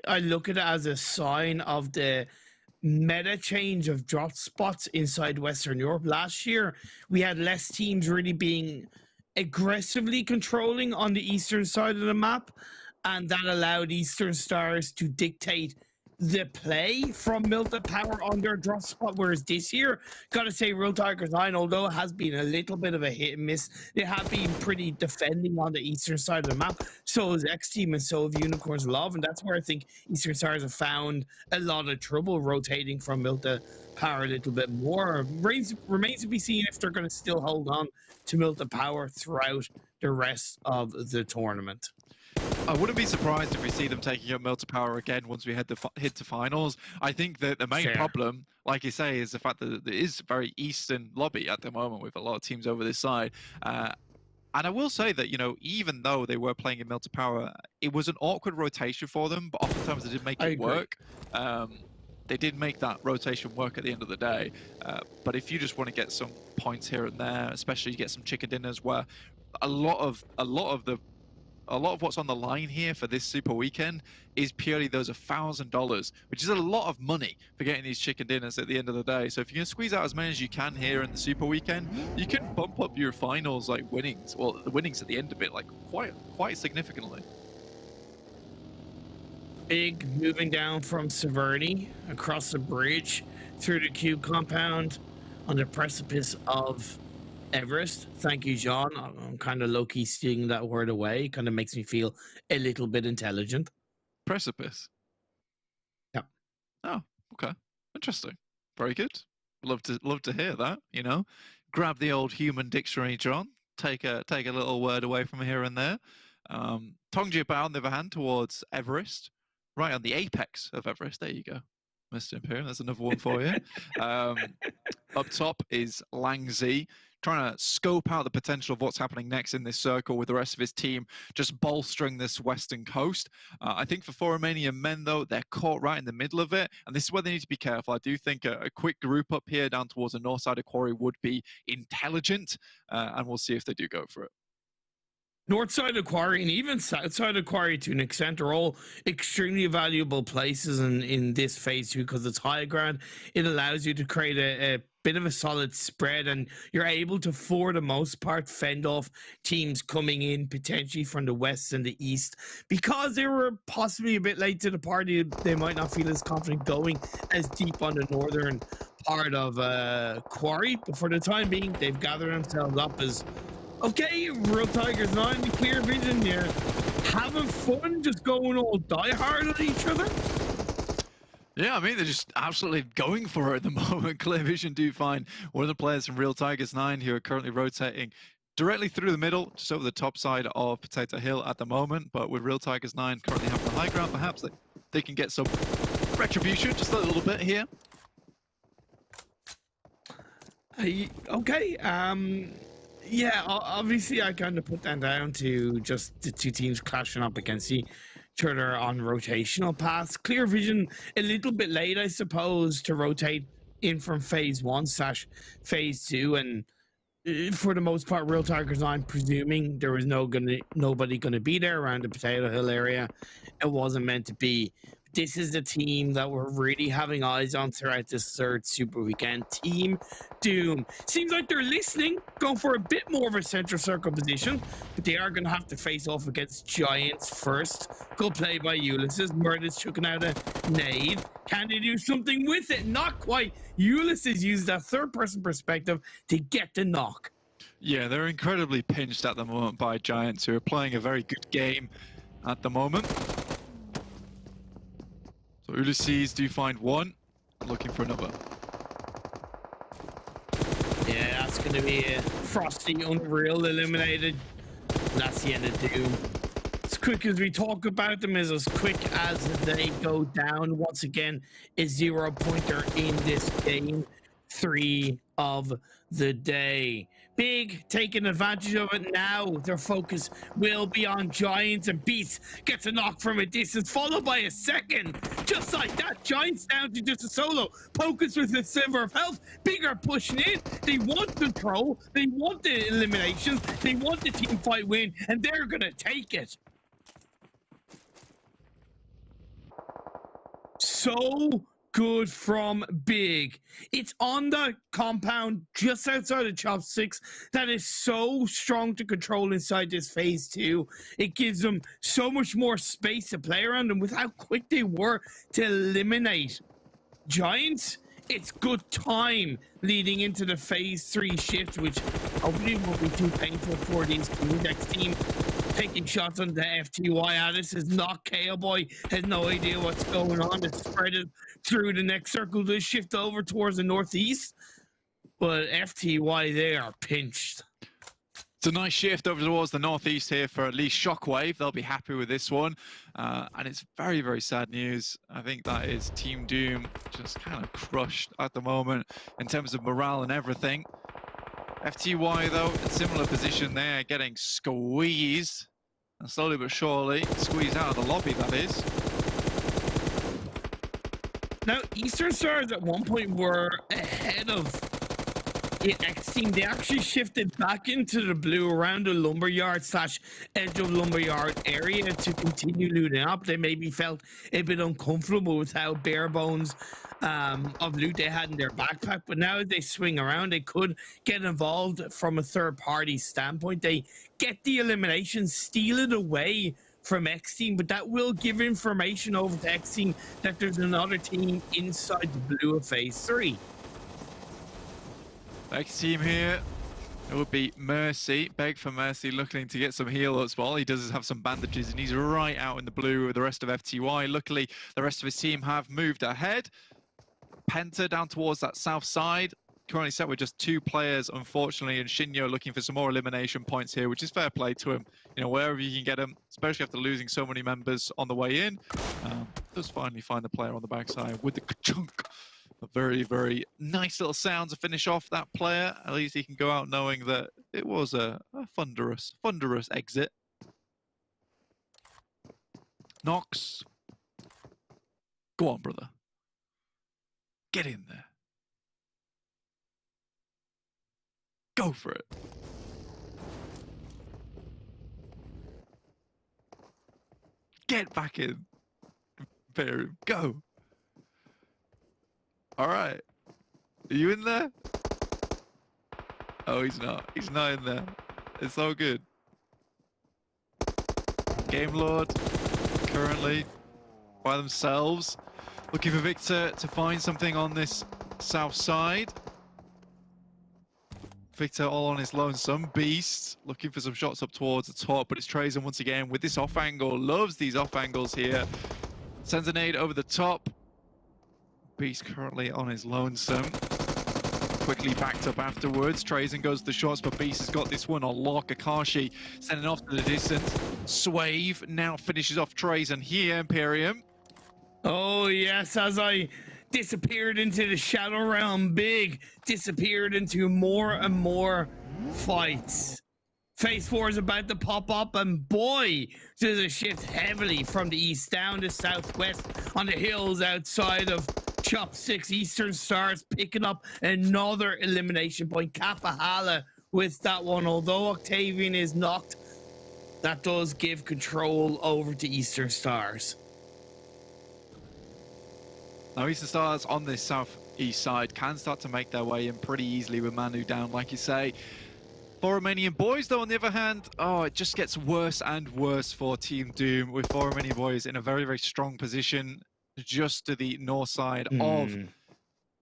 I look at it as a sign of the meta change of drop spots inside Western Europe. Last year, we had less teams really being aggressively controlling on the eastern side of the map, and that allowed Eastern Stars to dictate the play from Milta Power on their drop spot, whereas this year, gotta say, Real Tigers 9, although it has been a little bit of a hit and miss, they have been pretty defending on the eastern side of the map. So is XTEAM and so have Unicorns Love, and that's where I think Eastern Stars have found a lot of trouble rotating from Milta Power a little bit more. Remains to be seen if they're going to still hold on to Milta Power throughout the rest of the tournament. I wouldn't be surprised if we see them taking up Milta Power again once we head to finals. I think that the main problem, like you say, is the fact that it is a very eastern lobby at the moment with a lot of teams over this side. And I will say that, you know, even though they were playing in Milta Power, it was an awkward rotation for them, but oftentimes they did make it work. They did make that rotation work at the end of the day. But if you just want to get some points here and there, especially you get some chicken dinners where a lot of what's on the line here for this Super Weekend is purely those $1,000, which is a lot of money for getting these chicken dinners at the end of the day. So if you can squeeze out as many as you can here in the Super Weekend, you can bump up your finals like winnings, or the winnings at the end of it, like quite significantly. Big moving down from Severny across the bridge through the Cube compound on the precipice of Everest. Thank you, John. I'm kind of low-key stealing that word away. Kind of makes me feel a little bit intelligent. Precipice. Yeah. Oh, okay. Interesting. Very good. Love to hear that, you know. Grab the old human dictionary, John. Take a little word away from here and there. Tongjiba, on the other hand, towards Everest. Right on the apex of Everest. There you go, Mr. Imperium. There's another one for you. Up top is Langzi, trying to scope out the potential of what's happening next in this circle with the rest of his team, just bolstering this western coast. I think for Romanian Men, though, they're caught right in the middle of it, and this is where they need to be careful. I do think a quick group up here down towards the north side of Quarry would be intelligent, and we'll see if they do go for it. North side of Quarry and even south side of Quarry to an extent are all extremely valuable places in this phase 2 because it's high ground. It allows you to create a bit of a solid spread, and you're able to, for the most part, fend off teams coming in potentially from the west and the east. Because they were possibly a bit late to the party, they might not feel as confident going as deep on the northern part of Quarry. But for the time being, they've gathered themselves up as, okay, Real Tigers 9, the clear vision here. Having fun, just going all die hard at each other. Yeah, I mean, they're just absolutely going for it at the moment. Clear Vision do find one of the players from Real Tigers 9 who are currently rotating directly through the middle, just over the top side of Potato Hill at the moment. But with Real Tigers 9 currently having the high ground, perhaps they can get some retribution just a little bit here. Okay, yeah, obviously I kind of put that down to just the two teams clashing up against each other on rotational paths. Clear Vision a little bit late, I suppose, to rotate in from phase 1/phase 2, and for the most part, Real Tigers 9, presuming there was nobody gonna be there around the Potato Hill area. It wasn't meant to be. This is the team that we're really having eyes on throughout this third super weekend. Team Doom. Seems like they're listening, going for a bit more of a central circle position, but they are going to have to face off against Giants first. Good play by Ulysses. Murder's chucking out a nade. Can they do something with it? Not quite. Ulysses used that third-person perspective to get the knock. Yeah, they're incredibly pinched at the moment by Giants, who are playing a very good game at the moment. So Ulysses do find one, looking for another. Yeah, that's going to be a Frosty Unreal eliminated. That's the end of Doom. As quick as we talk about them is as quick as they go down. Once again, a 0-pointer in this game 3 of the day. Big taking advantage of it now. Their focus will be on Giants, and Beast gets a knock from a distance, followed by a second. Just like that, Giants down to just a solo. Pocus with a sliver of health. Bigger pushing in. They want control. They want the eliminations. They want the team fight win, and they're going to take it. So good from Big. It's on the compound just outside of Chopsticks that is so strong to control inside this phase 2. It gives them so much more space to play around, and with how quick they were to eliminate Giants, it's good time leading into the phase 3 shift, which hopefully won't be too painful for these teams. XTEAM taking shots on the FTY. This is not KO Boy, has no idea what's going on. It's spread it through the next circle to shift over towards the northeast, but FTY, they are pinched. It's a nice shift over towards the northeast here for at least Shockwave. They'll be happy with this one. And it's very, very sad news. I think that is Team Doom just kind of crushed at the moment in terms of morale and everything. FTY, though, in similar position there, getting squeezed. And slowly but surely, squeezed out of the lobby, that is. Now, Eastern Stars at one point were ahead of XTEAM. They actually shifted back into the blue around the lumberyard / edge of lumberyard area to continue looting up. They maybe felt a bit uncomfortable with how bare bones of loot they had in their backpack, but now as they swing around, they could get involved from a third-party standpoint. They get the elimination, steal it away from XTEAM, but that will give information over to XTEAM that there's another team inside the blue of phase 3. XTEAM here It would be Mercy, beg for Mercy, looking to get some heal ups. Well, all he does is have some bandages, and he's right out in the blue with the rest of FTY. Luckily, the rest of his team have moved ahead. PENTA down towards that south side. Currently set with just 2 players, unfortunately, and Shinyo looking for some more elimination points here, which is fair play to him. You know, wherever you can get him, especially after losing so many members on the way in. Does finally find the player on the backside with the ka-chunk. A very, very nice little sound to finish off that player. At least he can go out knowing that it was a thunderous exit. Nox. Go on, brother. Get in there. Go for it. Get back in. Imperium, go. All right. Are you in there? Oh, he's not. He's not in there. It's all good. Game Lord currently by themselves. Looking for Victor to find something on this south side. Victor all on his lonesome. Beast looking for some shots up towards the top, but it's Trazen once again with this off angle. Loves these off angles here. Sends a nade over the top. Beast currently on his lonesome. Quickly backed up afterwards. Trazen goes to the shots, but Beast has got this one on lock. Akashi sending off to the distance. Swave now finishes off Trazen here, Imperium. Oh yes, as I disappeared into the shadow realm, Big disappeared into more and more fights. Phase 4 is about to pop up, and boy, there's a shift heavily from the east down to southwest on the hills outside of Chop 6. Eastern Stars picking up another elimination point. Kapahala with that one. Although Octavian is knocked, that does give control over to Eastern Stars. Now Eastern Stars on this southeast side can start to make their way in pretty easily with Manu down, like you say. For Romanian Boys, though, on the other hand, oh, it just gets worse and worse for Team Doom, with four Romanian Boys in a very, very strong position just to the north side of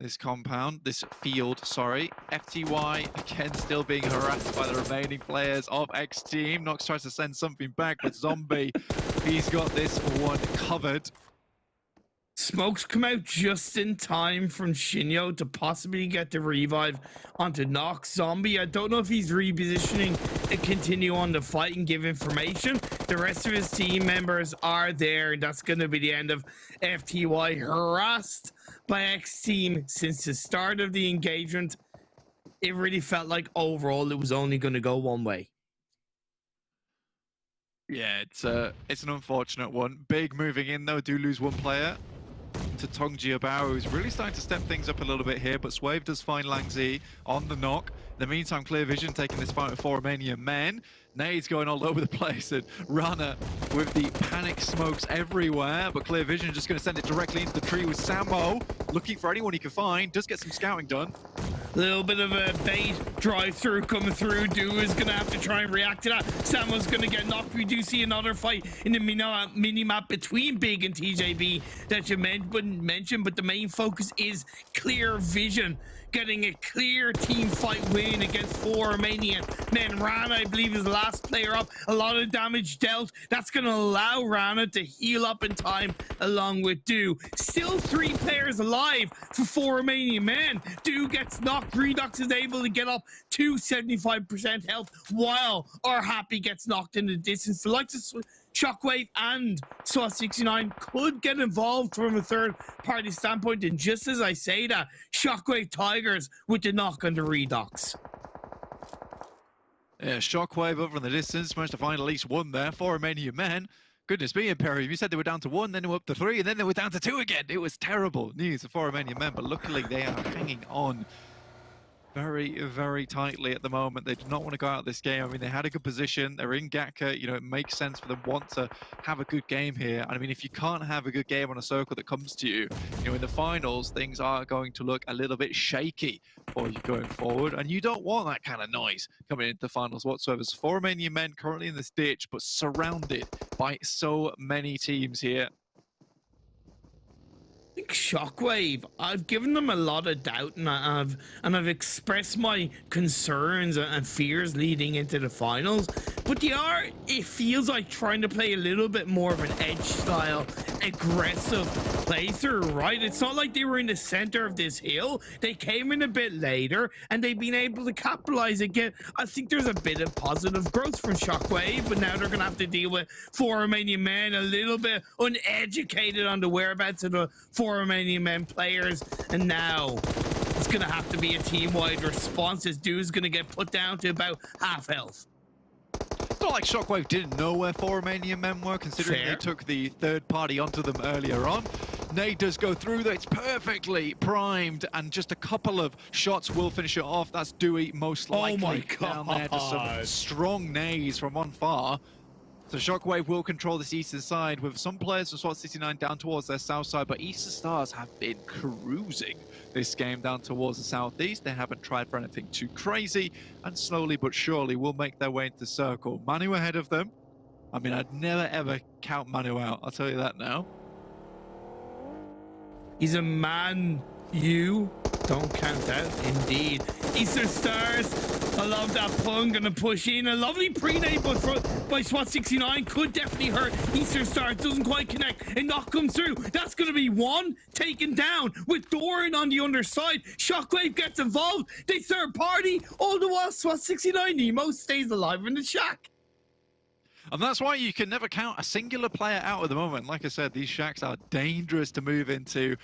this compound, this field, sorry. FTY, again, still being harassed by the remaining players of XTEAM. Nox tries to send something back, but Zombie, he's got this one covered. Smokes come out just in time from Shinyo to possibly get the revive onto Nox. Zombie, I don't know if he's repositioning to continue on the fight and give information. The rest of his team members are there, and that's going to be the end of FTY, harassed by XTEAM since the start of the engagement. It really felt like overall it was only going to go one way. Yeah, it's an unfortunate one. Big moving in, though, do lose one player to Tong Jiabao, who's really starting to step things up a little bit here, but Swave does find Langzi on the knock. In the meantime, Clear Vision taking this fight with four Romanian men. Nades going all over the place, and Rana with the panic smokes everywhere, but Clear Vision just going to send it directly into the tree with Sammo, looking for anyone he can find, does get some scouting done. Little bit of a bait drive-through coming through. Do is going to have to try and react to that. Sammo's going to get knocked. We do see another fight in the mini-map between Big and TJB that you mentioned, but the main focus is Clear Vision getting a clear team fight win against four Romanian men. Rana, I believe, is the last player up. A lot of damage dealt. That's going to allow Rana to heal up in time along with Do. Still 3 players alive for four Romanian men. Do gets knocked. Redux is able to get up to 75% health, while our Happy gets knocked in the distance. The likes of Shockwave and Swat 69 could get involved from a third-party standpoint, and just as I say that, Shockwave Tigers with the knock on the Redux. Yeah, Shockwave over in the distance, managed to find at least one there. Four Romanian men. Goodness me, Imperium, you said they were down to 1, then they were up to 3, and then they were down to 2 again. It was terrible news for four Romanian men, but luckily they are hanging on very, very tightly at the moment. They do not want to go out of this game. I mean, they had a good position. They're in Gatka. You know, it makes sense for them want to have a good game here. And I mean, if you can't have a good game on a circle that comes to you, you know, in the finals, things are going to look a little bit shaky for you going forward. And you don't want that kind of noise coming into the finals whatsoever. So four Romanian men currently in this ditch, but surrounded by so many teams here. I think Shockwave, I've given them a lot of doubt, and I've expressed my concerns and fears leading into the finals. But it feels like trying to play a little bit more of an edge style, aggressive playthrough, right? It's not like they were in the center of this hill. They came in a bit later, and they've been able to capitalize again. I think there's a bit of positive growth from Shockwave, but now they're gonna have to deal with 4 Romanian men, a little bit uneducated on the whereabouts of the 4 Romanian men players, and now it's gonna have to be a team-wide response. This dude's gonna get put down to about half health. It's not like Shockwave didn't know where 4 Romanian men were, considering Fair. they took the third party onto them earlier on. Nade does go through there. It's perfectly primed, and just a couple of shots will finish it off. That's Dewey most likely. Oh my down there. Just some God. strong nades from on far. So Shockwave will control this eastern side with some players from SWAT 69 down towards their south side, but Eastern Stars have been cruising this game down towards the southeast. They haven't tried for anything too crazy, and slowly but surely will make their way into the circle. Manu ahead of them. I mean, I'd never ever count Manu out, I'll tell you that now. He's a man you don't count out, indeed. Eastern Stars, I love that pun, gonna push in. A lovely pre-nade by SWAT 69 could definitely hurt Eastern Stars, doesn't quite connect, and knock comes through. That's gonna be one taken down with Doran on the underside. Shockwave gets involved, they third party, all the while SWAT 69 Nemo stays alive in the shack. And that's why you can never count a singular player out at the moment. Like I said, these shacks are dangerous to move into.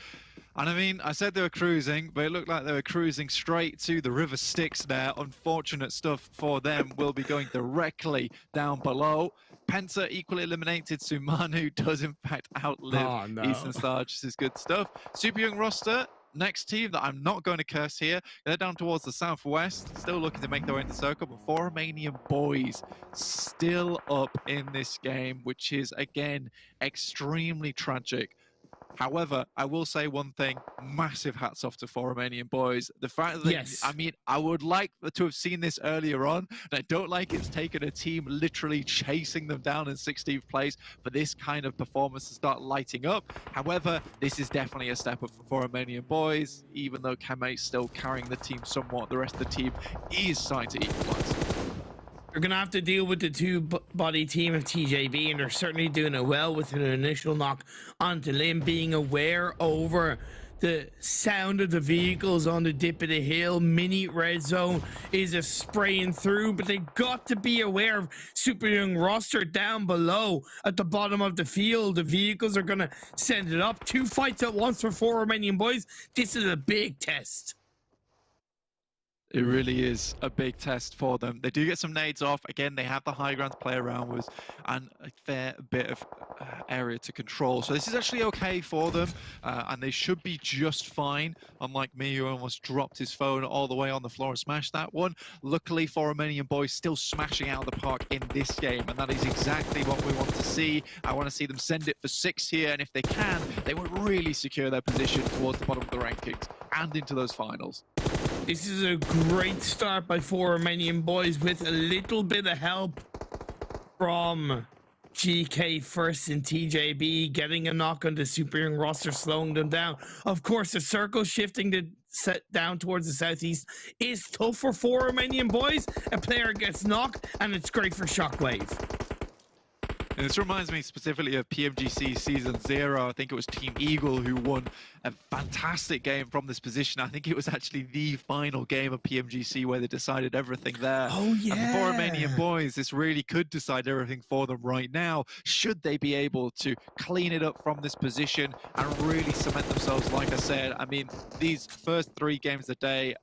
And I mean, I said they were cruising, but it looked like they were cruising straight to the River Styx there. Unfortunate stuff for them. Will be going directly down below. PENTA equally eliminated, so Manu does in fact outlive Eastern Star. This is good stuff. Super young roster. Next team that I'm not going to curse here, they're down towards the southwest, still looking to make their way into the circle, but 4 Romanian boys still up in this game, which is, again, extremely tragic. However, I will say one thing, massive hats off to 4 Romanian boys. The fact that, Yes. I mean, I would like to have seen this earlier on, and I don't like it's taken a team literally chasing them down in 16th place for this kind of performance to start lighting up. However, this is definitely a step up for 4 Romanian boys, even though Kame's still carrying the team somewhat. The rest of the team is starting to equalize. They're going to have to deal with the two-body team of TJB, and they're certainly doing it well with an initial knock onto Lim, being aware over the sound of the vehicles on the dip of the hill. Mini red zone is a spraying through, but they've got to be aware of super young roster down below at the bottom of the field. The vehicles are going to send it up. 2 fights at once for 4 Romanian boys. This is a big test. It really is a big test for them. They do get some nades off. Again, they have the high ground to play around with and a fair bit of area to control. So this is actually okay for them, and they should be just fine, unlike me, who almost dropped his phone all the way on the floor and smashed that one. Luckily, 4 Romanian boys still smashing out of the park in this game, and that is exactly what we want to see. I want to see them send it for 6 here, and if they can, they would really secure their position towards the bottom of the rankings and into those finals. This is a great start by 4 Romanian boys with a little bit of help from GK first and TJB getting a knock on the super young roster, slowing them down. Of course, the circle shifting to set down towards the southeast is tough for 4 Romanian boys. A player gets knocked, and it's great for Shockwave. And this reminds me specifically of PMGC Season 0. I think it was Team Eagle who won a fantastic game from this position. I think it was actually the final game of PMGC where they decided everything there. Oh, yeah. And the 4 Romanian boys, this really could decide everything for them right now, should they be able to clean it up from this position and really cement themselves. Like I said, I mean, these first 3 games a day,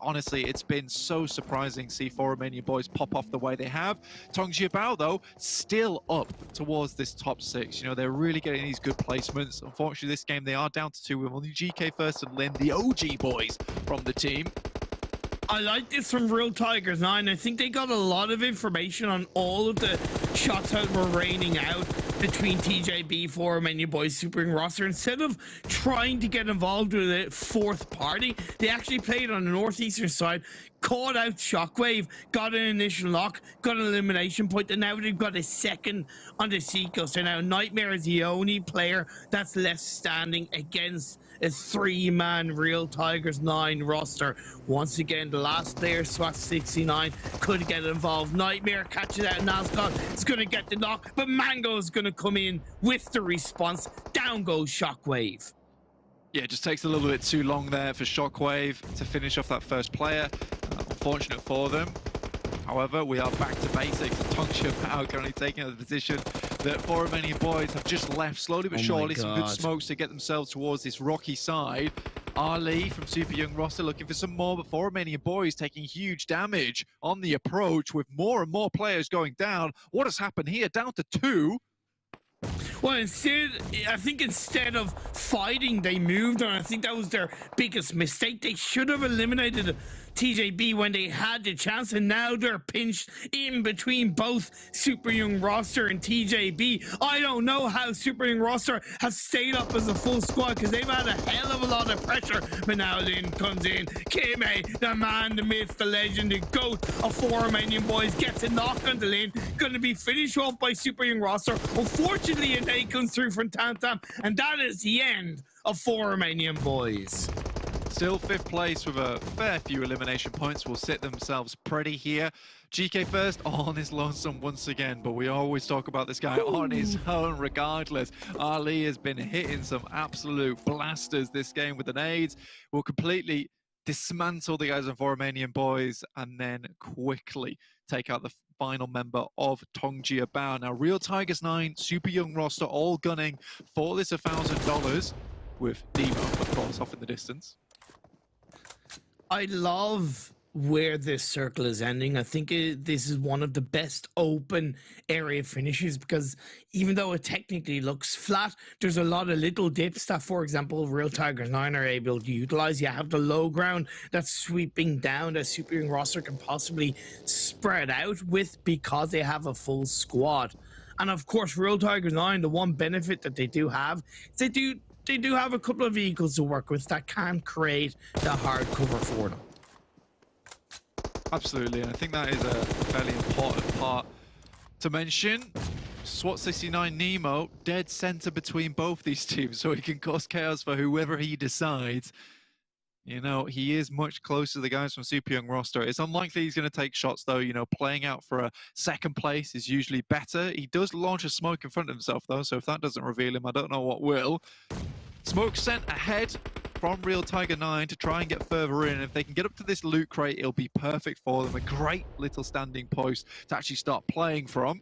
honestly, it's been so surprising to see 4 Romanian boys pop off the way they have. Tongjiabao, though, still up towards this top 6. You know, they're really getting these good placements. Unfortunately, this game, they are down to 2 with only GK first and Lin, the OG boys from the team. I like this from Real Tigers 9. I think they got a lot of information on all of the shots that were raining out between TJB, 4 Romanian boys, super young roster. Instead of trying to get involved with a 4th party, they actually played on the northeastern side, caught out Shockwave, got an initial knock, got an elimination point, and now they've got a second on the sequence. So now Nightmare is the only player that's left standing against a three-man Real Tigers 9 roster. Once again, the last player, Swat69, could get involved. Nightmare catches out Nazgul. It's going to get the knock, but Mango is going to come in with the response. Down goes Shockwave. Yeah, it just takes a little bit too long there for Shockwave to finish off that first player. Unfortunate for them. However, we are back to basics. Tongji now currently taking the position that Romanian Boys have just left. Slowly but surely, some good smokes to get themselves towards this rocky side. Ali from Super Young roster looking for some more, but Romanian Boys taking huge damage on the approach with more and more players going down. What has happened here? Down to 2. Well, I think instead of fighting, they moved on. I think that was their biggest mistake. They should have eliminated TJB when they had the chance, and now they're pinched in between both Super Young roster and TJB. I don't know how Super Young roster has stayed up as a full squad, because they've had a hell of a lot of pressure. But now Lin comes in. Kime, the man, the myth, the legend, the GOAT of Romanian Boys, gets a knock on the lane. Going to be finished off by Super Young roster. Unfortunately, a day comes through from Tam Tam, and that is the end of Romanian Boys. Still 5th place with a fair few elimination points. Will sit themselves pretty here. GK first on his lonesome once again, but we always talk about this guy on his own regardless. Ali has been hitting some absolute blasters this game with the nades. Will completely dismantle the guys of Romanian Boys and then quickly take out the final member of Tongji Bao. Now, Real Tigers 9, Super Young roster, all gunning for this $1,000 with Nemo, of course, off in the distance. I love where this circle is ending. I think this is one of the best open area finishes, because even though it technically looks flat, there's a lot of little dips that, for example, Real Tigers 9 are able to utilize. You have the low ground that's sweeping down that Super Young roster can possibly spread out with, because they have a full squad. And of course, Real Tigers 9, the one benefit that they do have is they do have a couple of vehicles to work with that can create the hard cover for them. Absolutely, and I think that is a fairly important part to mention. SWAT69 Nemo, dead center between both these teams, so he can cause chaos for whoever he decides. You know, he is much closer to the guys from Super Young roster. It's unlikely he's going to take shots, though. You know, playing out for a second place is usually better. He does launch a smoke in front of himself, though, so if that doesn't reveal him, I don't know what will. Smoke sent ahead from Real Tiger 9 to try and get further in. If they can get up to this loot crate, it'll be perfect for them. A great little standing post to actually start playing from.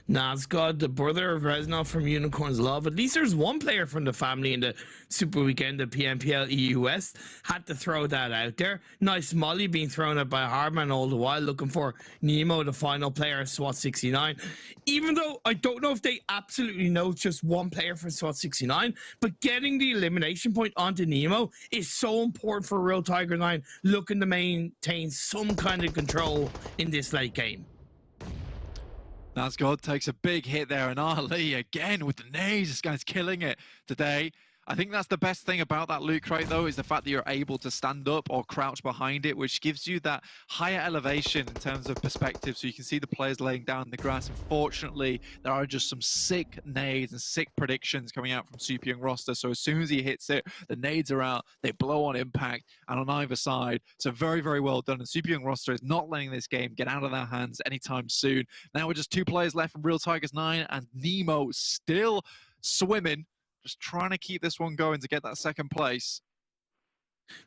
Nazgul, the brother of Resno from Unicorn's Love. At least there's one player from the family in the Super Weekend, the PMPL EU West. Had to throw that out there. Nice molly being thrown out by Hardman all the while, looking for Nemo, the final player of SWAT69. Even though I don't know if they absolutely know just one player for SWAT69, but getting the elimination point onto Nemo is so important for Real Tiger 9, looking to maintain some kind of control in this late game. Nazgul takes a big hit there, and Ali again with the nades. This guy's killing it today. I think that's the best thing about that loot crate, though, is the fact that you're able to stand up or crouch behind it, which gives you that higher elevation in terms of perspective, so you can see the players laying down in the grass. Unfortunately, there are just some sick nades and sick predictions coming out from Super Young roster, so as soon as he hits it, the nades are out, they blow on impact, and on either side. So very, very well done, and Super Young roster is not letting this game get out of their hands anytime soon. Now we're just 2 players left from Real Tigers 9, and Nemo still swimming, just trying to keep this one going to get that second place.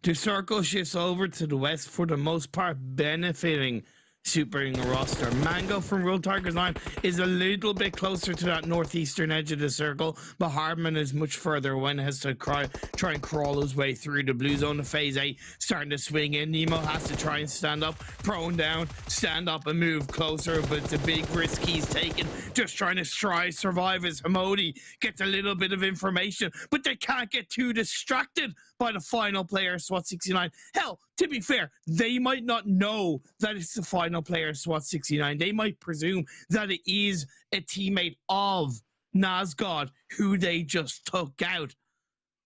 The circle shifts over to the west for the most part, benefiting Super Young roster. Mango from Real Tigers 9 is a little bit closer to that northeastern edge of the circle, but Hardman is much further away and has to try and crawl his way through the blue zone of phase 8, starting to swing in. Nemo has to try and stand up, prone down, stand up and move closer, but it's a big risk he's taking, just trying to survive as Hamodi gets a little bit of information, but they can't get too distracted by the final player, SWAT69. Hell, to be fair, they might not know that it's the final player, SWAT69. They might presume that it is a teammate of Nazgul, who they just took out.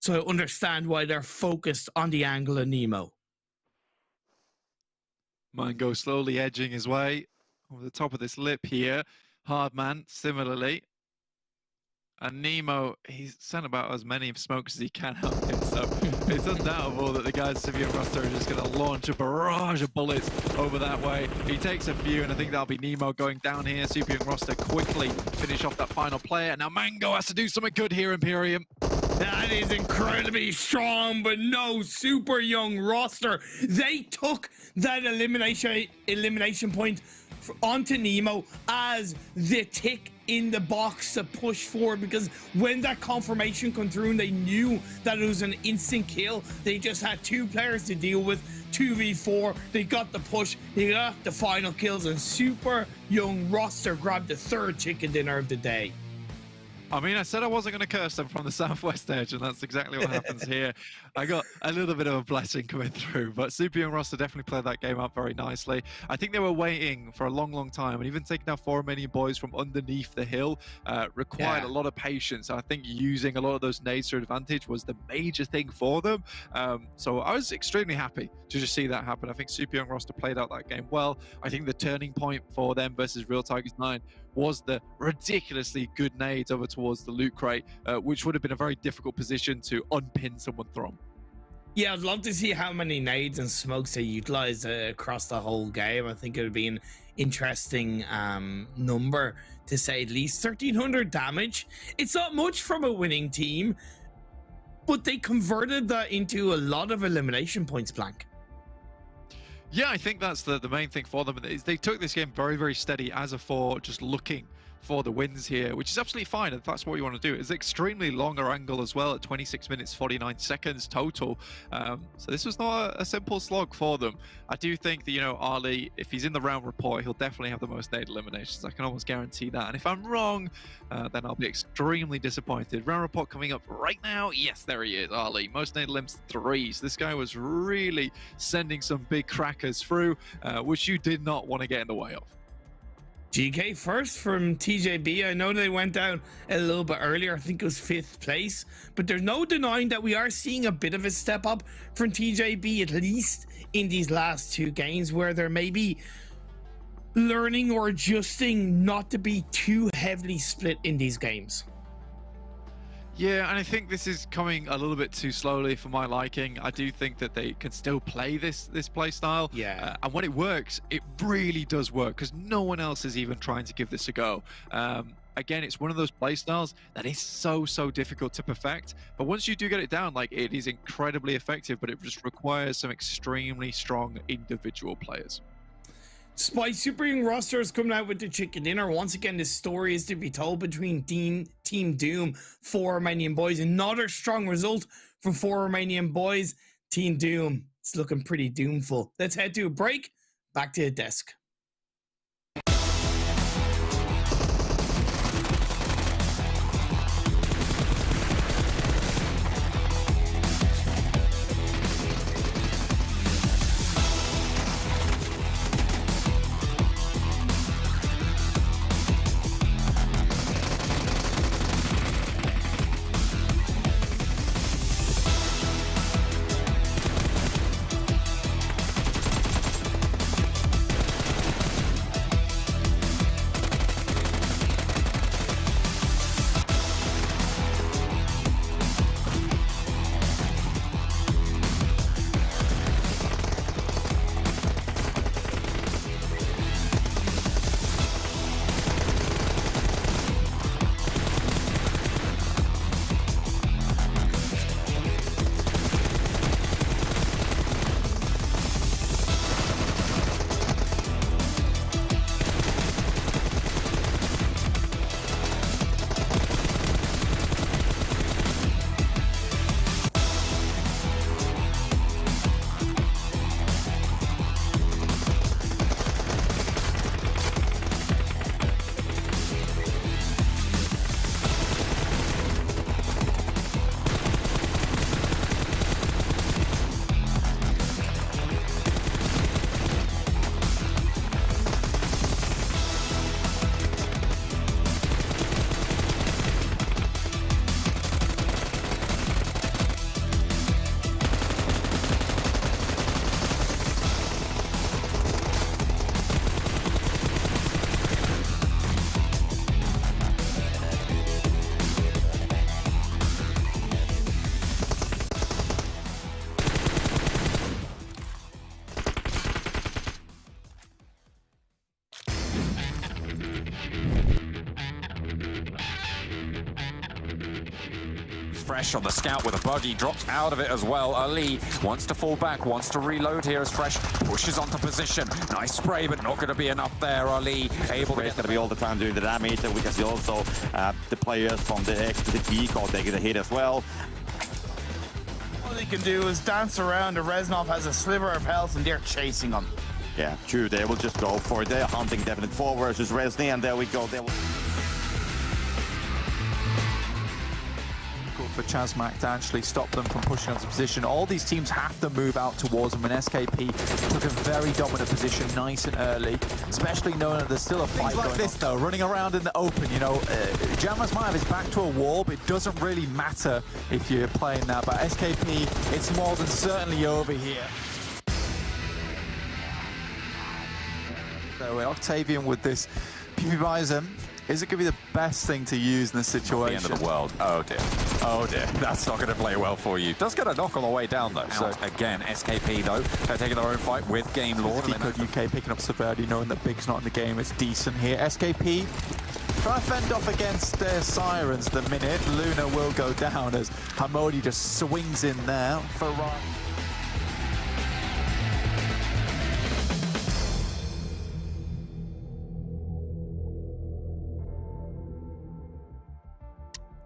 So I understand why they're focused on the angle of Nemo. Mango slowly edging his way over the top of this lip here. Hardman, similarly. And Nemo, he's sent about as many smokes as he can out here, so it's undoubtable that the guys at Simeon Roster are just going to launch a barrage of bullets over that way. He takes a few, and I think that'll be Nemo going down here. Super Young Roster quickly finish off that final player. Now Mango has to do something good here, Imperium. That is incredibly strong, but no, Super Young Roster. They took that elimination point onto Nemo as the tick in the box to push forward, because when that confirmation come through and they knew that it was an instant kill, they just had 2 players to deal with, 2v4. They got the push, they got the final kills, and Super Young Roster grabbed the 3rd chicken dinner of the day. I mean, I said I wasn't going to curse them from the southwest edge, and that's exactly what happens here. I got a little bit of a blessing coming through, but Super Young Roster definitely played that game out very nicely. I think they were waiting for a long, long time, and even taking out 4 Romanian boys from underneath the hill required a lot of patience. I think using a lot of those nades to advantage was the major thing for them. So I was extremely happy to just see that happen. I think Super Young Roster played out that game well. I think the turning point for them versus Real Tigers 9 was the ridiculously good nades over towards the loot crate, which would have been a very difficult position to unpin someone from. Yeah, I'd love to see how many nades and smokes they utilized across the whole game. I think it would be an interesting number, to say at least. 1,300 damage. It's not much from a winning team, but they converted that into a lot of elimination points, Blank. Yeah, I think that's the main thing for them. Is they took this game very, very steady as a 4, just looking for the wins here, which is absolutely fine if that's what you want to do. It's extremely long Erangel as well at 26 minutes 49 seconds total. So this was not a simple slog for them. I do think that, you know, Ali, if he's in the round report, he'll definitely have the most nade eliminations. I can almost guarantee that. And if I'm wrong, then I'll be extremely disappointed. Round report coming up right now. Yes, there he is, Ali. Most nade elims 3. So this guy was really sending some big crackers through, which you did not want to get in the way of. GK first from TJB. I know they went down a little bit earlier. I think it was 5th place, but there's no denying that we are seeing a bit of a step up from TJB, at least in these last 2 games, where they're maybe learning or adjusting not to be too heavily split in these games. Yeah, and I think this is coming a little bit too slowly for my liking. I do think that they can still play this play style. Yeah. And when it works, it really does work, because no one else is even trying to give this a go. Again, it's one of those play styles that is so difficult to perfect. But once you do get it down, like, it is incredibly effective, but it just requires some extremely strong individual players. Spy Super Young Roster is coming out with the chicken dinner. Once again, the story is to be told between Team Doom, 4 Romanian boys. Another strong result from 4 Romanian boys. Team Doom, it's looking pretty doomful. Let's head to a break. Back to the desk. Fresh on the scout with a buggy, drops out of it as well. Ali wants to fall back, wants to reload here as Fresh pushes onto position. Nice spray, but not going to be enough there. Ali able to It's going to be all the time doing the damage, and we can see also the players from the X to the P they get a hit as well. All he can do is dance around. Reznov has a sliver of health, and they're chasing him. Yeah, true. They will just go for it. They're hunting Definite 4 versus Resny, and there we go. They will... For Chazmak to actually stop them from pushing onto position. All these teams have to move out towards them, and SKP took a very dominant position nice and early, especially knowing that there's still a fight going on. Things like this though, running around in the open, you know, Jamas might have his back to a wall, but it doesn't really matter if you're playing that, but SKP, it's more than certainly over here. So Octavian with this PUBGM, is it going to be the best thing to use in this situation? the end of the world. Oh dear. Oh dear. That's not going to play well for you. Does get a knock on the way down though. So again, SKP though, they're taking their own fight with Game Lord. Good UK picking up Severdi, knowing that Big's not in the game. It's decent here. SKP trying to fend off against their Sirens the minute. Luna will go down as Hamodi just swings in there for Ryan.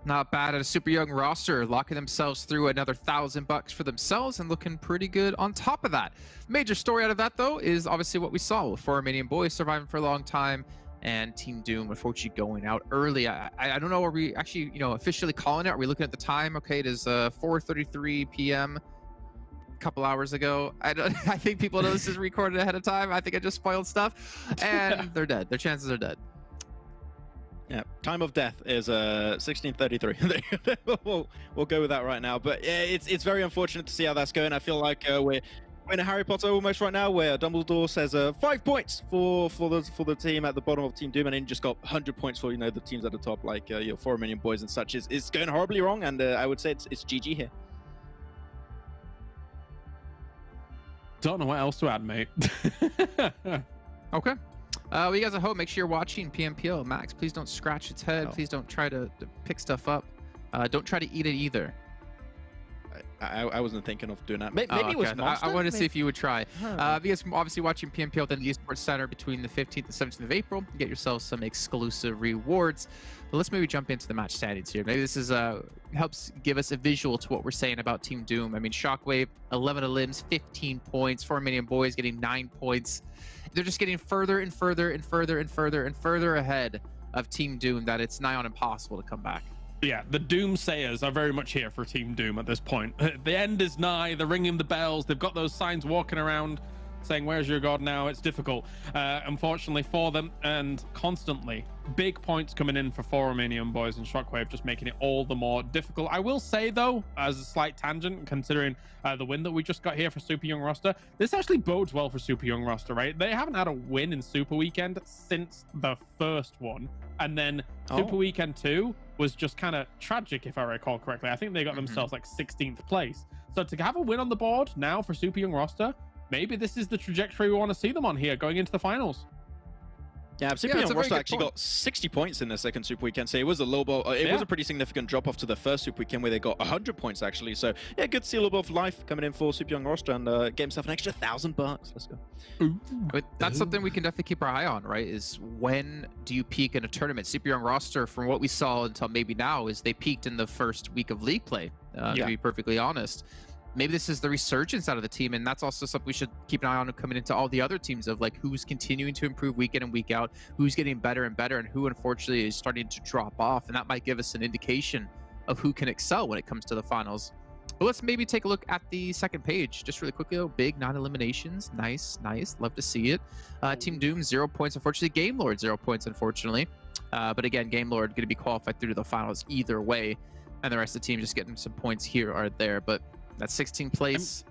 Not bad at a super young roster, locking themselves through another $1,000 for themselves and looking pretty good on top of that. Major story out of that, though, is obviously what we saw with Romanian Boys surviving for a long time and Team Doom unfortunately going out early. I don't know, are we actually, officially calling it? Are we looking at the time? Okay, it is 4:33 p.m. a couple hours ago. I think people know this is recorded ahead of time. I think I just spoiled stuff. And they're dead. Their chances are dead. Yeah, time of death is 16:33. we'll go with that right now. But yeah, it's very unfortunate to see how that's going. I feel like we're in a Harry Potter almost right now, where Dumbledore says 5 points for the team at the bottom of Team Doom, and then just got 100 points for the teams at the top, like your Romanian Boys and such. It's going horribly wrong, and I would say it's GG here. Don't know what else to add, mate. Okay. Well, you guys at home, make sure you're watching PMPL. Max, please don't scratch its head. Please don't try to pick stuff up. Don't try to eat it either. I wasn't thinking of doing that. Maybe it was Monster? I wanted to see if you would try. You guys are obviously watching PMPL at the Esports Center between the 15th and 17th of April. Get yourself some exclusive rewards. But let's maybe jump into the match standings here. Maybe this is helps give us a visual to what we're saying about Team Doom. I mean, Shockwave, 11 limbs, 15 points. Romanian Boys getting 9 points. They're just getting further and further and further and further and further ahead of Team Doom that it's nigh on impossible to come back. Yeah, the Doomsayers are very much here for Team Doom at this point. The end is nigh. They're ringing the bells. They've got those signs walking around saying, where's your god now? It's difficult, unfortunately for them, and constantly big points coming in for Romanian Boys and Shockwave, just making it all the more difficult. I will say, though, as a slight tangent, considering the win that we just got here for Super Young Roster, this actually bodes well for Super Young Roster, right? They haven't had a win in Super Weekend since the first one, and then Super Weekend 2 was just kind of tragic, if I recall correctly. I think they got themselves like 16th place. So to have a win on the board now for Super Young Roster, maybe this is the trajectory we want to see them on here going into the finals. Yeah, Super Young Roster actually got 60 points in the second Super Weekend, so it was a low ball. It was a pretty significant drop off to the first Super Weekend, where they got 100 points actually. So yeah, good to see a little bit of life coming in for Super Young Roster, and get himself an extra $1,000. Let's go. But that's something we can definitely keep our eye on, right? Is when do you peak in a tournament? Super Young Roster, from what we saw until maybe now, is they peaked in the first week of league play. To be perfectly honest. Maybe this is the resurgence out of the team, and that's also something we should keep an eye on coming into all the other teams, of like who's continuing to improve week in and week out, who's getting better and better, and who unfortunately is starting to drop off, and that might give us an indication of who can excel when it comes to the finals. But let's maybe take a look at the second page just really quickly. Big 9 eliminations. Nice, love to see it. Team Doom 0 points, unfortunately. Game Lord 0 points, unfortunately. But again, Game Lord going to be qualified through to the finals either way, and the rest of the team just getting some points here or there. But that's 16th place.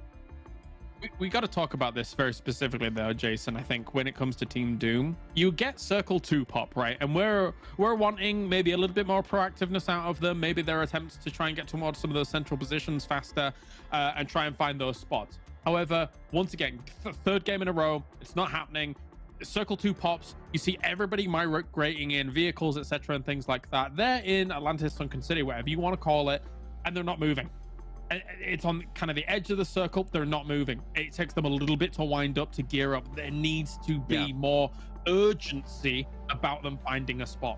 We got to talk about this very specifically, though, Jason. I think when it comes to Team Doom, you get Circle 2 pop, right? And we're wanting maybe a little bit more proactiveness out of them. Maybe their attempts to try and get towards some of those central positions faster and try and find those spots. However, once again, third game in a row, it's not happening. Circle 2 pops. You see everybody migrating in vehicles, etc., and things like that. They're in Atlantis, Sunken City, whatever you want to call it. and they're not moving. It's on kind of the edge of the circle. They're not moving. It takes them a little bit to wind up, to gear up. There needs to be more urgency about them finding a spot.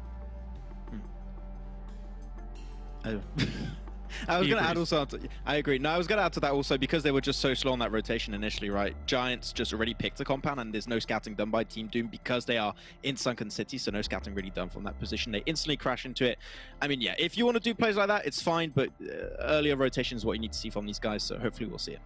I was going to add also, I agree. No, I was going to add to that also because they were just so slow on that rotation initially, right? Giants just already picked a compound and there's no scouting done by Team Doom because they are in Sunken City, so no scouting really done from that position. They instantly crash into it. I mean, yeah, if you want to do plays like that, it's fine, but earlier rotation is what you need to see from these guys, so hopefully we'll see it.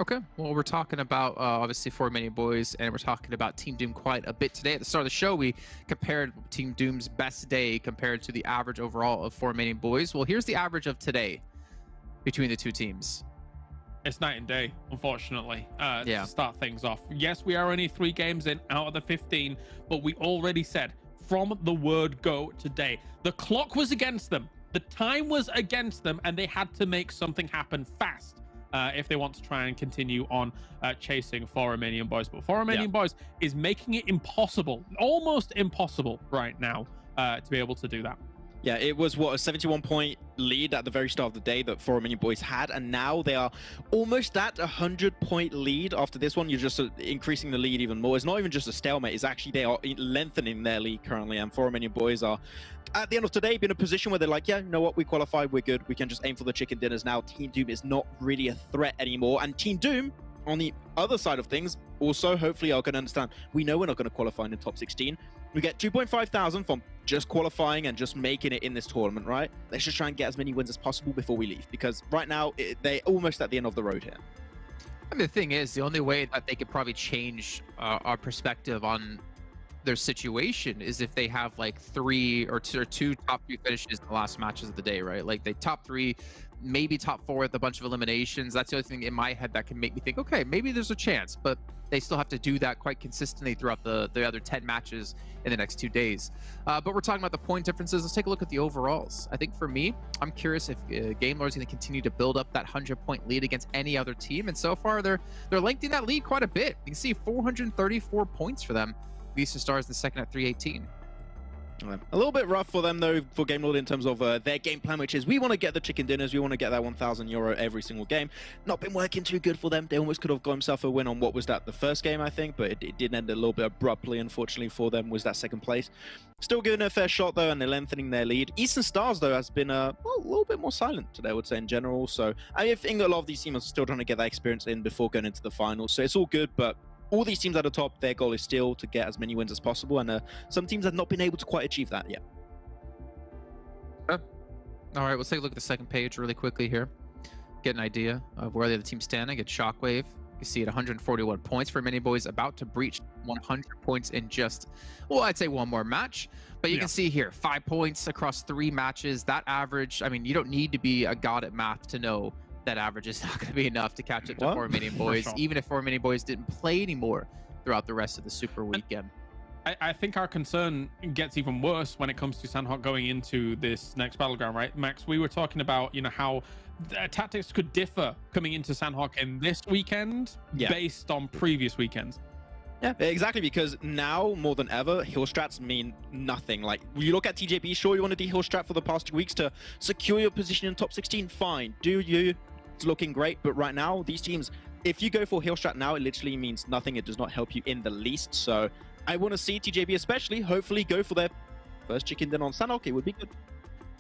Okay, well, we're talking about obviously Romanian Boys, and we're talking about Team Doom quite a bit today. At the start of the show, we compared Team Doom's best day compared to the average overall of Romanian Boys. Well, here's the average of today between the two teams. It's night and day, unfortunately, Yeah. to start things off. Yes, we are only 3 games in out of the 15, but we already said from the word go today, the clock was against them, the time was against them, and they had to make something happen fast. If they want to try and continue on chasing for Romanian Boys. But for Romanian Boys is making it impossible, almost impossible right now to be able to do that. Yeah, it was, what, a 71-point lead at the very start of the day that Romanian Boys had, and now they are almost at a 100-point lead. After this one, you're just increasing the lead even more. It's not even just a stalemate, it's actually they are lengthening their lead currently, and Romanian Boys are, at the end of today, in a position where they're like, yeah, you know what, we qualified, we're good, we can just aim for the chicken dinners now. Team Doom is not really a threat anymore, and Team Doom, on the other side of things, also hopefully are going to understand, we know we're not going to qualify in the top 16. We get 2.5 thousand from just qualifying and just making it in this tournament, right? Let's just try and get as many wins as possible before we leave, because right now they're almost at the end of the road here. I mean, the thing is, the only way that they could probably change our perspective on their situation is if they have like 3 or 2 top 3 finishes in the last matches of the day, right? Like they top 3, maybe top 4 with a bunch of eliminations. That's the only thing in my head that can make me think, okay, maybe there's a chance, but they still have to do that quite consistently throughout the other 10 matches in the next 2 days. But we're talking about the point differences. Let's take a look at the overalls. I think for me, I'm curious if Game Lord is going to continue to build up that 100-point lead against any other team. And so far, they're lengthening that lead quite a bit. You can see 434 points for them. Visa Stars the second at 318. A little bit rough for them, though, for Game Lord in terms of their game plan, which is we want to get the chicken dinners, we want to get that €1,000 every single game. Not been working too good for them. They almost could have got themselves a win on what was that, the first game, I think, but it did end a little bit abruptly, unfortunately, for them, was that second place. Still giving a fair shot, though, and they're lengthening their lead. Eastern Stars, though, has been a little bit more silent today, I would say, in general. So I think a lot of these teams are still trying to get that experience in before going into the finals. So it's all good, but all these teams at the top, their goal is still to get as many wins as possible, and some teams have not been able to quite achieve that yet. All right, let's take a look at the second page really quickly here. Get an idea of where the other team's standing. At Shockwave, you see at 141 points for Romanian Boys, about to breach 100 points in just, well, I'd say one more match. But you can see here, 5 points across 3 matches. That average, I mean, you don't need to be a god at math to know that average is not going to be enough to catch up to Romanian Boys, even if Romanian Boys didn't play anymore throughout the rest of the Super Weekend. I think our concern gets even worse when it comes to Sanhok going into this next battleground, right? Max, we were talking about, you know, how tactics could differ coming into Sanhok in this weekend based on previous weekends. Yeah, exactly, because now more than ever, heal strats mean nothing. Like, you look at TJB, sure, you want to de-heal strat for the past 2 weeks to secure your position in top 16, fine, do you? It's looking great, but right now, these teams, if you go for heal strat now, it literally means nothing. It does not help you in the least, so I want to see TJB especially, hopefully go for their first chicken dinner on Sanhok. It would be good.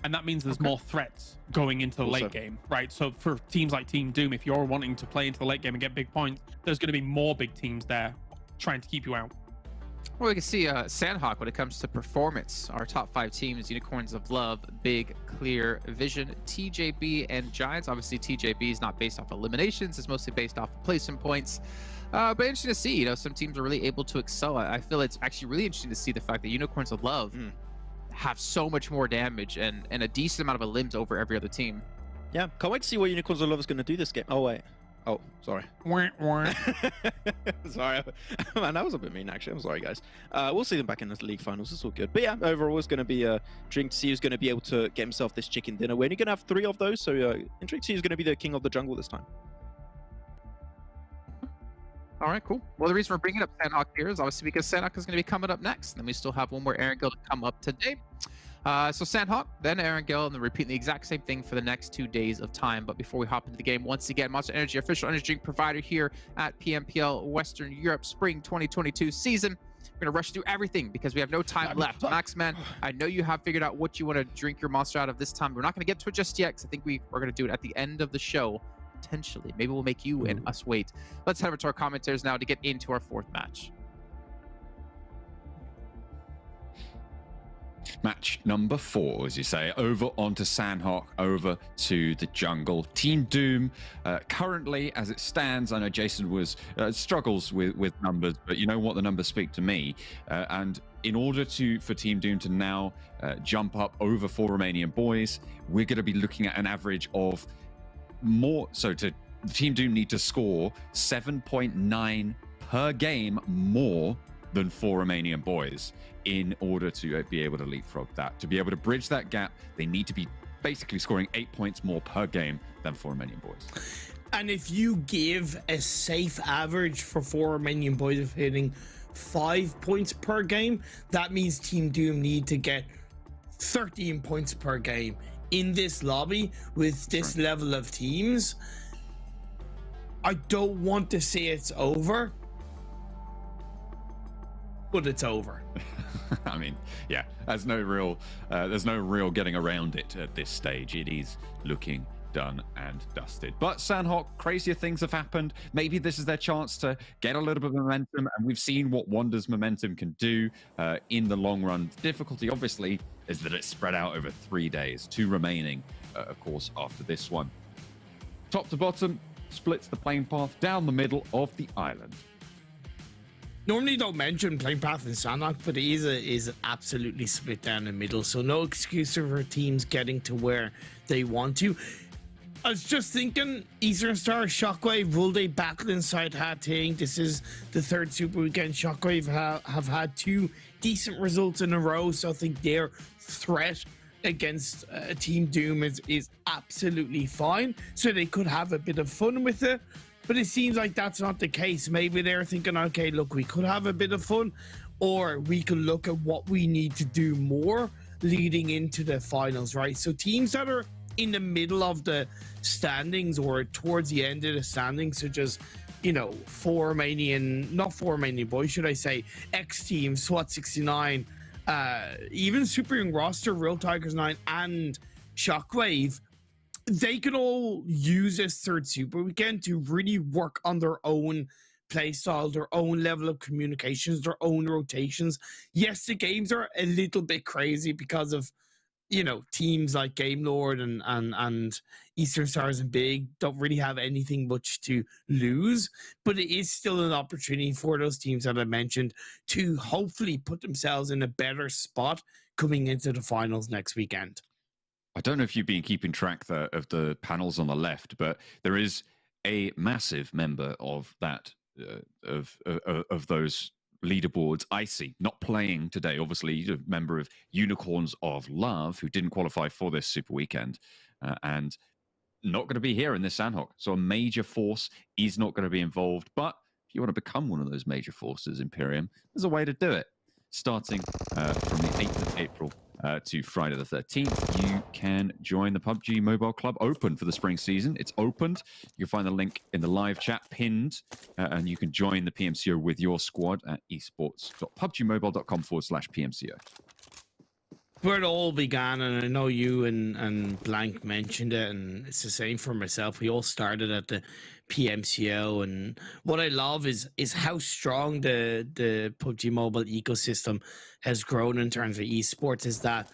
And that means there's more threats going into the late game, right? So for teams like Team Doom, if you're wanting to play into the late game and get big points, there's going to be more big teams there trying to keep you out. Well, we can see Sanhok when it comes to performance. Our top 5 teams, Unicorns of Love, Big, Clear, Vision, TJB, and Giants. Obviously, TJB is not based off eliminations. It's mostly based off placement points. But interesting to see, you know, some teams are really able to excel. I feel it's actually really interesting to see the fact that Unicorns of Love have so much more damage and a decent amount of limbs over every other team. Yeah, can't wait to see what Unicorns of Love is going to do this game. Oh, wait. Oh, sorry. Sorry. Man, that was a bit mean, actually. I'm sorry, guys. We'll see them back in the league finals. It's all good. But yeah, overall, it's going to be intriguing to see who's going to be able to get himself this chicken dinner. We're only going to have 3 of those, so intriguing to see who's going to be the king of the jungle this time. All right, cool. Well, the reason we're bringing up Sanhok here is obviously because Sanhok is going to be coming up next. And then we still have one more Erangel to come up today. So Sanhok, then Erangel, and then repeating the exact same thing for the next 2 days of time. But before we hop into the game, once again, Monster Energy, official energy drink provider here at PMPL Western Europe Spring 2022 season. We're going to rush through everything because we have no time left. Maxman, I know you have figured out what you want to drink your monster out of this time. We're not going to get to it just yet because I think we're going to do it at the end of the show, potentially. Maybe we'll make you and us wait. Let's head over to our commentators now to get into our fourth match. Match number 4, as you say, over onto Sanhok, over to the jungle. Team Doom, currently, as it stands, I know Jason was struggles with numbers, but you know what? The numbers speak to me. And in order for Team Doom to now jump up over 4 Romanian Boys, we're going to be looking at an average of more. So Team Doom need to score 7.9 per game more than 4 Romanian Boys in order to be able to leapfrog that. To be able to bridge that gap, they need to be basically scoring 8 points more per game than 4 Romanian Boys. And if you give a safe average for 4 Romanian Boys of hitting 5 points per game, that means Team Doom need to get 13 points per game in this lobby with this level of teams. I don't want to say it's over, but it's over. I mean, yeah, there's no real getting around it at this stage. It is looking done and dusted. But Sanhok, crazier things have happened. Maybe this is their chance to get a little bit of momentum, and we've seen what wonders momentum can do in the long run. The difficulty, obviously, is that it's spread out over 3 days, 2 remaining, of course, after this one. Top to bottom, splits the playing path down the middle of the island. Normally don't mention playing path in Sanhok, but it is absolutely split down the middle, so no excuse for teams getting to where they want to. I was just thinking, Eastern Star, Shockwave, will they battle inside Hatting? This is the 3rd Super Weekend. Shockwave have had 2 decent results in a row, so I think their threat against Team Doom is absolutely fine, so they could have a bit of fun with it. But it seems like that's not the case. Maybe they're thinking, okay, look, we could have a bit of fun, or we could look at what we need to do more leading into the finals, right? So teams that are in the middle of the standings or towards the end of the standings, such as, you know, not 4 Romanian Boys, should I say, XTEAM, Swat 69, even Super Young Roster, Real Tigers 9, and Shockwave, they can all use this 3rd Super Weekend to really work on their own playstyle, their own level of communications, their own rotations. Yes, the games are a little bit crazy because of, you know, teams like Game Lord and Eastern Stars and Big don't really have anything much to lose, but it is still an opportunity for those teams that I mentioned to hopefully put themselves in a better spot coming into the finals next weekend. I don't know if you've been keeping track of the panels on the left, but there is a massive member of that of those leaderboards. Icy, not playing today, obviously a member of Unicorns of Love, who didn't qualify for this Super Weekend, and not going to be here in this Sanhok. So a major force is not going to be involved. But if you want to become one of those major forces, Imperium, there's a way to do it. Starting from the 8th of April to Friday the 13th, you can join the PUBG Mobile Club Open for the spring season. It's opened. You'll find the link in the live chat pinned, and you can join the PMCO with your squad at esports.pubgmobile.com/PMCO. Where it all began, and I know you and Blank mentioned it, and it's the same for myself. We all started at the PMCO, and what I love is how strong the PUBG Mobile ecosystem has grown in terms of esports. Is that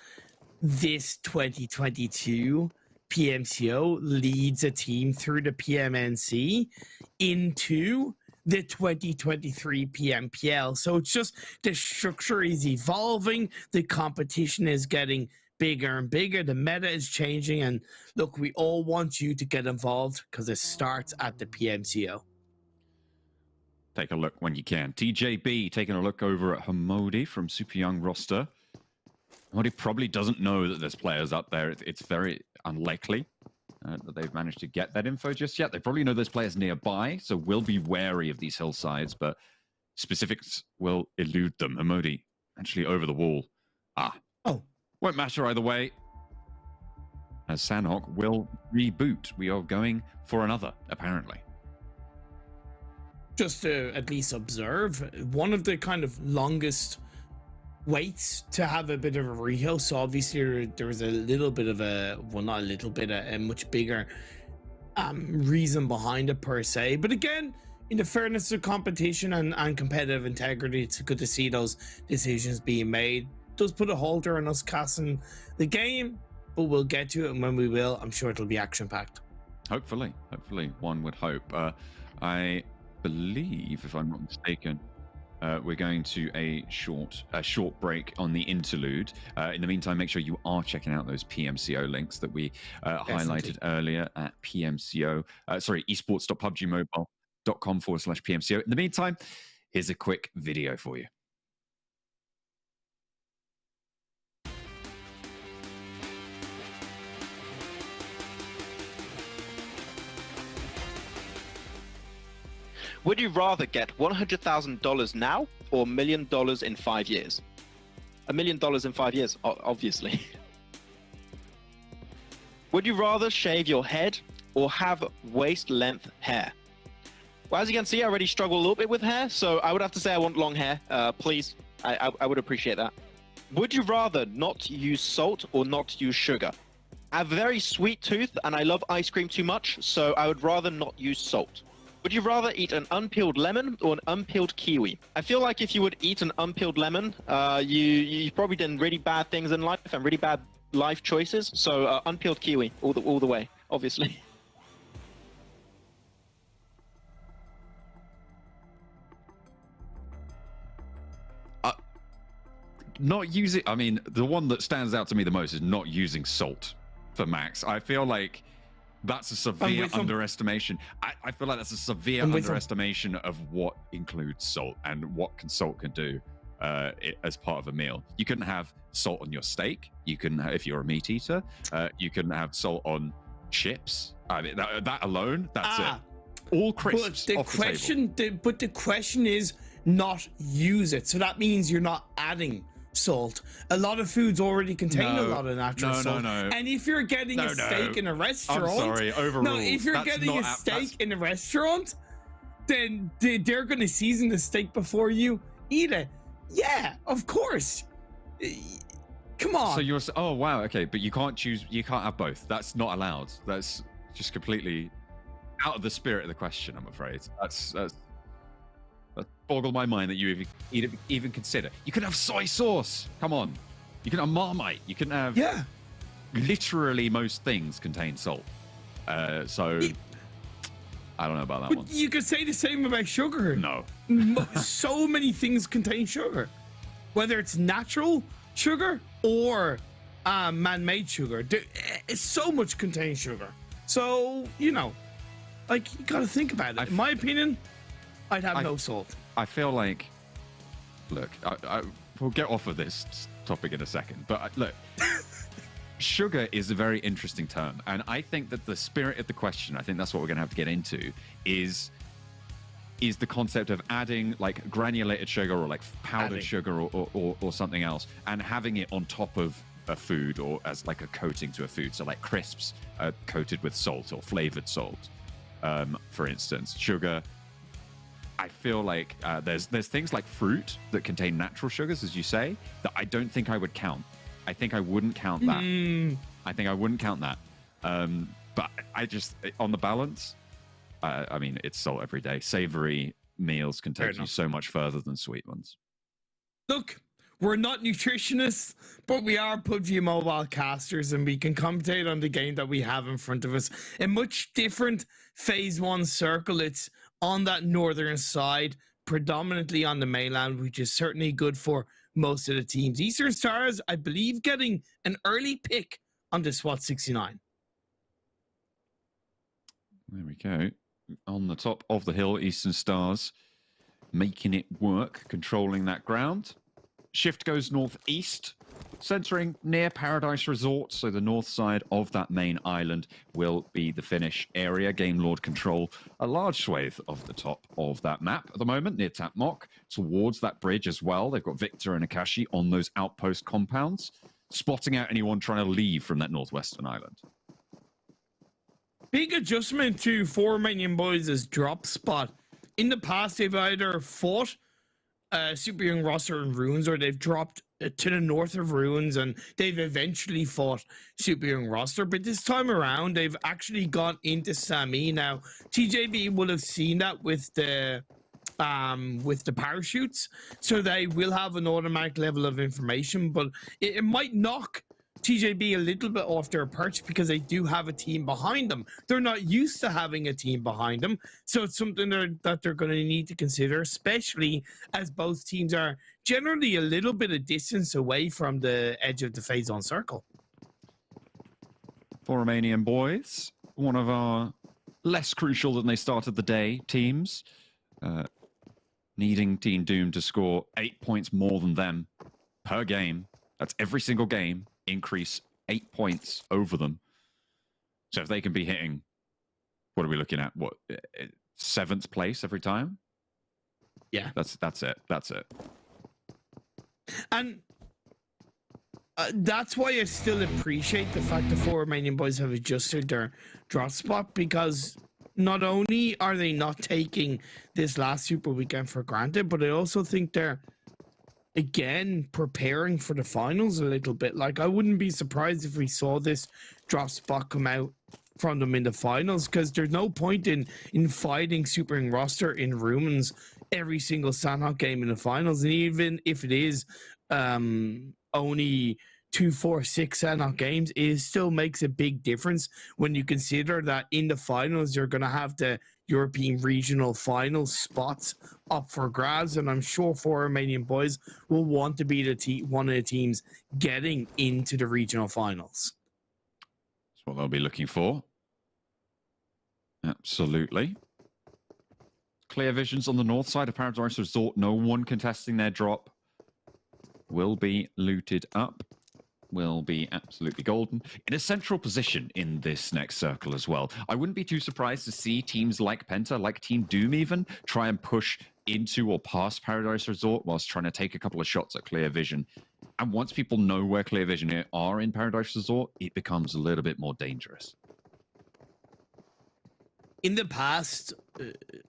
this 2022 PMCO leads a team through the PMNC into the 2023 PMPL. So it's just the structure is evolving, the competition is getting bigger and bigger, the meta is changing, and look, we all want you to get involved because it starts at the PMCO. Take a look when you can. TJB taking a look over at Hamodi from Super Young Roster. Hamodi probably doesn't know that there's players up there. It's very unlikely that they've managed to get that info just yet. They probably know there's players nearby, so we'll be wary of these hillsides, but specifics will elude them. Hamodi actually over the wall. Won't matter either way, as Sanhok will reboot. We are going for another, apparently. Just to at least observe, one of the kind of longest waits to have a bit of a reheal. So obviously there was a little bit of a, well, not a little bit, a much bigger reason behind it per se. But again, in the fairness of competition and competitive integrity, it's good to see those decisions being made. Does put a halter on us casting the game, but we'll get to it, and when we will, I'm sure it'll be action-packed. Hopefully, one would hope. I believe, if I'm not mistaken, we're going to a short break on the interlude. In the meantime, make sure you are checking out those PMCO links that we highlighted earlier at esports.pubgmobile.com/PMCO. In the meantime, here's a quick video for you. Would you rather get $100,000 now or $1 million in 5 years? $1 million in 5 years, obviously. Would you rather shave your head or have waist-length hair? Well, as you can see, I already struggle a little bit with hair, so I would have to say I want long hair. Please, I would appreciate that. Would you rather not use salt or not use sugar? I have a very sweet tooth and I love ice cream too much, so I would rather not use salt. Would you rather eat an unpeeled lemon or an unpeeled kiwi? I feel like if you would eat an unpeeled lemon, you've probably done really bad things in life and really bad life choices. So unpeeled kiwi all the way, obviously. Not using, I mean, the one that stands out to me the most is not using salt for Max. I feel like that's a severe underestimation. I feel like that's a severe underestimation of what includes salt and what salt can do as part of a meal. You couldn't have salt on your steak. You couldn't have, if you're a meat eater, you couldn't have salt on chips. I mean, that alone, that's it. All crisps off the table. But the question is not use it. So that means you're not adding salt. A lot of foods already contain a lot of natural salt. And if you're getting a steak in a restaurant, I'm sorry, overruled. No, if you're getting a steak in a restaurant, then they're going to season the steak before you eat it. Yeah, of course. Come on. So you're, oh wow, okay, but you can't choose. You can't have both. That's not allowed. That's just completely out of the spirit of the question, I'm afraid. That boggled my mind that you even consider. You can have soy sauce. Come on. You can have Marmite. You can have... Yeah. Literally most things contain salt. So... I don't know about that one. You could say the same about sugar. No. So many things contain sugar. Whether it's natural sugar or man-made sugar. So much contains sugar. So, you know, like, you gotta think about it. In my opinion, I'd have no salt. I feel like, look, we'll get off of this topic in a second, but look, sugar is a very interesting term, and I think that the spirit of the question, I think that's what we're going to have to get into, is the concept of adding like granulated sugar or like powdered sugar or something else, and having it on top of a food or as like a coating to a food. So like crisps coated with salt or flavored salt, for instance. Sugar, I feel like there's things like fruit that contain natural sugars, as you say, that I don't think I would count. I think I wouldn't count that. I think I wouldn't count that. But I just, on the balance, I mean, it's salt every day. Savory meals can take you so much further than sweet ones. Look, we're not nutritionists, but we are PUBG Mobile casters, and we can commentate on the game that we have in front of us. A much different Phase 1 circle. It's on that northern side, predominantly on the mainland, which is certainly good for most of the teams. Eastern Stars, I believe, getting an early pick on the SWAT 69. There we go. On the top of the hill, Eastern Stars making it work, controlling that ground. Shift goes northeast, centering near Paradise Resort, so the north side of that main island will be the finish area. Game Lord control a large swathe of the top of that map at the moment, near Tapmok, towards that bridge as well. They've got Victor and Akashi on those outpost compounds. spotting out anyone trying to leave from that northwestern island. Big adjustment to Romanian Boys' drop spot. In the past, they've either fought Super Young roster in Ruins, or they've dropped to the north of Ruins, and they've eventually fought Super Young roster. But this time around, they've actually gone into Sami. Now, TJB will have seen that with the parachutes, so they will have an automatic level of information, but it might knock TJB a little bit off their perch because they do have a team behind them. They're not used to having a team behind them, so it's something that they're going to need to consider, especially as both teams are generally a little bit of distance away from the edge of the phase on circle. For Romanian Boys, one of our less crucial than they started the day teams, needing Team Doom to score 8 points more than them per game. That's every single game. Increase 8 points over them. So if they can be hitting, what are we looking at? What, 7th place every time? Yeah, that's it. That's it. And that's why I still appreciate the fact that Romanian Boys have adjusted their drop spot, because not only are they not taking this last Super Weekend for granted, but I also think they're again preparing for the finals a little bit. Like, I wouldn't be surprised if we saw this drop spot come out from them in the finals, because there's no point in fighting Super Young roster in Ruins every single Sanhok game in the finals. And even if it is only 2, 4, 6 Sanhok games, it still makes a big difference when you consider that in the finals you're going to have the European regional final spots up for grabs, and I'm sure Romanian Boys will want to be one of the teams getting into the regional finals. That's what they'll be looking for. Absolutely. Clear visions on the north side of Paradise Resort. No one contesting their drop. Will be looted up. Will be absolutely golden. In a central position in this next circle as well. I wouldn't be too surprised to see teams like PENTA, like Team Doom even, try and push into or past Paradise Resort whilst trying to take a couple of shots at Clear Vision. And once people know where Clear Vision are in Paradise Resort, it becomes a little bit more dangerous. In the past,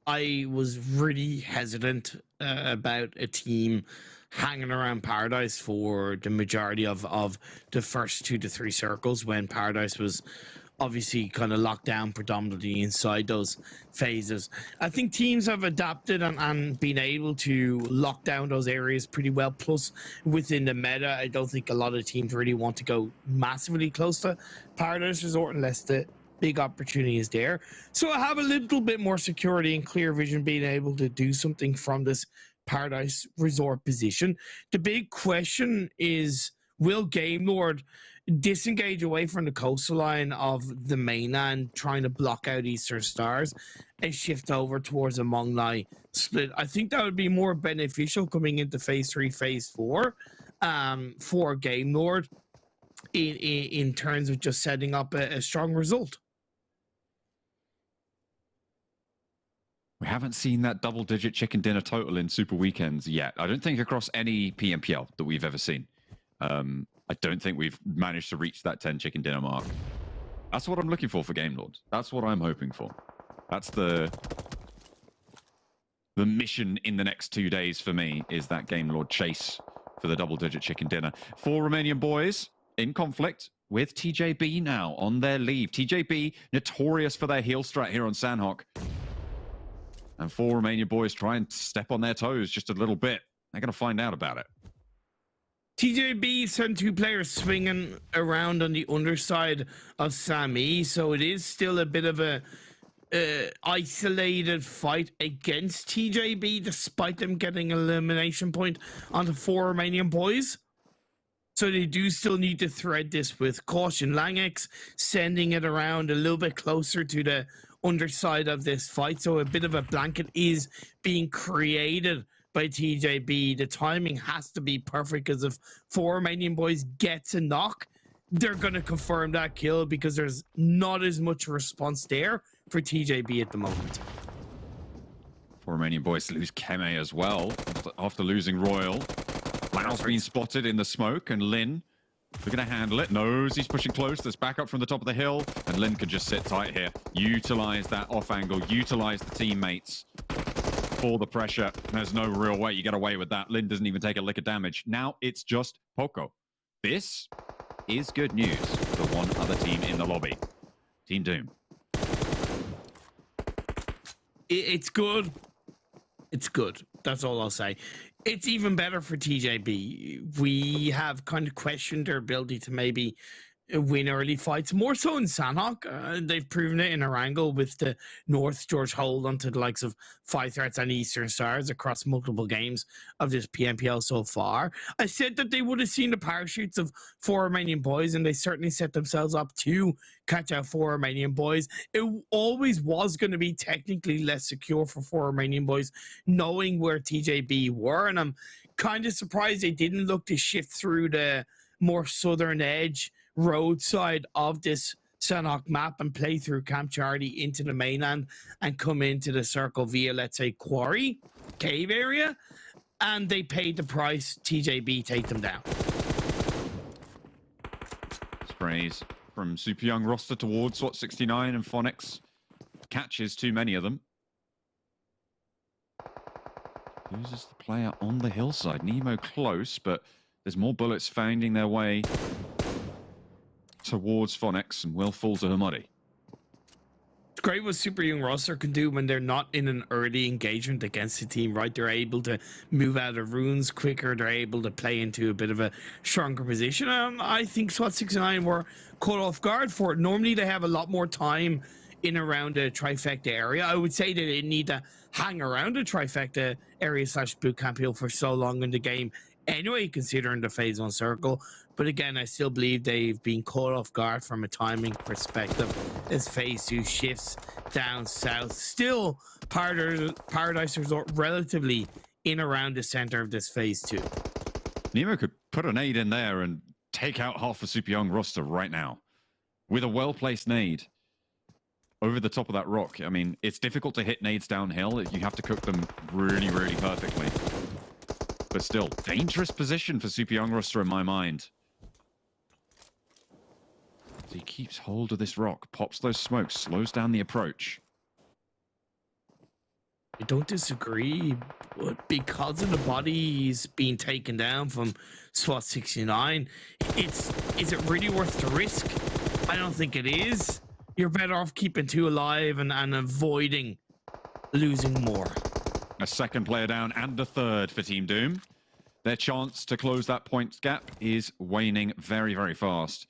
I was really hesitant about a team hanging around Paradise for the majority of the first 2 to 3 circles, when Paradise was obviously kind of locked down predominantly inside those phases. I think teams have adapted and been able to lock down those areas pretty well. Plus, within the meta, I don't think a lot of teams really want to go massively close to Paradise Resort unless the big opportunity is there. So I have a little bit more security and Clear Vision being able to do something from this Paradise Resort position. The big question is, will Game Lord disengage away from the coastline of the mainland, trying to block out Eastern Stars, and shift over towards a Monglai split? I think that would be more beneficial coming into Phase 3, Phase 4 for Game Lord in terms of just setting up a strong result. We haven't seen that double-digit chicken dinner total in Super Weekends yet. I don't think across any PMPL that we've ever seen. I don't think we've managed to reach that 10 chicken dinner mark. That's what I'm looking for Game Lord. That's what I'm hoping for. That's the mission in the next 2 days for me, is that Game Lord chase for the double-digit chicken dinner. For Romanian Boys, in conflict with TJB now on their leave. TJB, notorious for their heel strat here on Sanhok. And for Romanian Boys, try and step on their toes just a little bit. They're going to find out about it. TJB sent 2 players swinging around on the underside of Sami, so it is still a bit of a isolated fight against TJB, despite them getting an elimination point on the 4 Romanian Boys. So they do still need to thread this with caution. Langex sending it around a little bit closer to the underside of this fight, so a bit of a blanket is being created by TJB. The timing has to be perfect, because if 4 Romanian Boys gets a knock, they're going to confirm that kill, because there's not as much response there for TJB at the moment. 4 Romanian Boys lose Keme as well after losing Royal. Lau's been spotted in the smoke, and Lin They're going to handle it. Knows he's pushing close. There's backup from the top of the hill. And Lin can just sit tight here. Utilize that off angle. Utilize the teammates for the pressure. There's no real way you get away with that. Lin doesn't even take a lick of damage. Now it's just Poco. This is good news for one other team in the lobby. Team Doom. It's good. It's good. That's all I'll say. It's even better for TJB. We have kind of questioned their ability to maybe win early fights, more so in Sanhok. They've proven it in Erangel with the North George hold onto the likes of Five Threats and Eastern Stars across multiple games of this PMPL so far. I said that they would have seen the parachutes of 4 Romanian boys, and they certainly set themselves up to catch out 4 Romanian boys. It always was going to be technically less secure for 4 Romanian boys, knowing where TJB were, and I'm kind of surprised they didn't look to shift through the more southern edge roadside of this Sanhok map and play through Camp Charlie into the mainland and come into the circle via, let's say, Quarry cave area, and they paid the price. TJB take them down. Sprays from Super Young roster towards Swat 69, and Phonics catches too many of them. Loses the player on the hillside. Nemo close, but there's more bullets finding their way towards Phonics and will fall to Hamadi. It's great what Super Young roster can do when they're not in an early engagement against the team, right? They're able to move out of runes quicker. They're able to play into a bit of a stronger position. I think SWAT 69 were caught off guard for it. Normally they have a lot more time in around the trifecta area. I would say that they need to hang around the trifecta area / bootcamp hill for so long in the game anyway, considering the phase 1 circle. But again, I still believe they've been caught off guard from a timing perspective as phase 2 shifts down south. Still, Paradise Resort relatively in around the center of this phase 2. Nemo could put a nade in there and take out half the Super Young roster right now with a well-placed nade over the top of that rock. I mean, it's difficult to hit nades downhill. You have to cook them really, really perfectly. But still, dangerous position for Super Young roster in my mind. So he keeps hold of this rock, pops those smokes, slows down the approach. I don't disagree, but because of the bodies being taken down from SWAT 69, is it really worth the risk? I don't think it is. You're better off keeping 2 alive and avoiding losing more. A second player down and a third for Team Doom. Their chance to close that points gap is waning very, very fast.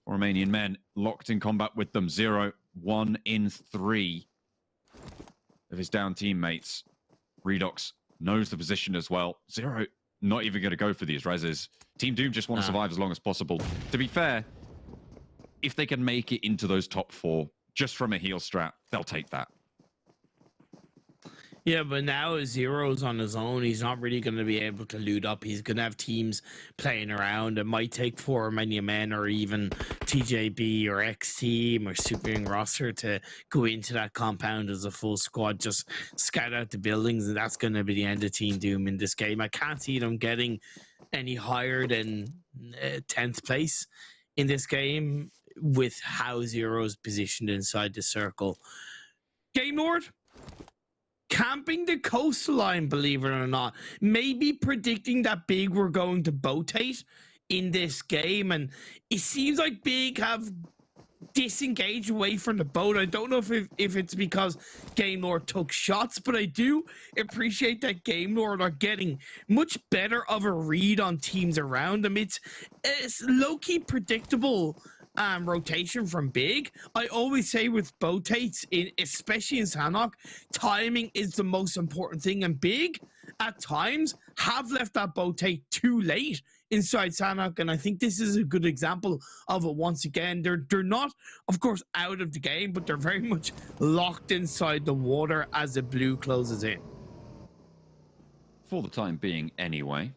Romanian Men locked in combat with them. 0, 1 in 3 of his down teammates. Redox knows the position as well. 0, not even going to go for these reses. Team Doom just want to survive as long as possible. To be fair, if they can make it into those top 4, just from a heal strat, they'll take that. Yeah, but now Zero's on his own. He's not really going to be able to loot up. He's going to have teams playing around. It might take 4 Romanian Men or even TJB or XTEAM or Super Young roster to go into that compound as a full squad, just scout out the buildings, and that's going to be the end of Team Doom in this game. I can't see them getting any higher than 10th place in this game with how Zero's positioned inside the circle. Game Lord, camping the coastline, believe it or not. Maybe predicting that Big were going to boatate in this game. And it seems like Big have disengaged away from the boat. I don't know if it's because Game Lord took shots, but I do appreciate that Game Lord are getting much better of a read on teams around them. It's low-key predictable rotation from Big. I always say with boatates, especially in Sanhok, timing is the most important thing, and Big at times have left that boatate too late inside Sanhok, and I think this is a good example of it once again. They're not, of course, out of the game, but they're very much locked inside the water as the blue closes in. For the time being, anyway.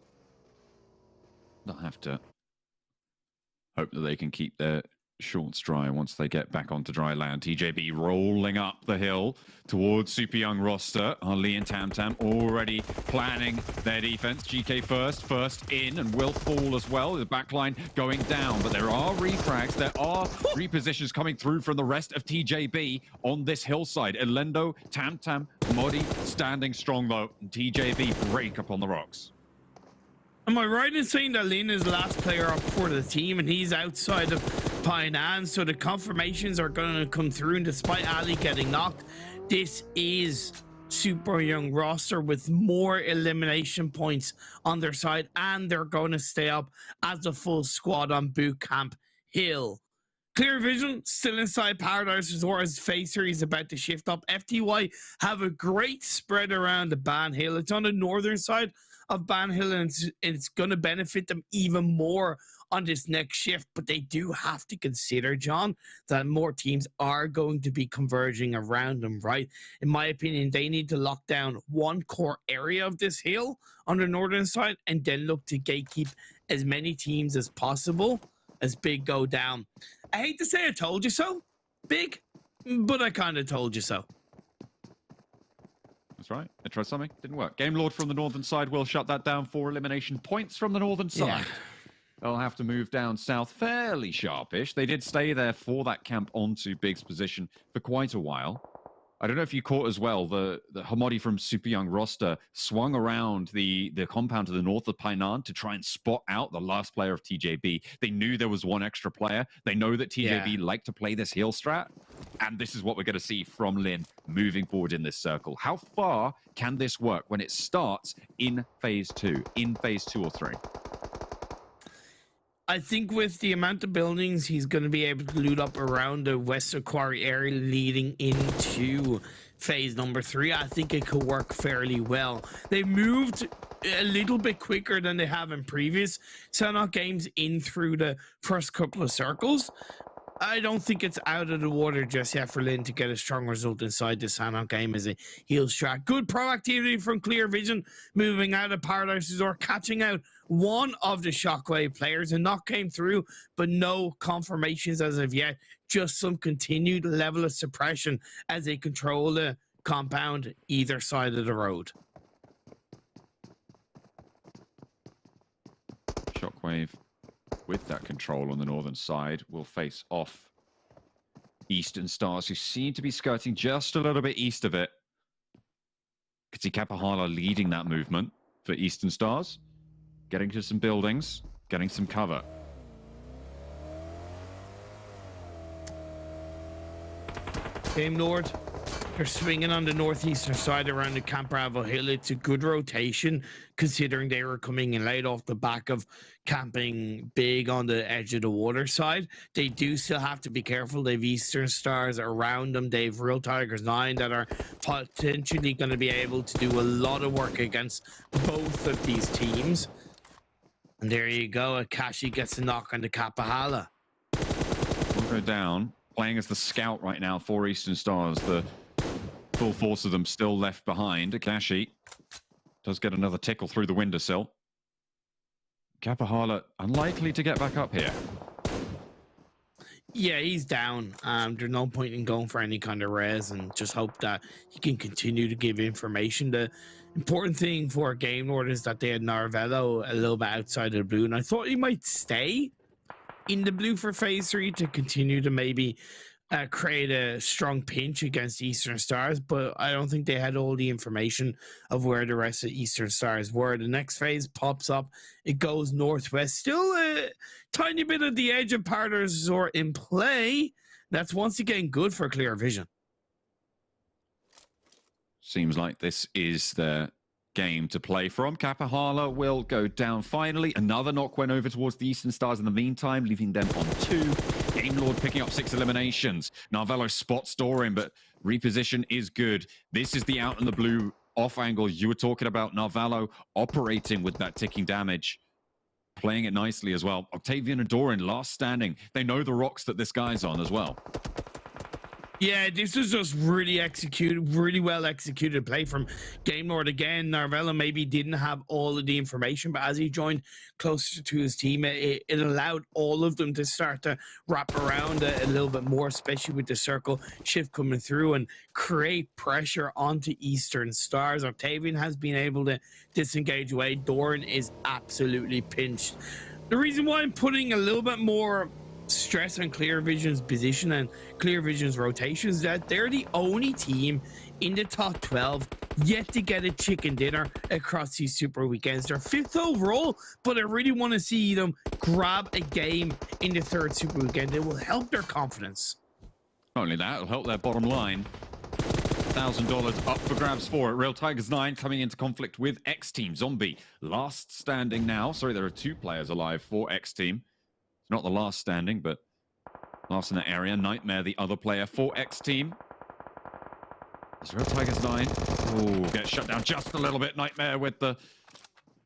They'll have to hope that they can keep their Short's dry once they get back onto dry land. TJB rolling up the hill towards Super Young roster. Ali and Tam Tam already planning their defense. GK first in, and will fall as well. The backline going down, but there are refrags. There are repositions coming through from the rest of TJB on this hillside. Elendo, Tam Tam, Modi standing strong though. And TJB break up on the rocks. Am I right in saying that Lin is the last player up for the team and he's outside of Painan, so the confirmations are going to come through, and despite Ali getting knocked, this is Super Young roster with more elimination points on their side, and they're going to stay up as a full squad on Boot Camp Hill. Clear Vision still inside Paradise Resort as FaZe 3 is about to shift up. FTY have a great spread around the Ban Hill. It's on the northern side of Ban Hill, and it's going to benefit them even more on this next shift, but they do have to consider, John, that more teams are going to be converging around them, right? In my opinion, they need to lock down one core area of this hill on the northern side and then look to gatekeep as many teams as possible as Big go down. I hate to say I told you so, Big, but I kind of told you so. That's right. I tried something. Didn't work. Game Lord from the northern side will shut that down for elimination points from the northern side. Yeah. They'll have to move down south fairly sharpish. They did stay there for that camp onto Big's position for quite a while. I don't know if you caught as well, the Hamadi from Super Young roster swung around the compound to the north of Painan to try and spot out the last player of TJB. They knew there was one extra player. They know that TJB like to play this heal strat. And this is what we're going to see from Lin moving forward in this circle. How far can this work when it starts in phase 2, in phase 2 or 3? I think with the amount of buildings he's going to be able to loot up around the Western Quarry area leading into phase number 3, I think it could work fairly well. They moved a little bit quicker than they have in previous Sanhok games in through the first couple of circles. I don't think it's out of the water just yet for Lin to get a strong result inside the Sanhok game as a heal strat. Good proactivity from Clear Vision, moving out of Paradise Resort, catching out one of the Shockwave players. A knock came through, but no confirmations as of yet. Just some continued level of suppression as they control the compound either side of the road. Shockwave, with that control on the northern side, will face off Eastern Stars, who seem to be skirting just a little bit east of it. Could see Kapahala leading that movement for Eastern Stars, getting to some buildings, getting some cover. Game Lord, they're swinging on the northeastern side around the Camp Bravo Hill. It's a good rotation considering they were coming in late off the back of camping big on the edge of the water side. They do still have to be careful. They've Eastern Stars around them. They've Real Tigers 9 that are potentially going to be able to do a lot of work against both of these teams. And there you go. Akashi gets a knock on the Kapahala. Will go down. Playing as the scout right now for Eastern Stars. The full force of them still left behind. Akashi does get another tickle through the windowsill. Kapahala unlikely to get back up here. Yeah, he's down. There's no point in going for any kind of res, and just hope that he can continue to give information. The important thing for Game Lord is that they had Narvello a little bit outside of the blue, and I thought he might stay in the blue for phase 3 to continue to maybe create a strong pinch against Eastern Stars, but I don't think they had all the information of where the rest of Eastern Stars were. The next phase pops up, it goes northwest, still a tiny bit of the edge of Paradise Resort in play. That's once again good for Clear Vision. Seems like this is the game to play from. Kapahala will go down finally. Another knock went over towards the Eastern Stars in the meantime, leaving them on 2. Game Lord picking up 6 eliminations. Narvello spots Doran, but reposition is good. This is the out in the blue off angle you were talking about. Narvello operating with that ticking damage, playing it nicely as well. Octavian and Doran last standing. They know the rocks that this guy's on as well. Yeah, this was just really executed, really well executed play from Game Lord. Again, Narvella maybe didn't have all of the information, but as he joined closer to his team, it allowed all of them to start to wrap around a little bit more, especially with the circle shift coming through and create pressure onto Eastern Stars. Octavian has been able to disengage away. Doran is absolutely pinched. The reason why I'm putting a little bit more stress on Clear Vision's position and Clear Vision's rotations, that they're the only team in the top 12 yet to get a chicken dinner across these super weekends. They're 5th overall, but I really want to see them grab a game in the 3rd super weekend. It will help their confidence. Not only that, it'll help their bottom line. $1,000 up for grabs for it. Real Tigers 9 coming into conflict with XTEAM. Zombie last standing now. Sorry, there are 2 players alive for XTEAM. Not the last standing, but last in that area. Nightmare, the other player for XTEAM. Is Real Tigers 9? Oh, gets shut down just a little bit. Nightmare with the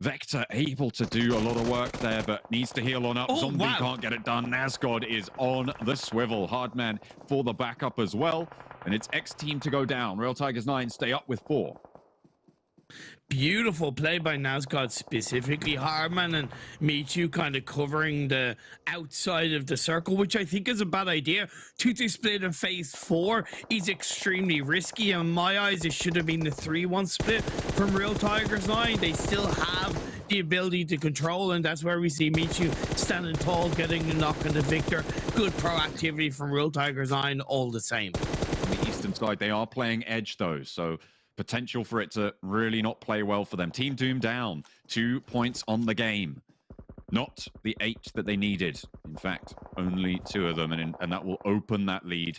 Vector, able to do a lot of work there, but needs to heal on up. Oh, Zombie wow. can't get it done. Nazgod is on the swivel. Hardman for the backup as well. And it's XTEAM to go down. Real Tigers 9 stay up with 4. Beautiful play by Nazgod, specifically Hardman and Michu kind of covering the outside of the circle, which I think is a bad idea. 2-2 split in phase 4 is extremely risky. In my eyes, it should have been the 3-1 split from Real Tigers 9. They still have the ability to control, and that's where we see Michu standing tall, getting the knock on the Victor. Good proactivity from Real Tigers 9 all the same. On the eastern side, they are playing edge though, so potential for it to really not play well for them. Team Doom down, 2 points on the game. Not the 8 that they needed. In fact, only 2 of them, and that will open that lead.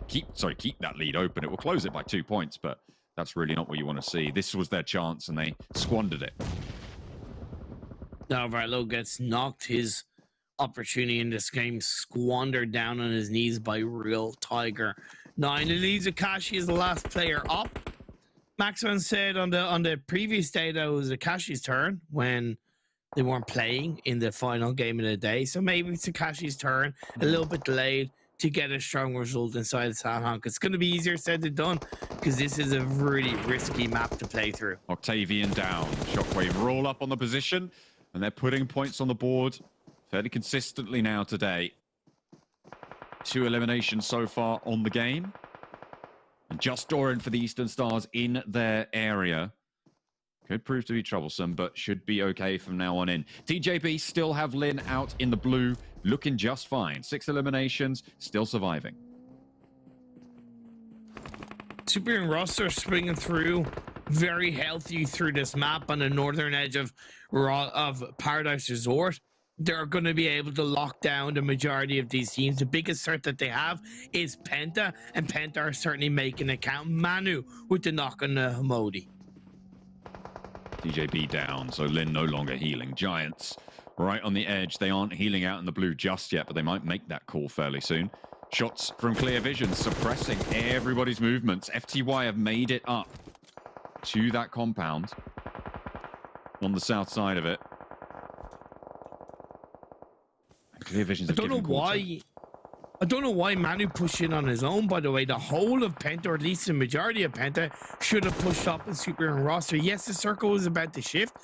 Keep that lead open. It will close it by 2 points, but that's really not what you want to see. This was their chance, and they squandered it. Now Varlo gets knocked. His opportunity in this game squandered down on his knees by Real Tiger 9. It leaves Akashi as the last player up. Maxman said on the previous day that it was Akashi's turn when they weren't playing in the final game of the day. So maybe it's Akashi's turn, a little bit delayed, to get a strong result inside Sanhok. It's going to be easier said than done because this is a really risky map to play through. Octavian down. Shockwave roll up on the position, and they're putting points on the board fairly consistently now today. 2 eliminations so far on the game. And just Doran for the Eastern Stars in their area. Could prove to be troublesome, but should be okay from now on in. TJB still have Lin out in the blue, looking just fine. 6 eliminations, still surviving. Superior roster springing through, very healthy through this map on the northern edge of Paradise Resort. They're going to be able to lock down the majority of these teams. The biggest threat that they have is PENTA, and PENTA are certainly making it count. Manu with the knock on the Hamodi. TJB down, so Lin no longer healing. Giants right on the edge. They aren't healing out in the blue just yet, but they might make that call fairly soon. Shots from Clear Vision suppressing everybody's movements. FTY have made it up to that compound on the south side of it. Clear Vision's I don't know why Manu pushed in on his own, by the way. The whole of PENTA, or at least the majority of PENTA, should have pushed up in Superior roster. Yes, the circle was about to shift,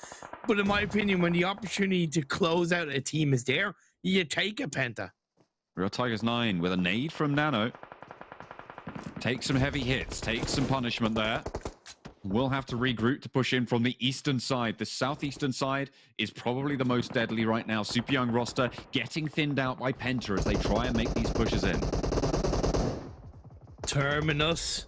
but in my opinion, when the opportunity to close out a team is there, you take a PENTA. Real Tigers 9 with a nade from Nano. Take some heavy hits, take some punishment there. We'll have to regroup to push in from the eastern side. The southeastern side is probably the most deadly right now. Super young roster getting thinned out by PENTA as they try and make these pushes in. Terminus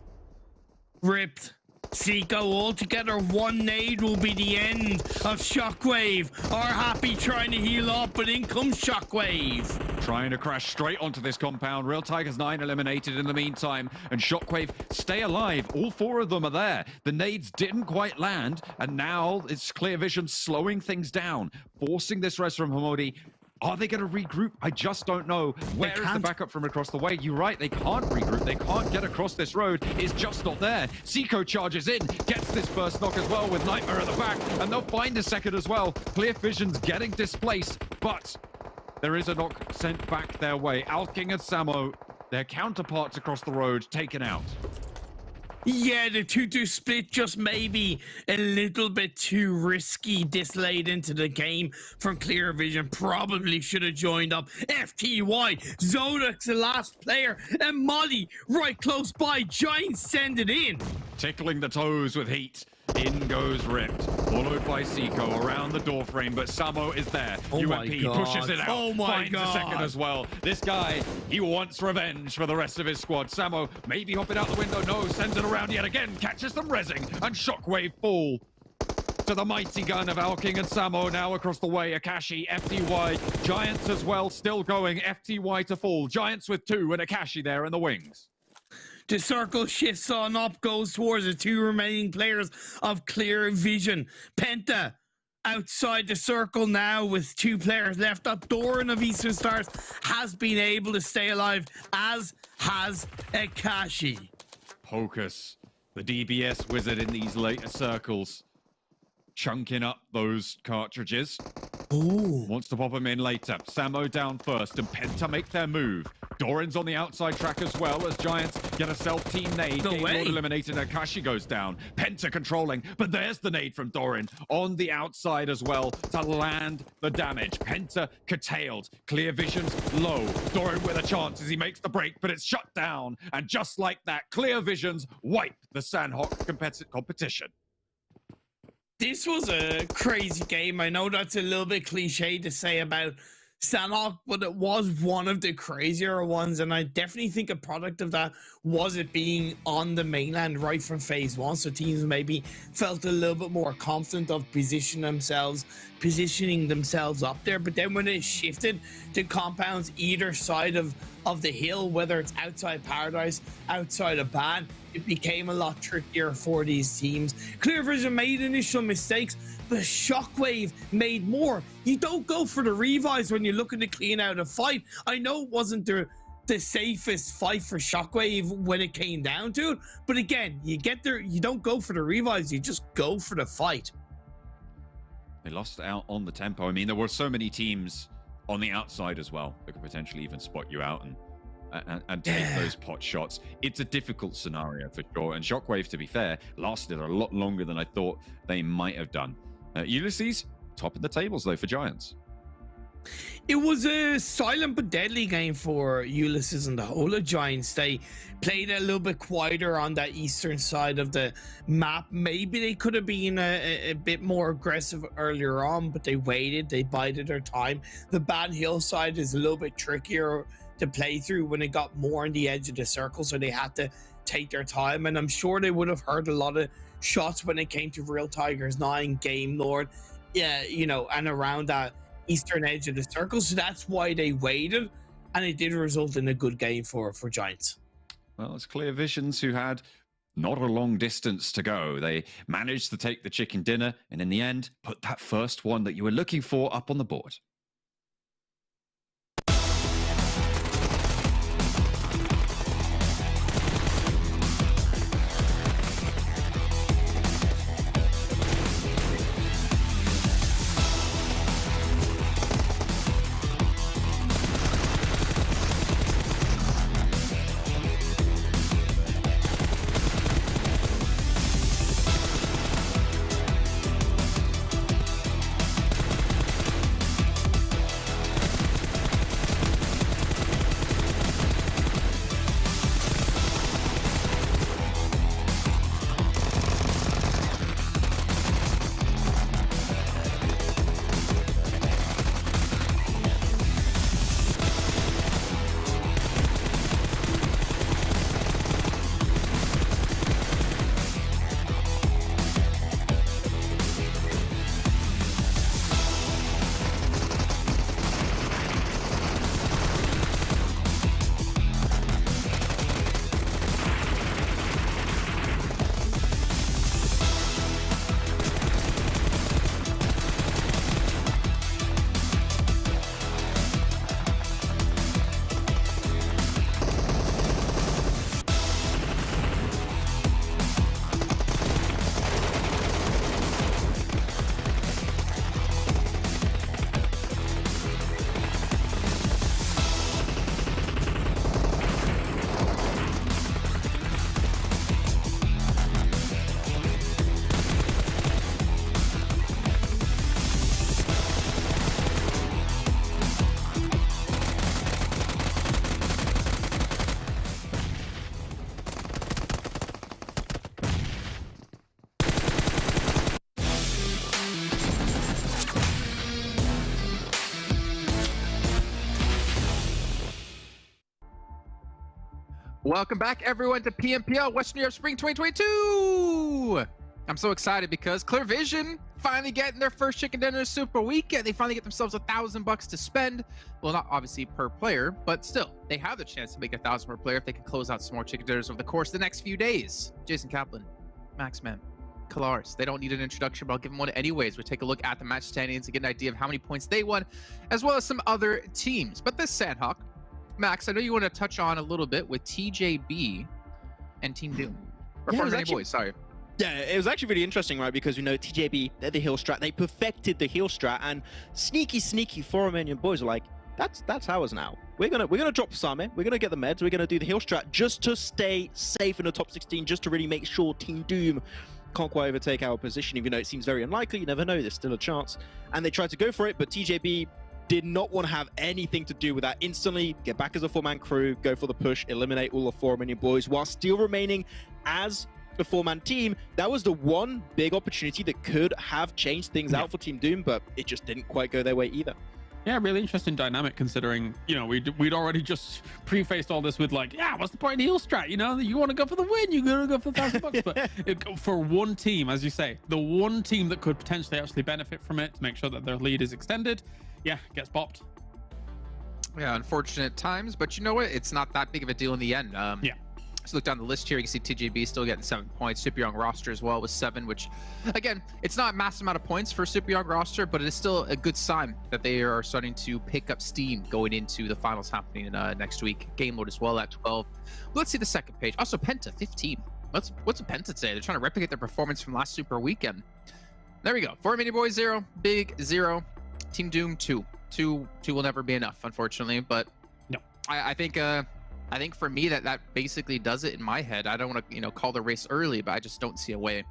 ripped. Seiko all together. One nade will be the end of Shockwave. Are happy trying to heal up, but in comes Shockwave. Trying to crash straight onto this compound. Real Tigers 9 eliminated in the meantime, and Shockwave stay alive. All 4 of them are there. The nades didn't quite land, and now it's Clear Vision slowing things down, forcing this res from Hamodi. Are they going to regroup? I just don't know. Where is the backup from across the way? You're right, they can't regroup. They can't get across this road. It's just not there. Seiko charges in, gets this first knock as well with Nightmare at the back, and they'll find a second as well. Clear Vision's getting displaced, but there is a knock sent back their way. Alking and Samo their counterparts across the road taken out. Yeah, the 2-2 split just maybe a little bit too risky this late into the game from Clear Vision. Probably should have joined up. FTY, Zodak's the last player, and Molly right close by. Giants send it in. Tickling the toes with heat. In goes Ripped, followed by Seiko around the door frame, but Samo is there. Oh my UMP God. pushes it out, Oh my finds a second God. as well. This guy, he wants revenge for the rest of his squad. Samo maybe hopping out the window, no, sends it around yet again, catches them rezzing, and Shockwave fall to the mighty gun of Alking and Samo now across the way. Akashi, FTY, Giants as well, still going. FTY to fall, Giants with 2 and Akashi there in the wings. The circle shifts on up, goes towards the 2 remaining players of Clear Vision. Penta outside the circle now with 2 players left up. Doran of Eastern Stars has been able to stay alive, as has Akashi. Pocus, the DBS wizard in these later circles, chunking up those cartridges. Ooh. Wants to pop them in later. Samo down first, and Penta make their move. Doran's on the outside track as well as Giants get a self-team nade. No Game way. Lord eliminated. Akashi goes down. Penta controlling, but there's the nade from Doran on the outside as well to land the damage. Penta curtailed. Clear Vision's low. Doran with a chance as he makes the break, but it's shut down. And just like that, Clear Visions wipe the Sanhok competition. This was a crazy game. I know that's a little bit cliche to say about Sanhok, but it was one of the crazier ones, and I definitely think a product of that was it being on the mainland right from phase 1, so teams maybe felt a little bit more confident of positioning themselves up there. But then when it shifted to compounds either side of the hill, whether it's outside Paradise, outside of Ban, it became a lot trickier for these teams. Clear Vision made initial mistakes, but Shockwave made more. You don't go for the revives when you're looking to clean out a fight. I know it wasn't the safest fight for Shockwave when it came down to it, but again, you get there, you don't go for the revives, you just go for the fight. They lost out on the tempo. I mean, there were so many teams on the outside as well that could potentially even spot you out and take those pot shots. It's a difficult scenario for sure. And Shockwave, to be fair, lasted a lot longer than I thought they might have done. Ulysses, top of the tables though for Giants. It was a silent but deadly game for Ulysses and the whole of Giants. They played a little bit quieter on that eastern side of the map. Maybe they could have been a bit more aggressive earlier on, but they waited, they bided their time. The Ban Hill side is a little bit trickier to play through when it got more on the edge of the circle, so they had to take their time, and I'm sure they would have heard a lot of shots when it came to Real Tigers 9, Game Lord, and around that eastern edge of the circle, so that's why they waited, and it did result in a good game for Giants. Well, it's Clear Visions who had not a long distance to go. They managed to take the chicken dinner, and in the end, put that first one that you were looking for up on the board. Welcome back, everyone, to PMPL Western Europe Spring 2022. I'm so excited because Clear Vision finally getting their first chicken dinner super weekend. They finally get themselves $1,000 to spend. Well, not obviously per player, but still, they have the chance to make $1,000 per player if they can close out some more chicken dinners over the course of the next few days. Jason Kaplan, Max Man, Kalaris, they don't need an introduction, but I'll give them one anyways. We'll take a look at the match standings to get an idea of how many points they won, as well as some other teams. But this Sanhok, Max, I know you want to touch on a little bit with TJB and Team Doom. Or Romanian Boys, sorry. Yeah, it was actually really interesting, right? Because, you know, TJB, they're the heal strat. They perfected the heal strat, and sneaky for Romanian Boys were like, that's ours now. We're gonna drop Same. We're gonna get the meds. We're gonna do the heal strat just to stay safe in the top 16, just to really make sure Team Doom can't quite overtake our position. Even though it seems very unlikely, you never know. There's still a chance. And they tried to go for it, but TJB did not want to have anything to do with that. Instantly get back as a 4-man crew, go for the push, eliminate all the 4 Romanian Boys while still remaining as a 4-man team. That was the one big opportunity that could have changed things out for Team Doom, but it just didn't quite go their way either. Yeah, really interesting dynamic considering, you know, we'd already just prefaced all this with like, yeah, what's the point in heal strat? You know, you want to go for the win, you're going to go for $1,000. But for one team, as you say, the one team that could potentially actually benefit from it to make sure that their lead is extended, yeah, gets bopped. Yeah, unfortunate times, but you know what? It's not that big of a deal in the end. Yeah. Let's look down the list here. You can see TJB still getting 7 points. Super Young roster as well with 7, which, again, it's not a massive amount of points for Super Young roster, but it is still a good sign that they are starting to pick up steam going into the finals happening next week. Game load as well at 12. Let's see the second page. Also, PENTA 15. What's a PENTA say? They're trying to replicate their performance from last Super Weekend. There we go. 4 Romanian Boys 0, Big 0, Team Doom 2. 2 will never be enough, unfortunately. But no, I think for me that basically does it in my head. I don't want to call the race early, but I just don't see a way.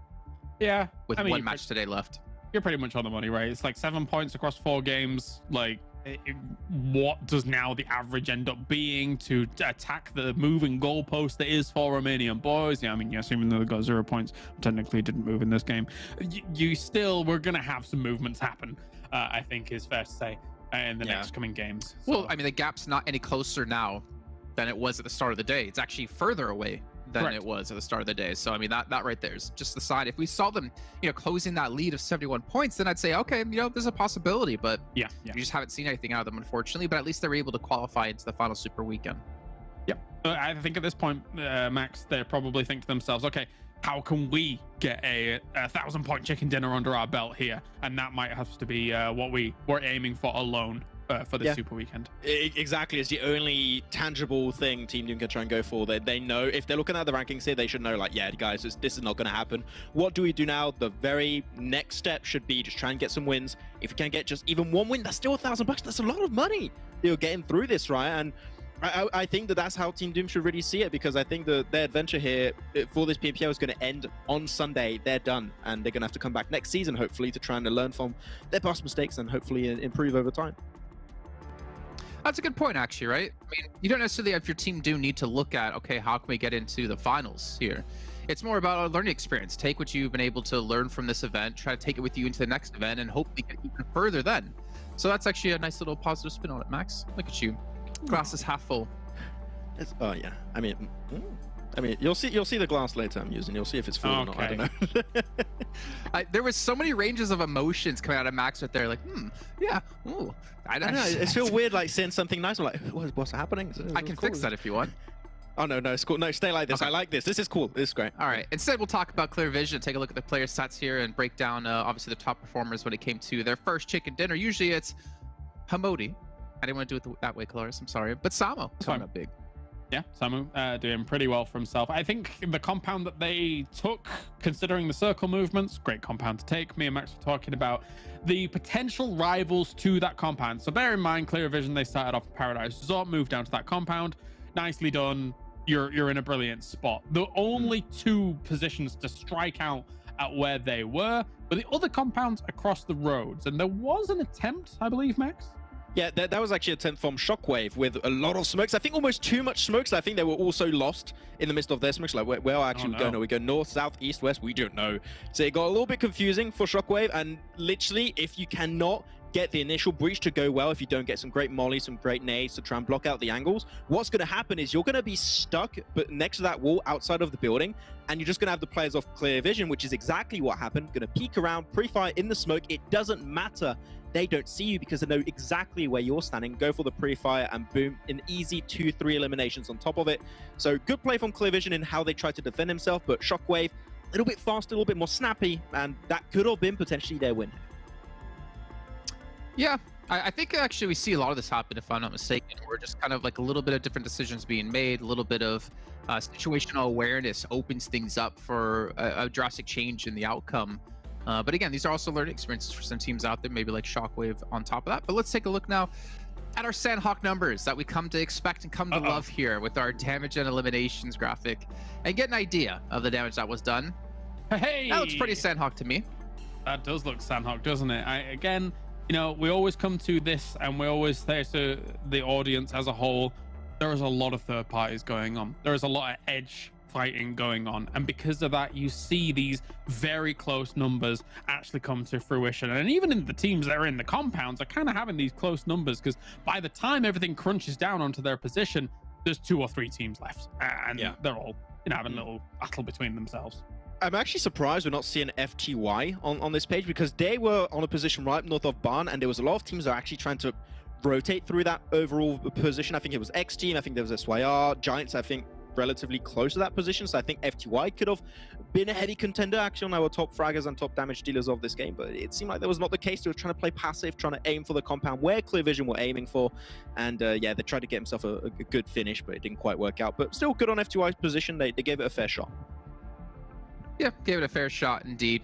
Yeah, with one match today left. You're pretty much on the money, right? It's like 7 points across 4 games. Like, what does now the average end up being to attack the moving goalpost that is for Romanian Boys? Yeah, I mean, yes, even though they got 0 points, technically didn't move in this game. We're gonna have some movements happen. I think is fair to say in the next coming games. So. Well, I mean, the gap's not any closer now than it was at the start of the day. It's actually further away than it was at the start of the day. So I mean, that right there is just the sign. If we saw them, closing that lead of 71 points, then I'd say, okay, there's a possibility. But yeah, you just haven't seen anything out of them, unfortunately. But at least they're able to qualify into the final Super Weekend. Yep. I think at this point, Max, they probably think to themselves, okay, how can we get a 1,000-point chicken dinner under our belt here? And that might have to be what we're aiming for alone. For the Super Weekend. Exactly. It's the only tangible thing Team Doom can try and go for. They know, if they're looking at the rankings here, they should know, like, yeah, guys, this is not going to happen. What do we do now? The very next step should be just try and get some wins. If you can get just even one win, that's still $1,000. That's a lot of money. You're getting through this, right? And I think that's how Team Doom should really see it, because I think that their adventure here for this PMPL is going to end on Sunday. They're done, and they're going to have to come back next season, hopefully, to try and learn from their past mistakes and hopefully improve over time. That's a good point, actually, right? I mean, you don't necessarily, if your Team Doom, need to look at, okay, how can we get into the finals here? It's more about a learning experience. Take what you've been able to learn from this event, try to take it with you into the next event, and hopefully get even further then. So that's actually a nice little positive spin on it, Max. Look at you. Glass is half full. Oh, yeah. I mean, you'll see the glass later I'm using. You'll see if it's full or not. I don't know. There was so many ranges of emotions coming out of Max right there. Like, yeah, ooh. I don't know. It feels weird, like saying something nice. I'm like, what's happening? I can fix that if you want. Oh, no, it's cool. No, stay like this. Okay. I like this. This is cool. This is great. All right. Instead, we'll talk about Clear Vision, take a look at the player stats here, and break down, obviously, the top performers when it came to their first chicken dinner. Usually it's Hamodi. I didn't want to do it that way, Kalaris. I'm sorry. But Samo coming up big. Yeah, Samu doing pretty well for himself. I think the compound that they took, considering the circle movements, great compound to take. Me and Max were talking about the potential rivals to that compound. So bear in mind, Clear Vision, they started off Paradise Resort, moved down to that compound. Nicely done. You're in a brilliant spot. The only 2 positions to strike out at where they were the other compounds across the roads. And there was an attempt, I believe, Max? Yeah, that was actually a attempt from Shockwave with a lot of smokes. I think almost too much smokes. I think they were also lost in the midst of their smokes. Like, where are actually we going? We go north, south, east, west? We don't know. So it got a little bit confusing for Shockwave. And literally, if you cannot get the initial breach to go well, if you don't get some great mollies, some great nades to try and block out the angles, what's going to happen is you're going to be stuck but next to that wall outside of the building, and you're just going to have the players off clear vision, which is exactly what happened. Going to peek around, pre-fire in the smoke. It doesn't matter. They don't see you because they know exactly where you're standing. Go for the pre-fire and boom, an easy 2-3 eliminations on top of it. So good play from Clear Vision in how they tried to defend himself, but Shockwave, a little bit faster, a little bit more snappy, and that could have been potentially their win. Yeah, I think actually we see a lot of this happen, if I'm not mistaken. We're just kind of like a little bit of different decisions being made, a little bit of situational awareness opens things up for a drastic change in the outcome. But again, these are also learning experiences for some teams out there, maybe like Shockwave on top of that. But let's take a look now at our Sanhok numbers that we come to expect and come to love here with our damage and eliminations graphic, and get an idea of the damage that was done. Hey, that looks pretty Sanhok to me. That does look Sanhok, doesn't it? Again, you know, we always come to this and we always say to the audience as a whole, there is a lot of third parties going on. There is a lot of edge fighting going on. And because of that, you see these very close numbers actually come to fruition. And even in the teams that are in the compounds are kind of having these close numbers, because by the time everything crunches down onto their position, there's 2 or 3 teams left. And they're all, you know, having a little battle between themselves. I'm actually surprised we're not seeing FTY on this page, because they were on a position right north of Barn, and there was a lot of teams that are actually trying to rotate through that overall position. I think it was XTEAM, I think there was SYR, Giants, I think relatively close to that position, so I think FTY could have been a heady contender actually on our top fraggers and top damage dealers of this game, but it seemed like that was not the case. They were trying to play passive, trying to aim for the compound where Clear Vision were aiming for, and yeah, they tried to get himself a good finish, but it didn't quite work out. But still good on FTY's position. They gave it a fair shot. Yeah, gave it a fair shot indeed.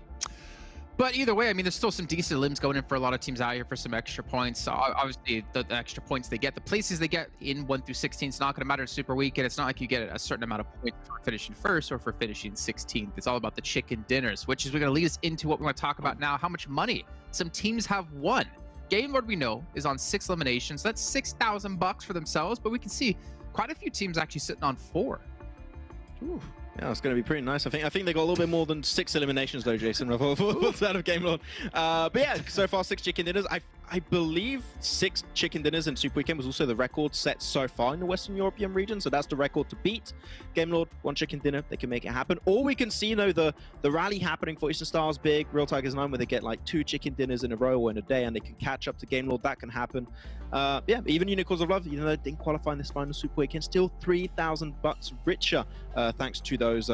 But either way, I mean, there's still some decent limbs going in for a lot of teams out here for some extra points. Obviously, the extra points they get, the places they get in 1 through 16, it's not going to matter in Super Weekend. It's not like you get a certain amount of points for finishing first or for finishing 16th. It's all about the chicken dinners, which is going to lead us into what we want to talk about now, how much money some teams have won. Game Lord, we know, is on 6 eliminations. That's $6,000 for themselves, but we can see quite a few teams actually sitting on 4. Ooh. Yeah, it's going to be pretty nice. I think they got a little bit more than 6 eliminations though, Jason. What's out of Game Lord? But yeah, so far 6 chicken dinners. I believe 6 chicken dinners in Super Weekend was also the record set so far in the Western European region. So that's the record to beat. Game Lord, 1 chicken dinner, they can make it happen. Or we can see, you know, the rally happening for Eastern Stars Big, Real Tigers 9, where they get like 2 chicken dinners in a row or in a day, and they can catch up to Game Lord. That can happen. Yeah, even Unicorns of Love, even though they didn't qualify in this final Super Weekend, still $3,000 richer thanks to those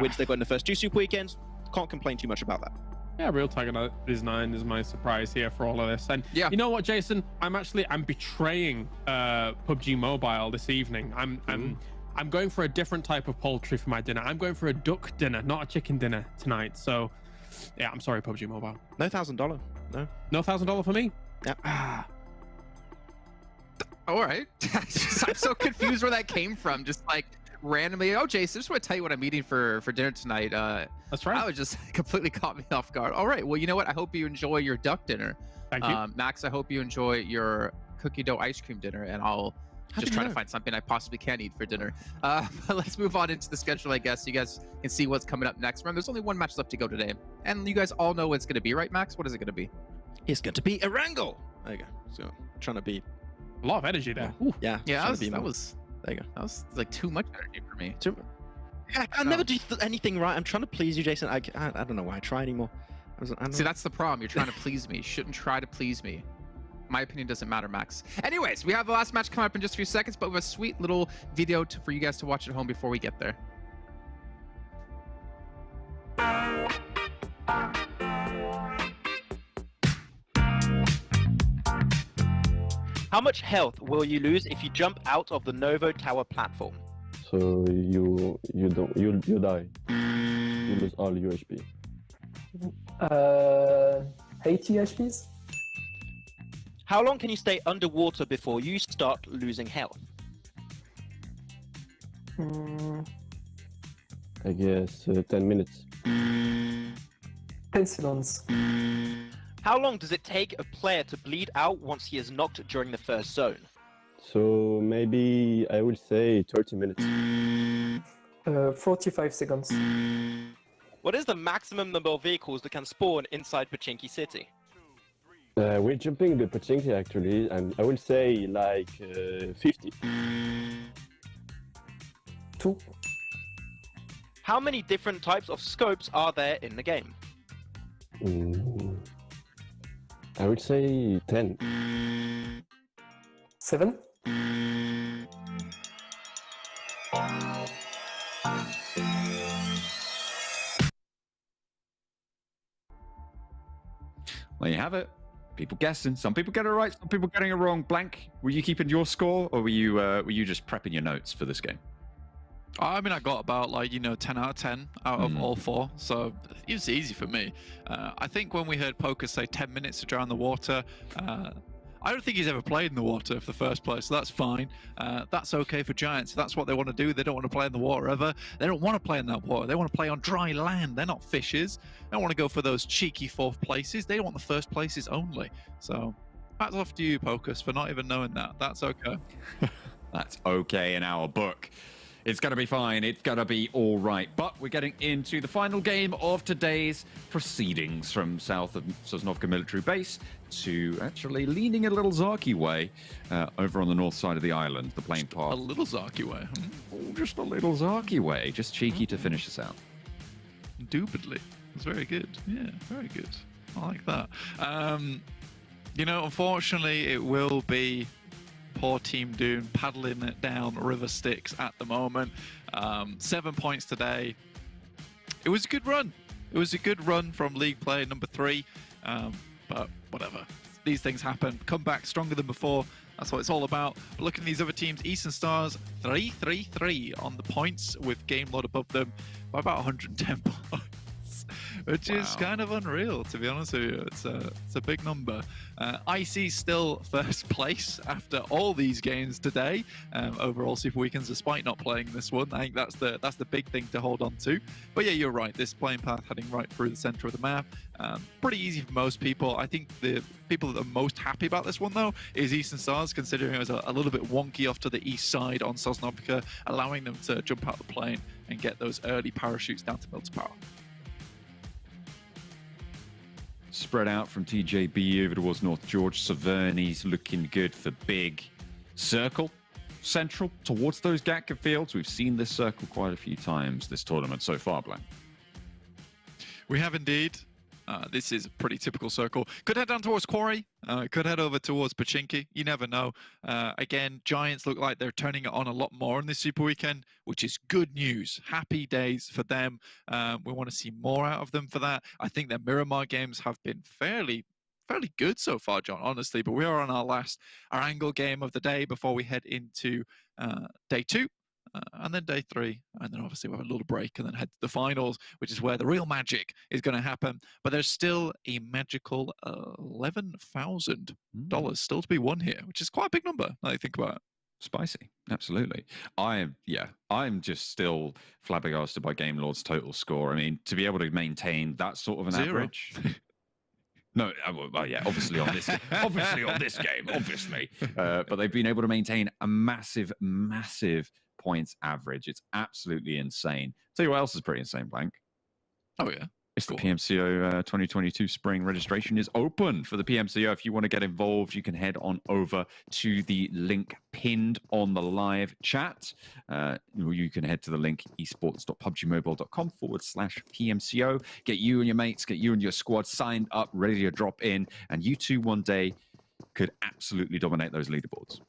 wins they got in the first 2 Super Weekends. Can't complain too much about that. Yeah, Real Tiger is 9 is my surprise here for all of this. And yeah, you know what, Jason? I'm betraying PUBG Mobile this evening. I'm going for a different type of poultry for my dinner. I'm going for a duck dinner, not a chicken dinner tonight. So yeah, I'm sorry, PUBG Mobile. No $1,000. No $1,000 for me? Yeah. All right. I'm so confused where that came from. Just like randomly, oh, Jason, I just want to tell you what I'm eating for dinner tonight. That's right. That was just completely caught me off guard. All right. Well, you know what? I hope you enjoy your duck dinner. Thank you. Max, I hope you enjoy your cookie dough ice cream dinner, and I'll just try to find something I possibly can eat for dinner. But let's move on into the schedule, I guess. You guys can see what's coming up next. Remember, there's only 1 match left to go today. And you guys all know what it's going to be, right, Max? What is it going to be? It's going to be Erangel. There you go. So trying to be a lot of energy there. Ooh. Yeah. Yeah, that was there you go. That was like too much energy for me. I never do anything right. I'm trying to please you, Jason. I don't know why I try anymore. See, that's the problem. You're trying to please me. You shouldn't try to please me. My opinion doesn't matter, Max. Anyways, we have the last match coming up in just a few seconds, but we have a sweet little video for you guys to watch at home before we get there. How much health will you lose if you jump out of the Novo Tower platform? So you die. You lose all your HP. 80 HPs. How long can you stay underwater before you start losing health? I guess 10 minutes. 10 seconds. How long does it take a player to bleed out once he is knocked during the first zone? So maybe I will say 30 minutes. 45 seconds. What is the maximum number of vehicles that can spawn inside Pachinki City? We're jumping the Pachinki actually, and I will say like 50. 2. How many different types of scopes are there in the game? I would say 10. 7. There you have it. People guessing. Some people get it right. Some people getting it wrong. Blank. Were you keeping your score, or were you just prepping your notes for this game? I mean, I got about 10 out of 10 out of all 4, so it was easy for me. I think when we heard Poker say 10 minutes to drown the water, I don't think he's ever played in the water for the first place, so that's fine. That's okay for Giants. If that's what they want to do, they don't want to play in the water ever. They don't want to play in that water. They want to play on dry land. They're not fishes. They don't want to go for those cheeky 4th places. They want the 1st places only. So hats off to you, Pocus, for not even knowing that. That's okay. That's okay in our book. It's going to be fine. It's going to be all right. But we're getting into the final game of today's proceedings from south of Sosnovka Military Base to actually leaning a little Zaki way over on the north side of the island, the plane path. A little Zaki way. Oh, just a little Zaki way. Just cheeky to finish us out. Indubitably. It's very good. Yeah, very good. I like that. Unfortunately, it will be poor Team Doom paddling it down River Styx at the moment. 7 points today. It was a good run. It was a good run from league player number 3. But whatever. These things happen. Come back stronger than before. That's what it's all about. But look at these other teams. Eastern Stars 3-3-3 on the points with Game Lord above them by about 110 points. Which is kind of unreal, to be honest with you. It's a big number. IC still 1st place after all these games today. Overall Super Weekends, despite not playing this one. I think that's the big thing to hold on to. But yeah, you're right. This playing path heading right through the center of the map. Pretty easy for most people. I think the people that are most happy about this one, though, is Eastern Stars, considering it was a little bit wonky off to the east side on Sosnovka, allowing them to jump out the plane and get those early parachutes down to Milta Power. Spread out from TJB over towards North George. Saverni's looking good for big. Circle, central, towards those Gatka fields. We've seen this circle quite a few times this tournament so far, Blank. We have indeed. This is a pretty typical circle. Could head down towards Quarry. Could head over towards Pachinki. You never know. Again, Giants look like they're turning it on a lot more in this Super Weekend, which is good news. Happy days for them. We want to see more out of them for that. I think their Miramar games have been fairly good so far, John, honestly. But we are on our last Erangel game of the day before we head into day 2. And then day 3, and then obviously we'll have a little break and then head to the finals, which is where the real magic is going to happen. But there's still a magical $11,000 still to be won here, which is quite a big number now you think about it. Spicy, absolutely. I'm just still flabbergasted by Game Lord's total score. I mean, to be able to maintain that sort of an 0. average. No, well, yeah, obviously on this, game, obviously. But they've been able to maintain a massive points average. It's absolutely insane. Tell you what else is pretty insane, Blank. Oh yeah. It's the PMCO 2022 spring registration is open for the PMCO. If you want to get involved, you can head on over to the link pinned on the live chat. You can head to the link esports.pubgmobile.com/PMCO. Get you and your mates, get you and your squad signed up, ready to drop in, and you two one day could absolutely dominate those leaderboards.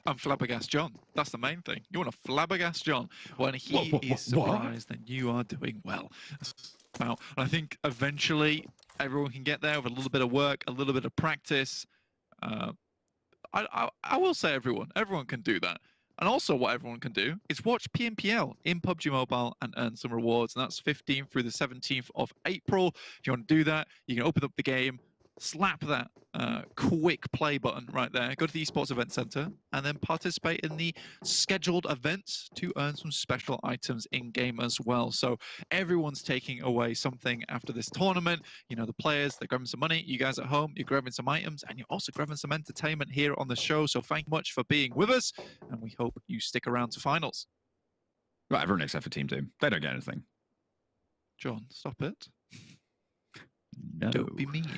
And flabbergast John. That's the main thing. You want to flabbergast John when he is surprised, then you are doing well. And I think eventually everyone can get there with a little bit of work, a little bit of practice. I will say everyone can do that. And also what everyone can do is watch PMPL in PUBG Mobile and earn some rewards. And that's 15th through the 17th of April. If you want to do that, you can open up the game, slap that quick play button right there, go to the Esports Event Center, and then participate in the scheduled events to earn some special items in-game as well. So everyone's taking away something after this tournament. You know, the players, they're grabbing some money. You guys at home, you're grabbing some items, and you're also grabbing some entertainment here on the show. So thank you much for being with us, and we hope you stick around to finals. Right, everyone except for Team Doom. They don't get anything. John, stop it. No. Don't be mean.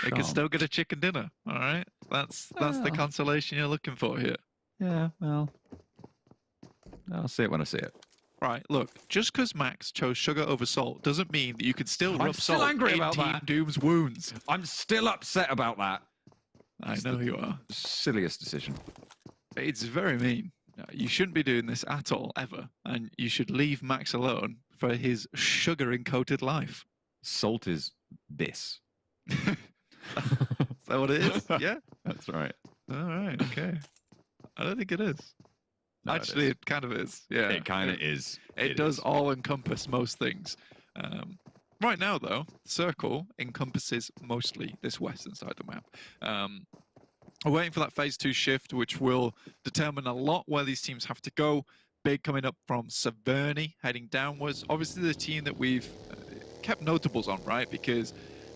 They can still get a chicken dinner. All right, that's the consolation you're looking for here. Yeah, well, I'll see it when I see it. Right, look, just because Max chose sugar over salt doesn't mean that you can still rub still salt angry in about Team that. Doom's wounds. I'm still upset about that. I know you are. Silliest decision. It's very mean. You shouldn't be doing this at all, ever. And you should leave Max alone for his sugar-coated life. Salt is this. Is that what it is? Yeah? That's right. All right, okay. I don't think it is. No, Actually, it kind of is. Yeah. It kind of is. It does all encompass most things. Right now, though, Circle encompasses mostly this western side of the map. We're waiting for that phase 2 shift, which will determine a lot where these teams have to go. Big coming up from Severny, heading downwards. Obviously, the team that we've kept notables on, right? Because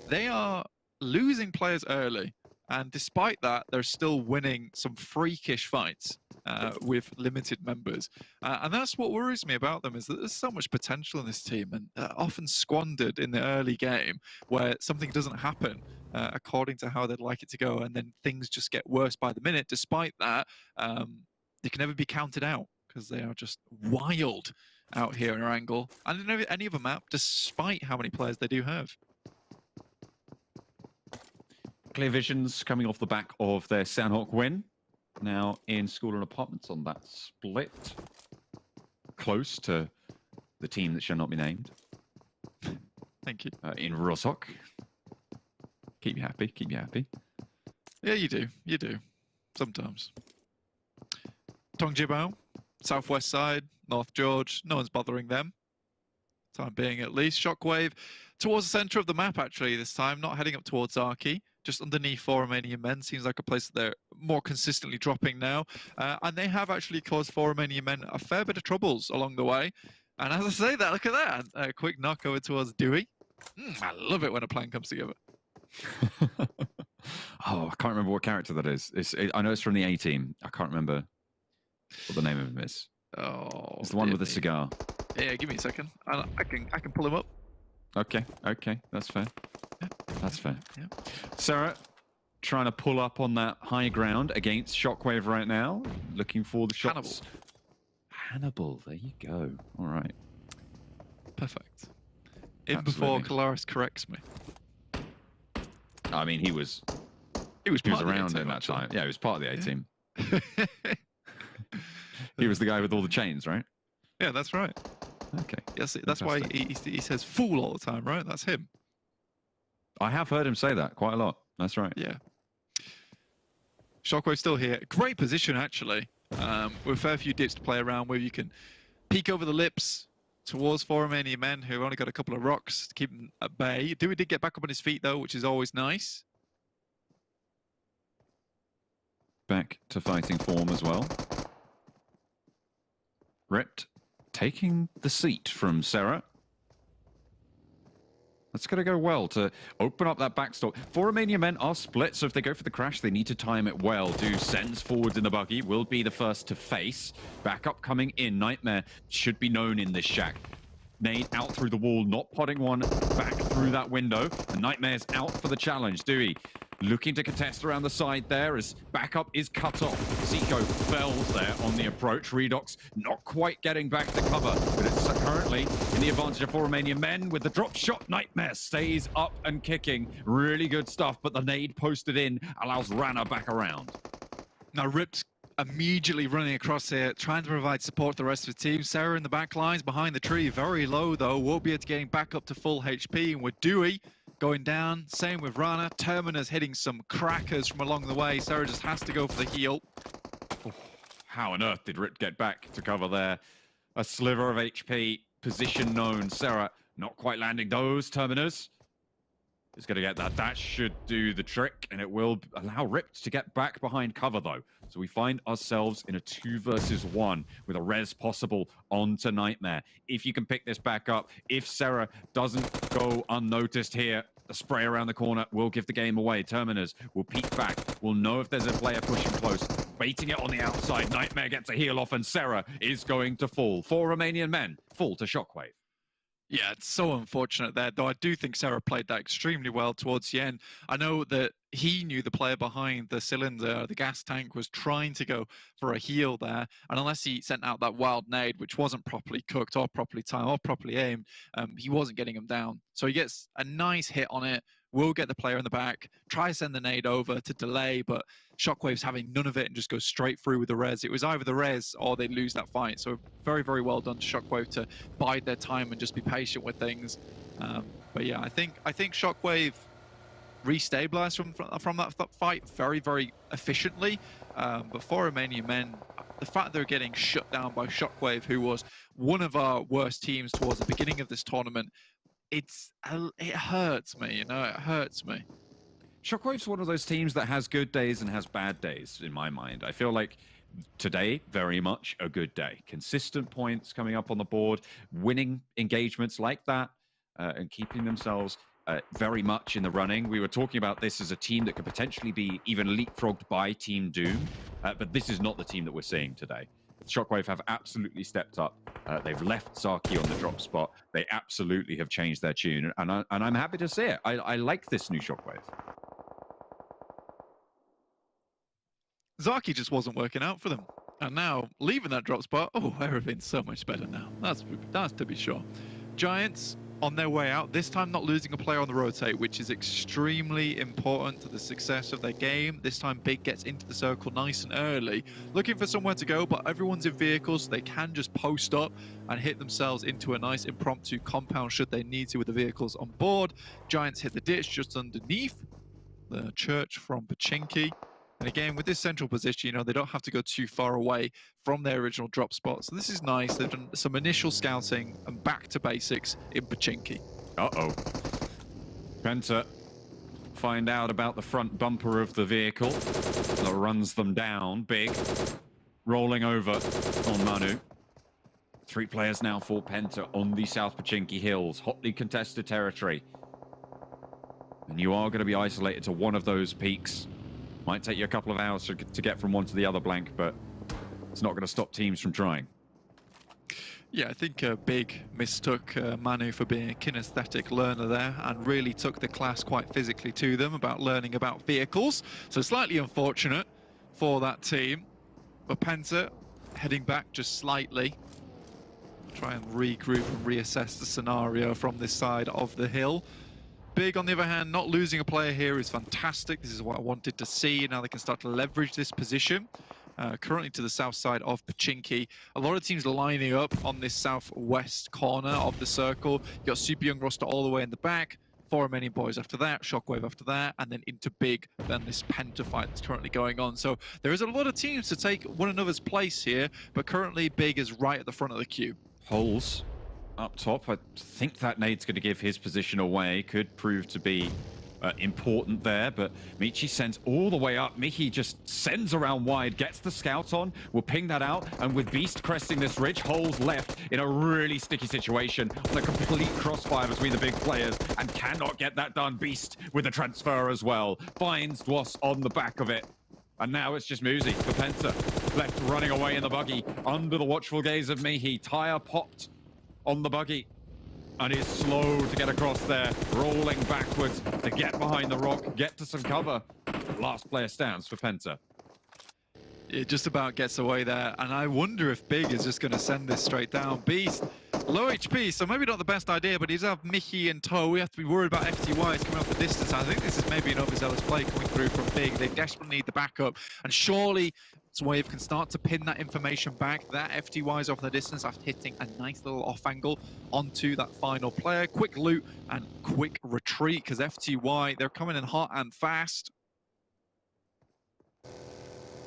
they are losing players early. And despite that, they're still winning some freakish fights with limited members. And that's what worries me about them, is that there's so much potential in this team, and often squandered in the early game where something doesn't happen according to how they'd like it to go, and then things just get worse by the minute. Despite that, they can never be counted out because they are just wild out here in Erangel and in any other map, despite how many players they do have. Clear Visions coming off the back of their Sanhok win. Now in School and Apartments on that split. Close to the team that shall not be named. Thank you. In Rosok. Keep you happy, keep you happy. Yeah, you do. You do. Sometimes. Tongjibao, southwest side, North George. No one's bothering them. Time being, at least. Shockwave towards the center of the map, actually, this time. Not heading up towards Arki. Just underneath for Romanian Men. Seems like a place that they're more consistently dropping now. And they have actually caused for Romanian Men a fair bit of troubles along the way. And as I say that, look at that. A quick knock over towards Dewey. I love it when a plan comes together. Oh, I can't remember what character that is. I know it's from the A team. I can't remember what the name of him is. Oh, it's the one with the cigar. Yeah, give me a second. I can pull him up. Okay, that's fair. Yeah. That's fair. Yeah. Sarah, trying to pull up on that high ground against Shockwave right now, looking for the shots. Hannibal, there you go. All right. Perfect. In before Kalaris corrects me. I mean, he was around in that time. Yeah, he was part of the A team. He was the guy with all the chains, right? Yeah, that's right. Okay. Yes, that's why he says fool all the time, right? That's him. I have heard him say that quite a lot. That's right. Yeah. Shockwave's still here. Great position, actually. With a fair few dips to play around where you can peek over the lips towards four Romanian Men who've only got a couple of rocks to keep them at bay. Dewey did get back up on his feet, though, which is always nice. Back to fighting form as well. Ripped taking the seat from Sarah. That's going to go well to open up that backstop. Four Romanian Men are split, so if they go for the crash, they need to time it well. Do sends forwards in the buggy, will be the first to face. Backup coming in. Nightmare should be known in this shack. Nade out through the wall, not potting one back through that window. And Nightmare's out for the challenge. Dewey looking to contest around the side there as backup is cut off. Zico fells there on the approach. Redox not quite getting back to cover, but it's currently in the advantage of four Romanian Men with the drop shot. Nightmare stays up and kicking. Really good stuff, but the nade posted in allows Rana back around. Now Ripped immediately running across here, trying to provide support to the rest of the team. Sarah in the back lines behind the tree, very low though. Won't be able to getting back up to full HP, and with Dewey going down, same with Rana. Terminus hitting some crackers from along the way. Sarah just has to go for the heal. Oh, how on earth did Rip get back to cover there? A sliver of HP, position known. Sarah not quite landing those. Terminus is going to get that. That should do the trick, and it will allow Rip to get back behind cover though. So we find ourselves in a 2 versus 1 with a res possible onto Nightmare. If you can pick this back up, if Sarah doesn't go unnoticed here, the spray around the corner will give the game away. Terminus will peek back. We'll know if there's a player pushing close. Baiting it on the outside. Nightmare gets a heal off, and Sarah is going to fall. Four Romanian Men fall to Shockwave. Yeah, it's so unfortunate there, though I do think Sarah played that extremely well towards the end. I know that he knew the player behind the cylinder, the gas tank, was trying to go for a heal there, and unless he sent out that wild nade, which wasn't properly cooked or properly timed or properly aimed, he wasn't getting him down. So he gets a nice hit on it, will get the player in the back, try to send the nade over to delay, but Shockwave's having none of it and just goes straight through with the res. It was either the res or they lose that fight. So very, very well done to Shockwave to bide their time and just be patient with things. But yeah, I think Shockwave restabilized from that fight very, very efficiently. But for Romanian Men, the fact they're getting shut down by Shockwave, who was one of our worst teams towards the beginning of this tournament, it hurts me, you know, it hurts me. Shockwave's one of those teams that has good days and has bad days, in my mind. I feel like today, very much a good day. Consistent points coming up on the board, winning engagements like that, and keeping themselves very much in the running. We were talking about this as a team that could potentially be even leapfrogged by Team Doom, but this is not the team that we're seeing today. Shockwave have absolutely stepped up. They've left Zaki on the drop spot. They absolutely have changed their tune, and I'm happy to see it. I like this new Shockwave. Zaki just wasn't working out for them. And now, leaving that drop spot, oh, everything's so much better now. That's to be sure. Giants on their way out, this time not losing a player on the rotate, which is extremely important to the success of their game. This time Big gets into the circle nice and early, looking for somewhere to go, but everyone's in vehicles, so they can just post up and hit themselves into a nice impromptu compound should they need to with the vehicles on board. Giants hit the ditch just underneath the church from Pachinki. And again, with this central position, you know, they don't have to go too far away from their original drop spot. So this is nice. They've done some initial scouting and back to basics in Pachinki. Uh-oh. PENTA find out about the front bumper of the vehicle that runs them down. Big. Rolling over on Manu. 3 players now for PENTA on the South Pachinki Hills. Hotly contested territory. And you are going to be isolated to one of those peaks. Might take you a couple of hours to get from one to the other, Blank, but it's not going to stop teams from trying. Yeah, I think Big mistook Manu for being a kinesthetic learner there and really took the class quite physically to them about learning about vehicles. So slightly unfortunate for that team. But PENTA heading back just slightly. Try and regroup and reassess the scenario from this side of the hill. Big, on the other hand, not losing a player here is fantastic. This is what I wanted to see. Now they can start to leverage this position. Currently to the south side of Pachinki. A lot of teams lining up on this southwest corner of the circle. You got Super Young roster all the way in the back. 4 Romanian Boys after that, Shockwave after that, and then into Big, then this PENTA fight that's currently going on. So there is a lot of teams to take one another's place here, but currently Big is right at the front of the queue. Holes up top. I think that nade's going to give his position away. Could prove to be important there, but Michi sends all the way up. Michi just sends around wide, gets the scout on, will ping that out, and with Beast cresting this ridge, Holes left in a really sticky situation on a complete crossfire between the big players and cannot get that done. Beast with the transfer as well. Finds Dwas on the back of it. And now it's just Muzi for PENTA. Left running away in the buggy under the watchful gaze of Mihi. Tire popped on the buggy and is slow to get across there, rolling backwards to get behind the rock, get to some cover. Last player stands for PENTA. It just about gets away there, and I wonder if Big is just going to send this straight down. Beast, low HP, so maybe not the best idea, but he's have Michi in tow. We have to be worried about FTYs coming off the distance. I think this is maybe an overzealous play coming through from Big. They desperately need the backup, and surely Swat can start to pin that information back. That FTYs off the distance after hitting a nice little off angle onto that final player. Quick loot and quick retreat, because FTY, they're coming in hot and fast.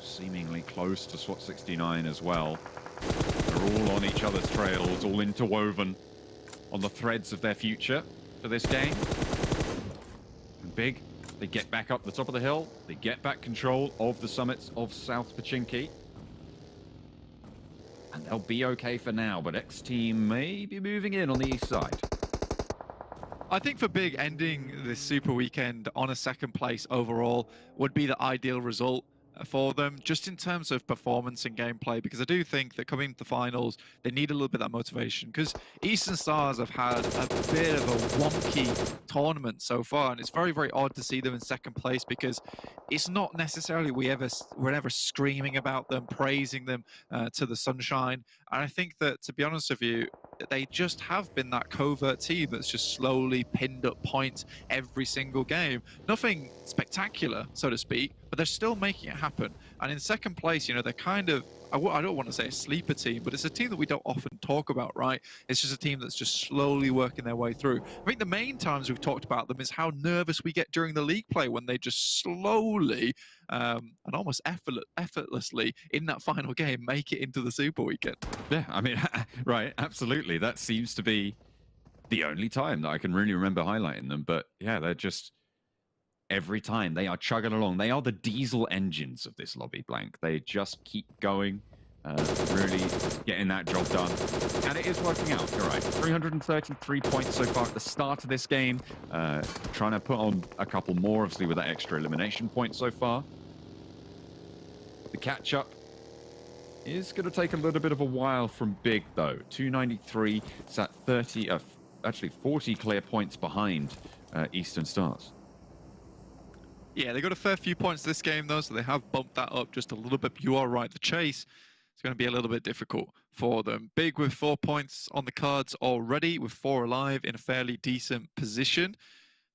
Seemingly close to SWAT 69 as well. They're all on each other's trails, all interwoven on the threads of their future for this game. And Big, they get back up the top of the hill, they get back control of the summits of South Pachinki. And they'll be okay for now, but XTEAM may be moving in on the east side. I think for Big, ending this super weekend on a second place overall would be the ideal result. for them, just in terms of performance and gameplay, because I do think that coming to the finals, they need a little bit of that motivation, because Eastern Stars have had a bit of a wonky tournament so far, and it's very, very odd to see them in second place, because it's not necessarily we're ever screaming about them, praising them to the sunshine. And I think that, to be honest with you, they just have been that covert team that's just slowly pinned up points every single game. Nothing spectacular, so to speak, but they're still making it happen. And in second place, you know, they're kind of, I don't want to say a sleeper team, but it's a team that we don't often talk about, right? It's just a team that's just slowly working their way through. I think the main times we've talked about them is how nervous we get during the league play when they just slowly and almost effortlessly in that final game make it into the Super Weekend. Yeah, I mean, right, absolutely. That seems to be the only time that I can really remember highlighting them. But yeah, they're just, every time they are chugging along. They are the diesel engines of this lobby, Blank. They just keep going, really getting that job done. And it is working out. You're right. 333 points so far at the start of this game. Trying to put on a couple more, obviously, with that extra elimination point so far. The catch-up is going to take a little bit of a while from Big, though. 293. It's at 30, actually 40 clear points behind Eastern Stars. Yeah, they got a fair few points this game, though, so they have bumped that up just a little bit. You are right, the chase is going to be a little bit difficult for them. Big with 4 points on the cards already, with 4 alive in a fairly decent position.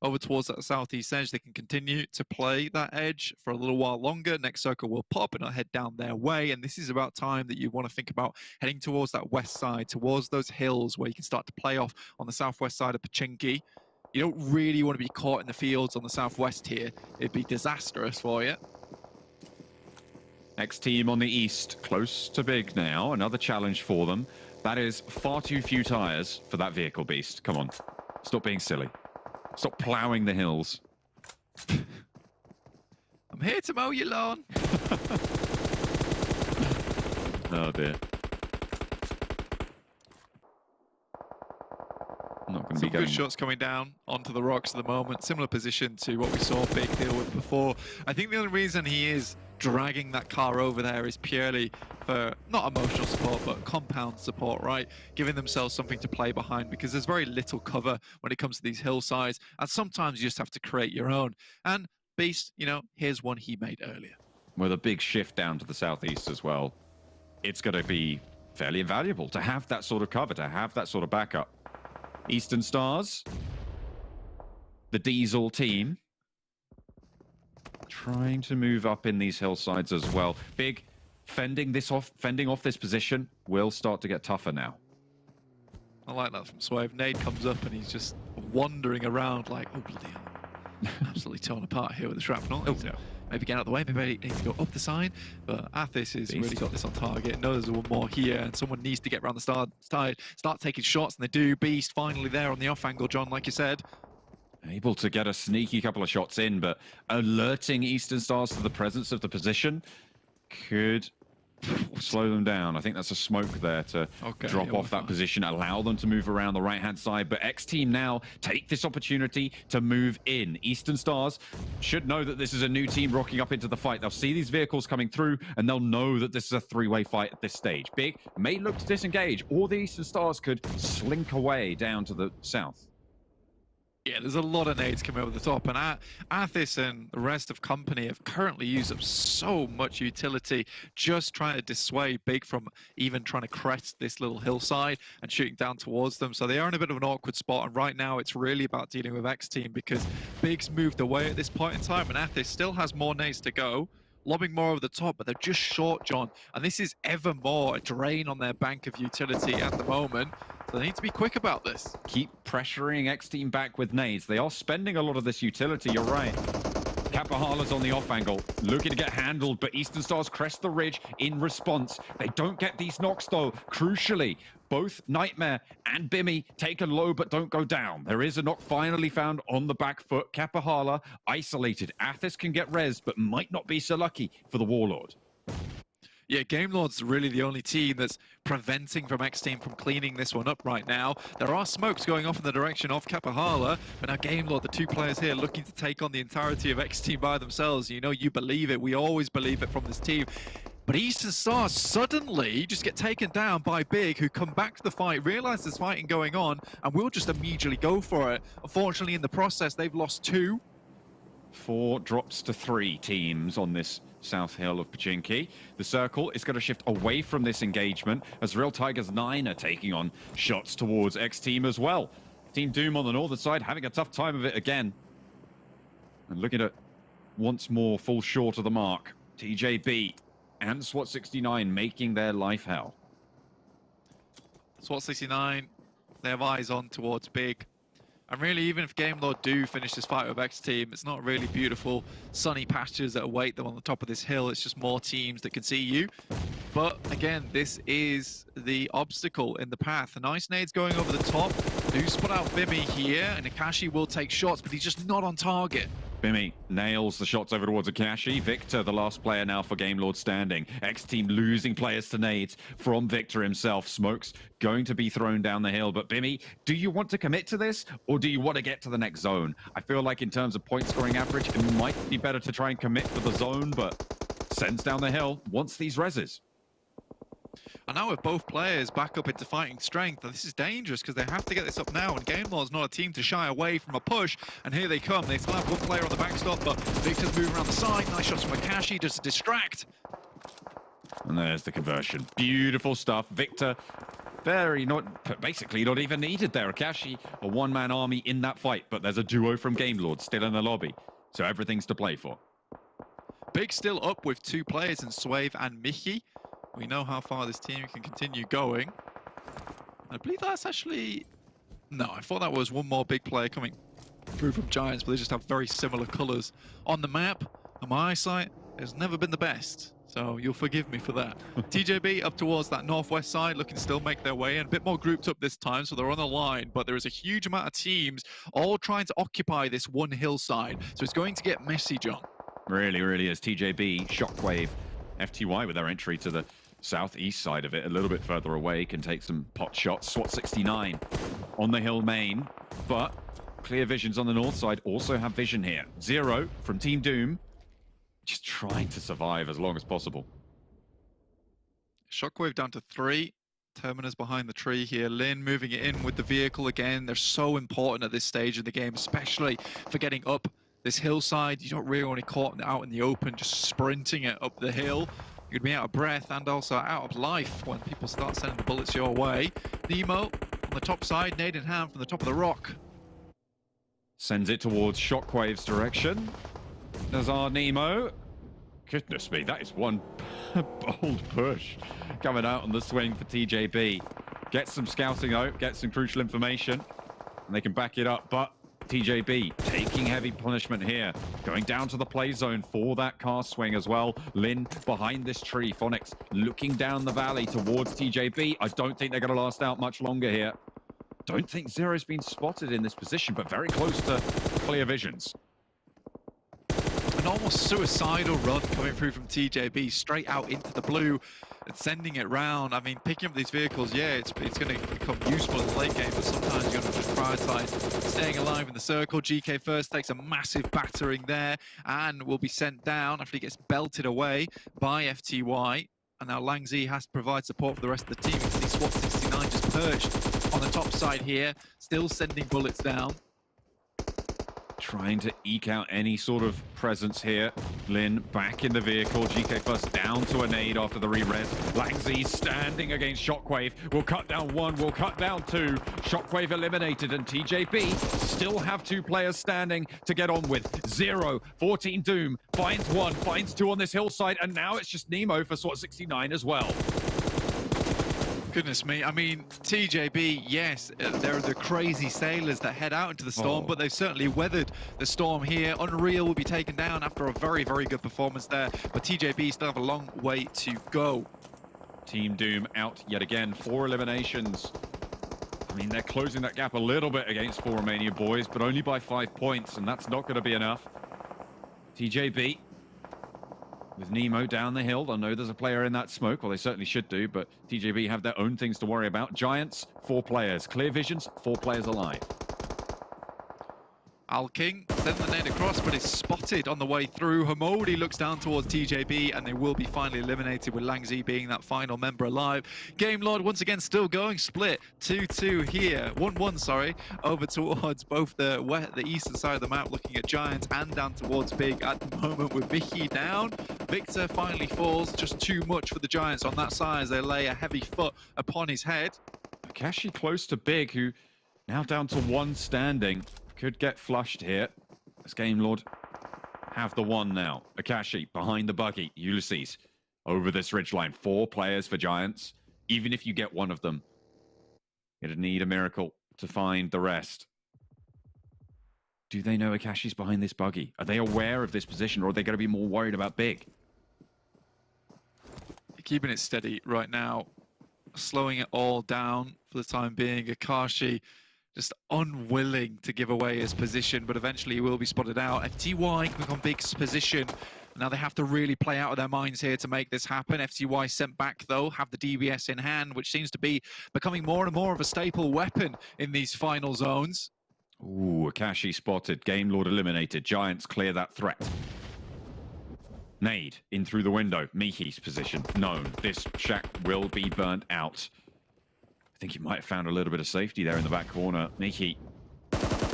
Over towards that southeast edge, they can continue to play that edge for a little while longer. Next circle will pop and I'll head down their way. And this is about time that you want to think about heading towards that west side, towards those hills where you can start to play off on the southwest side of Pachinki. You don't really want to be caught in the fields on the southwest here. It'd be disastrous for you. Next team on the east, close to Big now. Another challenge for them. That is far too few tires for that vehicle beast. Come on, stop being silly. Stop plowing the hills. I'm here to mow your lawn. Oh dear. Not going to be Some good shots coming down onto the rocks at the moment. Similar position to what we saw Big deal with before. I think the only reason he is dragging that car over there is purely for not emotional support, but compound support, right? Giving themselves something to play behind, because there's very little cover when it comes to these hillsides. And sometimes you just have to create your own. And Beast, you know, here's one he made earlier. With a big shift down to the southeast as well, it's going to be fairly invaluable to have that sort of cover, to have that sort of backup. Eastern Stars, the Diesel team, trying to move up in these hillsides as well. Big fending off this position will start to get tougher now. I like that from Swave. Nade comes up and he's just wandering around like, oh bloody hell. Absolutely torn apart here with the shrapnel. Oh, no. Maybe get out of the way, maybe I need to go up the side, but Athis has really got this on target. Knows there's one more here, and someone needs to get around the side, start taking shots, and they do. Beast finally there on the off angle, John, like you said. Able to get a sneaky couple of shots in, but alerting Eastern Stars to the presence of the position could slow them down. I think that's a smoke there to drop off that position, allow them to move around the right-hand side. But X-Team now take this opportunity to move in. Eastern Stars should know that this is a new team rocking up into the fight. They'll see these vehicles coming through, and they'll know that this is a three-way fight at this stage. Big may look to disengage, or the Eastern Stars could slink away down to the south. Yeah, there's a lot of nades coming over the top, and Athis and the rest of company have currently used up so much utility just trying to dissuade Big from even trying to crest this little hillside and shooting down towards them. So they are in a bit of an awkward spot, and right now it's really about dealing with X-Team, because Big's moved away at this point in time, and Athis still has more nades to go, lobbing more over the top, but they're just short, John. And this is ever more a drain on their bank of utility at the moment. So they need to be quick about this. Keep pressuring X-Team back with nades. They are spending a lot of this utility, you're right. Kapahala's on the off angle, looking to get handled, but Eastern Stars crest the ridge in response. They don't get these knocks, though. Crucially, both Nightmare and Bimmy take a low but don't go down. There is a knock finally found on the back foot. Kapahala isolated. Athis can get res, but might not be so lucky for the Warlord. Yeah, Game Lord's really the only team that's preventing from XTEAM from cleaning this one up right now. There are smokes going off in the direction of Kapahala, but now Game Lord, the two players here looking to take on the entirety of XTEAM by themselves. You know, you believe it. We always believe it from this team. But Eastern Stars suddenly just get taken down by Big, who come back to the fight, realize there's fighting going on, and will just immediately go for it. Unfortunately, in the process, they've lost 2. 4 drops to 3 teams on this South Hill of Pachinki. The circle is going to shift away from this engagement as Real Tigers 9 are taking on shots towards XTEAM as well. Team Doom on the northern side having a tough time of it again. And looking at once more fall short of the mark. TJB and SWAT69 making their life hell. SWAT69, they have eyes on towards Big. And really, even if Game Lord do finish this fight with XTEAM, it's not really beautiful sunny pastures that await them on the top of this hill. It's just more teams that can see you. But again, this is the obstacle in the path. The nice nades going over the top. Do spot out Bimmy here, and Akashi will take shots, but he's just not on target. Bimmy nails the shots over towards Akashi. Victor, the last player now for Game Lord standing. XTEAM losing players to nades from Victor himself. Smokes going to be thrown down the hill. But Bimmy, do you want to commit to this, or do you want to get to the next zone? I feel like in terms of point scoring average, it might be better to try and commit for the zone, but sends down the hill, wants these reses. And now with both players back up into fighting strength, this is dangerous because they have to get this up now, and Game Lord's not a team to shy away from a push, and here they come. They still have one player on the backstop, but Victor's moving around the side. Nice shots from Akashi just to distract. And there's the conversion. Beautiful stuff. Victor, basically not even needed there. Akashi, a one-man army in that fight, but there's a duo from Game Lord still in the lobby, so everything's to play for. Big still up with 2 players in Swave and Mickey. We know how far this team can continue going. I believe that's actually... No, I thought that was one more big player coming through from Giants, but they just have very similar colors on the map. And my eyesight has never been the best, so you'll forgive me for that. TJB up towards that northwest side, looking to still make their way in. A bit more grouped up this time, so they're on the line, but there is a huge amount of teams all trying to occupy this one hillside, so it's going to get messy, John. Really, really is. TJB, Shockwave, FTY with their entry to the southeast side of it, a little bit further away, can take some pot shots. SWAT69 on the hill main, but clear visions on the north side also have vision here. 0 from Team Doom, just trying to survive as long as possible. Shockwave down to 3. Terminus behind the tree here. Lin moving it in with the vehicle again. They're so important at this stage of the game, especially for getting up this hillside. You don't really want to be caught out in the open, just sprinting it up the hill. You'd be out of breath and also out of life when people start sending the bullets your way. Nemo on the top side, nade in hand from the top of the rock. Sends it towards Shockwave's direction. There's our Nemo. Goodness me, that is one bold push coming out on the swing for TJB. Gets some scouting out, gets some crucial information, and they can back it up, but TJB taking heavy punishment here, going down to the play zone for that car swing as well. Lin behind this tree. Phonics looking down the valley towards TJB. I don't think they're going to last out much longer here. Don't think Zero's been spotted in this position, but very close to clear visions. An almost suicidal run coming through from TJB straight out into the blue and sending it round. I mean, picking up these vehicles, yeah, it's going to become useful in the late game, but sometimes you're going to just prioritize staying alive in the circle. GK first takes a massive battering there and will be sent down after he gets belted away by FTY. And now Langzi has to provide support for the rest of the team. You can see SWAT69 just perched on the top side here, still sending bullets down. Trying to eke out any sort of presence here. Lin back in the vehicle. GK first down to a nade after the re-res. Langzi standing against Shockwave. Will cut down 1, will cut down 2. Shockwave eliminated, and TJB still have 2 players standing to get on with. 0, 14 Doom, finds 1, finds 2 on this hillside, and now it's just Nemo for SWAT69 as well. Goodness me, I mean, TJB, yes, they're the crazy sailors that head out into the storm, but they've certainly weathered the storm here. Unreal will be taken down after a very, very good performance there, but TJB still have a long way to go. Team Doom out yet again, 4 eliminations. I mean, they're closing that gap a little bit against 4 Romanian Boys, but only by 5 points, and that's not going to be enough. TJB With Nemo down the hill, they'll know there's a player in that smoke, or they certainly should do, but TJB have their own things to worry about. Giants, 4 players. Clear Visions, 4 players alive. Alking sent the nade across, but is spotted on the way through. Hamodi looks down towards TJB, and they will be finally eliminated, with Langzi being that final member alive. Game Lord once again still going, split 2-2 here. 1-1, sorry, over towards both the eastern side of the map, looking at Giants, and down towards Big at the moment with Mickey down. Victor finally falls, just too much for the Giants on that side as they lay a heavy foot upon his head. Akashi close to Big, who now down to 1 standing. Could get flushed here. As Game Lord have the 1 now. Akashi behind the buggy. Ulysses over this ridgeline. 4 players for Giants. Even if you get 1 of them, you'd need a miracle to find the rest. Do they know Akashi's behind this buggy? Are they aware of this position, or are they going to be more worried about Big? Keeping it steady right now. Slowing it all down for the time being. Akashi just unwilling to give away his position, but eventually he will be spotted out. FTY can become Big's position. Now they have to really play out of their minds here to make this happen. FTY sent back, though, have the DBS in hand, which seems to be becoming more and more of a staple weapon in these final zones. Ooh, Akashi spotted. Game Lord eliminated. Giants clear that threat. Nade in through the window. Mihi's position known. This shack will be burnt out. I think he might have found a little bit of safety there in the back corner. Mihi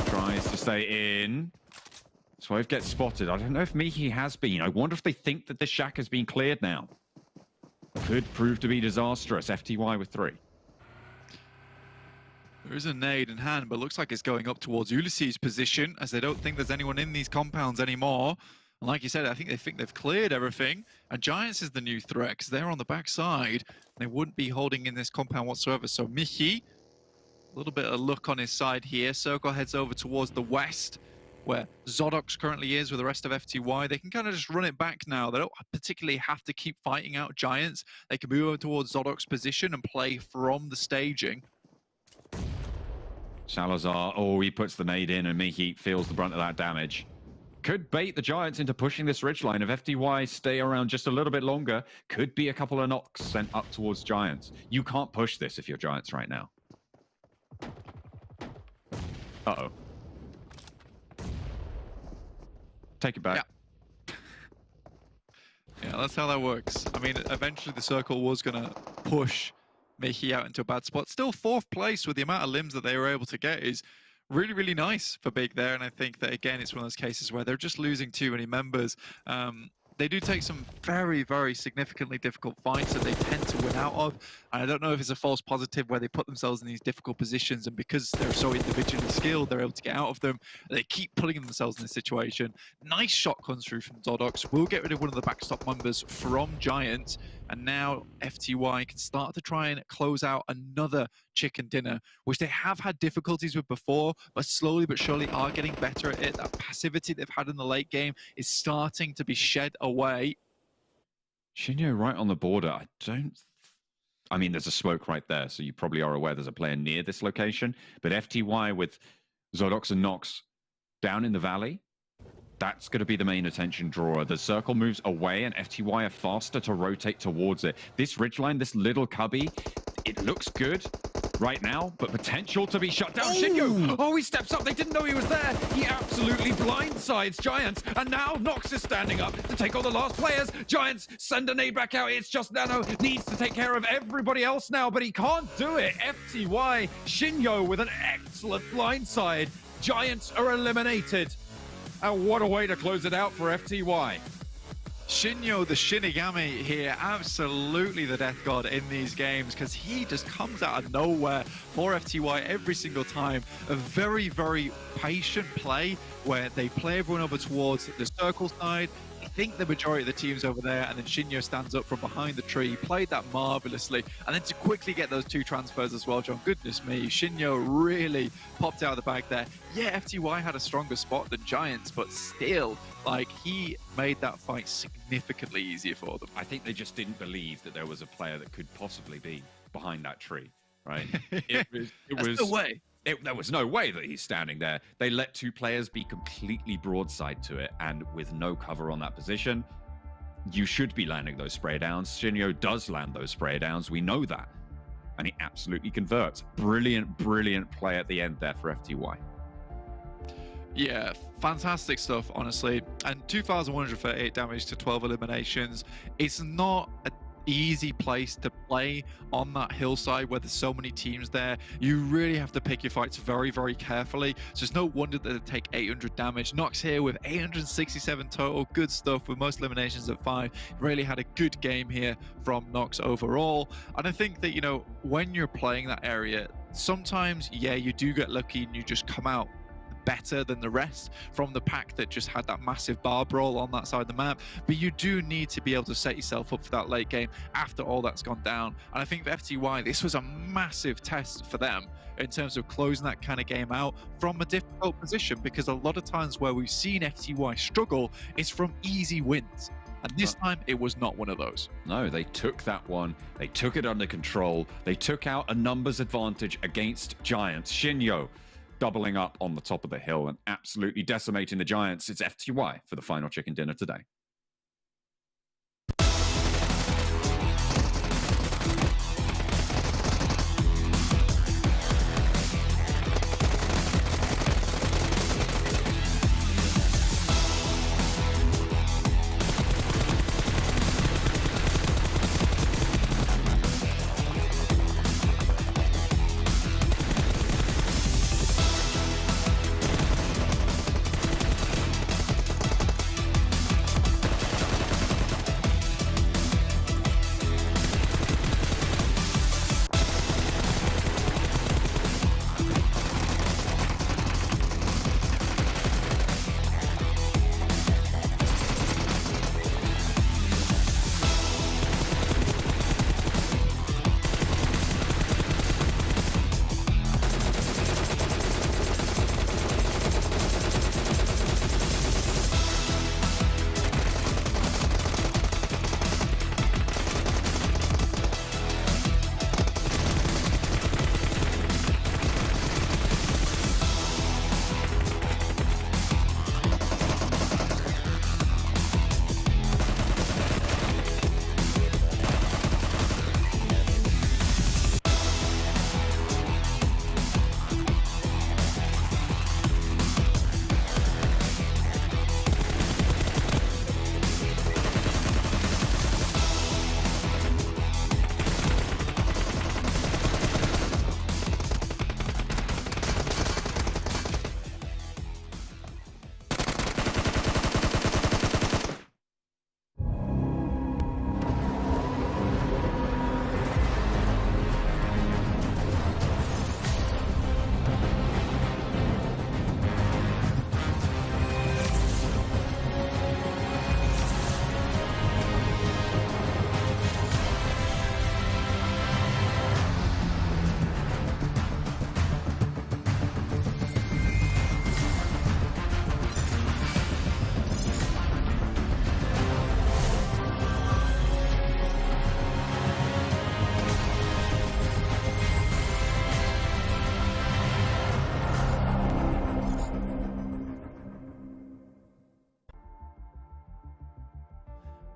tries to stay in. Swave gets spotted. I don't know if Mihi has been. I wonder if they think that this shack has been cleared now. Could prove to be disastrous. FTY with 3. There is a nade in hand, but looks like it's going up towards Ulysses' position, as they don't think there's anyone in these compounds anymore. And like you said, I think they think they've cleared everything. And Giants is the new threat, because they're on the backside. They wouldn't be holding in this compound whatsoever. So Michi, a little bit of luck on his side here. Circle heads over towards the west, where Zodox currently is with the rest of FTY. They can kind of just run it back now. They don't particularly have to keep fighting out Giants. They can move over towards Zodox's position and play from the staging. Salazar, oh, he puts the nade in, and Mihi feels the brunt of that damage. Could bait the Giants into pushing this ridgeline. If FTY stay around just a little bit longer, could be a couple of knocks sent up towards Giants. You can't push this if you're Giants right now. Uh-oh. Take it back. Yeah, that's how that works. I mean, eventually the circle was going to push Mihi out into a bad spot. Still 4th place with the amount of limbs that they were able to get is really, really nice for Big there. And I think that, again, it's one of those cases where they're just losing too many members. They do take some very, very significantly difficult fights that they tend to win out of. And I don't know if it's a false positive where they put themselves in these difficult positions, and because they're so individually skilled, they're able to get out of them. They keep putting themselves in this situation. Nice shot comes through from Zodox. We'll get rid of one of the backstop members from Giants. And now FTY can start to try and close out another chicken dinner, which they have had difficulties with before, but slowly but surely are getting better at it. That passivity they've had in the late game is starting to be shed away. Shinyo right on the border. I mean, there's a smoke right there, so you probably are aware there's a player near this location. But FTY with Zodox and Nox down in the valley, that's going to be the main attention drawer. The circle moves away, and FTY are faster to rotate towards it. This ridgeline, this little cubby, it looks good right now, but potential to be shut down. Shinyo! Oh, he steps up. They didn't know he was there. He absolutely blindsides Giants, and now Nox is standing up to take all the last players. Giants send a nade back out. It's just Nano needs to take care of everybody else now, but he can't do it. FTY, Shinyo with an excellent blindside. Giants are eliminated. And what a way to close it out for FTY. Shinyo, the Shinigami here, absolutely the death god in these games, because he just comes out of nowhere for FTY every single time. A very, very patient play where they play everyone over towards the circle side. I think the majority of the team's over there, and then Shinyo stands up from behind the tree, played that marvelously, and then to quickly get those 2 transfers as well, John, goodness me, Shinyo really popped out of the bag there. Yeah, FTY had a stronger spot than Giants, but still, like, he made that fight significantly easier for them. I think they just didn't believe that there was a player that could possibly be behind that tree, right? It was no way. There was no way that he's standing there. They let 2 players be completely broadside to it, and with no cover on that position, you should be landing those spray downs. Shinyo does land those spray downs. We know that. And he absolutely converts. Brilliant, brilliant play at the end there for FTY. Yeah, fantastic stuff, honestly. And 2,138 damage to 12 eliminations. It's not an easy place to play on that hillside where there's so many teams there. You really have to pick your fights very, very carefully. So it's no wonder that they take 800 damage. Nox here with 867 total. Good stuff with most eliminations at 5. Really had a good game here from Nox overall. And I think that, you know, when you're playing that area, sometimes, yeah, you do get lucky and you just come out better than the rest from the pack that just had that massive bar brawl on that side of the map. But you do need to be able to set yourself up for that late game after all that's gone down. And I think for FTY, this was a massive test for them in terms of closing that kind of game out from a difficult position, because a lot of times where we've seen FTY struggle is from easy wins. And this time, it was not one of those. No, they took that one. They took it under control. They took out a numbers advantage against Giants. Shinyo doubling up on the top of the hill and absolutely decimating the Giants. It's FTY for the final chicken dinner today.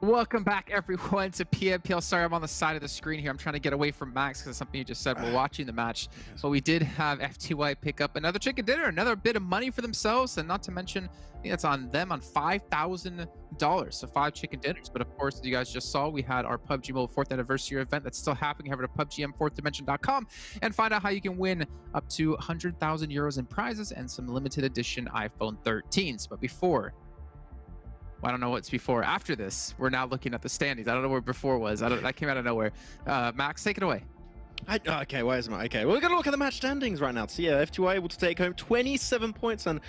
Welcome back, everyone, to PMPL. Sorry, I'm on the side of the screen here. I'm trying to get away from Max because something you just said while watching the match. But we did have FTY pick up another chicken dinner, another bit of money for themselves, and not to mention, I think that's on them on $5,000. So 5 chicken dinners. But of course, as you guys just saw, we had our PUBG Mobile 4th anniversary event that's still happening. Head over to PUBGM4thDimension.com and find out how you can win up to 100,000 euros in prizes and some limited edition iPhone 13s. But before, well, I don't know what's before. After this, we're now looking at the standings. I don't know where before was. That came out of nowhere. Max, take it away. Okay, why is it? Okay, we're going to look at the match standings right now. So yeah, FTY able to take home 27 points, and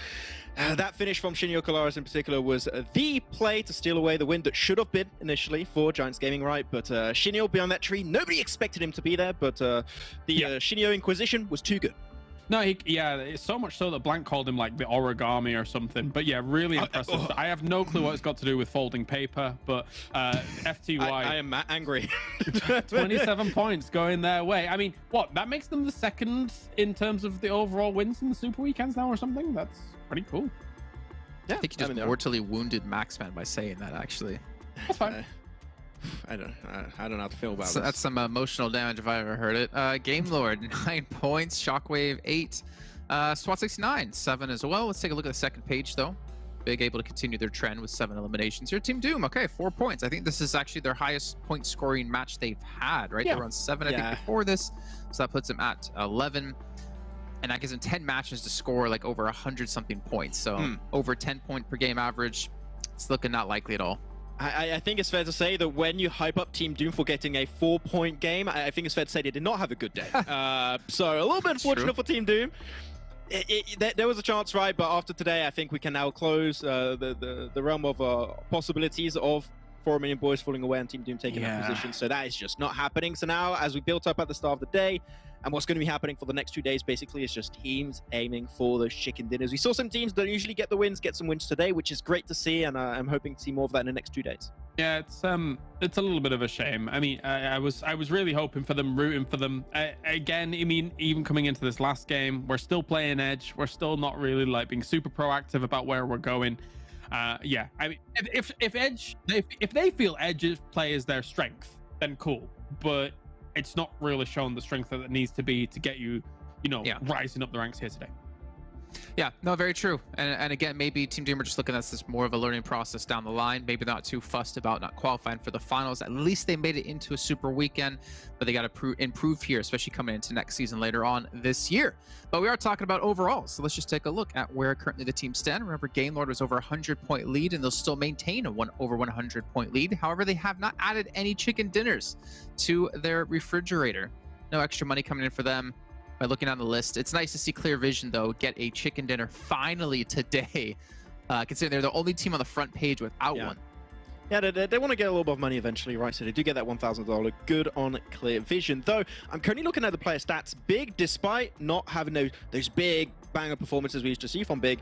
that finish from Shinyo Kolaris in particular was the play to steal away the win that should have been initially for Giants Gaming, right? But Shinyo beyond that tree, nobody expected him to be there, but the Shinyo Inquisition was too good. No, it's so much so that Blank called him like the origami or something. But yeah, really impressive. I have no clue what it's got to do with folding paper, but FTY. I am angry. 27 points going their way. I mean, what? That makes them the second in terms of the overall wins in the Super Weekends now or something? That's pretty cool. Yeah, I think you just mortally wounded Maxman by saying that, actually. That's fine. I don't know how to feel about So this. that's some emotional damage if I ever heard it. Game Lord, 9 points. Shockwave, 8. SWAT69, 7 as well. Let's take a look at the second page, though. Big able to continue their trend with 7 eliminations here. Team Doom, okay, 4 points. I think this is actually their highest point scoring match they've had, right? Yeah. They were on 7, I think, before this. So that puts them at 11. And that gives them 10 matches to score like over 100-something points. So over 10 point per game average. It's looking not likely at all. I think it's fair to say that when you hype up Team Doom for getting a 4-point game, I think it's fair to say they did not have a good day. So a little bit unfortunate for Team Doom. There was a chance, right? But after today, I think we can now close the realm of possibilities of Romanian Boys falling away and Team Doom taking that position. So that is just not happening. So now, as we built up at the start of the day, and what's going to be happening for the next 2 days, basically, is just teams aiming for those chicken dinners. We saw some teams that usually get the wins, get some wins today, which is great to see, and I'm hoping to see more of that in the next 2 days. Yeah, it's a little bit of a shame. I mean, I was really hoping for them, rooting for them. Again, I mean, even coming into this last game, we're still playing Edge. We're still not really like being super proactive about where we're going. Yeah, I mean, if they feel Edge's play is their strength, then cool. But it's not really shown the strength that it needs to be to get you, rising up the ranks here today. Yeah, no, very true. And again, maybe Team Doom are just looking at this more of a learning process down the line. Maybe not too fussed about not qualifying for the finals. At least they made it into a super weekend, but they got to improve here, especially coming into next season later on this year. But we are talking about overall, so let's just take a look at where currently the teams stand. Remember, Game Lord was over 100-point lead, and they'll still maintain a over 100-point lead. However, they have not added any chicken dinners to their refrigerator. No extra money coming in for them. By looking on the list, it's nice to see Clear Vision, though, get a chicken dinner finally today, considering they're the only team on the front page without one. Yeah, they want to get a little bit of money eventually, right? So they do get that $1,000. Good on Clear Vision. Though, I'm currently looking at the player stats. Big, despite not having those big banger performances we used to see from Big,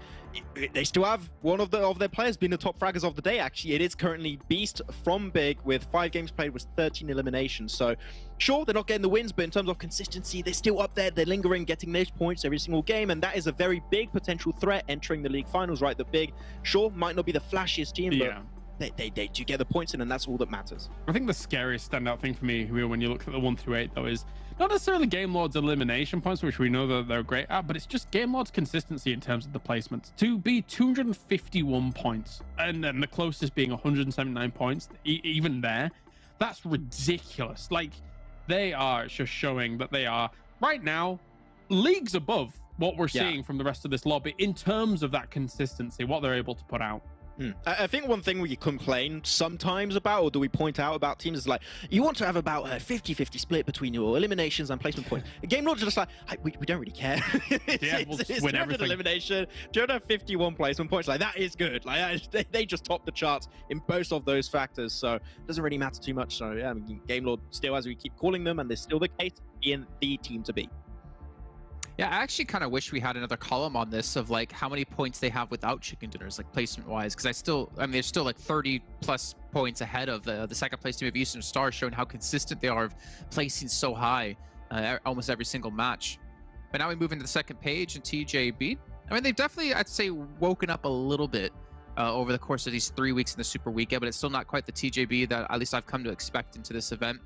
they still have one of their players being the top fraggers of the day, actually. It is currently Beast from Big with 5 games played with 13 eliminations. So, sure, they're not getting the wins, but in terms of consistency, they're still up there. They're lingering, getting those points every single game, and that is a very big potential threat entering the league finals, right? The Big, sure, might not be the flashiest team, but they do get the points in, and that's all that matters. I think the scariest standout thing for me when you look at the 1 through 8, though, is not necessarily Game Lord's elimination points, which we know that they're great at, but it's just Game Lord's consistency in terms of the placements. To be 251 points, and then the closest being 179 points, even there, that's ridiculous. Like, they are just showing that they are, right now, leagues above what we're seeing from the rest of this lobby in terms of that consistency, what they're able to put out. I think one thing we complain sometimes about, or do we point out about teams, is like, you want to have about a 50-50 split between your eliminations and placement points. Game Lord's just like, we don't really care. We'll just win everything. Elimination, 251 placement points. Like, that is good. Like, they just top the charts in both of those factors, so it doesn't really matter too much. So yeah, I mean, Game Lord still, as we keep calling them, and they're still the case, being the team to beat. Yeah, I actually kind of wish we had another column on this of like how many points they have without chicken dinners, like placement wise, because I mean, they're still like 30 plus points ahead of the second place team of Eastern Star, showing how consistent they are of placing so high almost every single match. But now we move into the second page and TJB. I mean, they've definitely, I'd say, woken up a little bit over the course of these 3 weeks in the Super Weekend, but it's still not quite the TJB that at least I've come to expect into this event.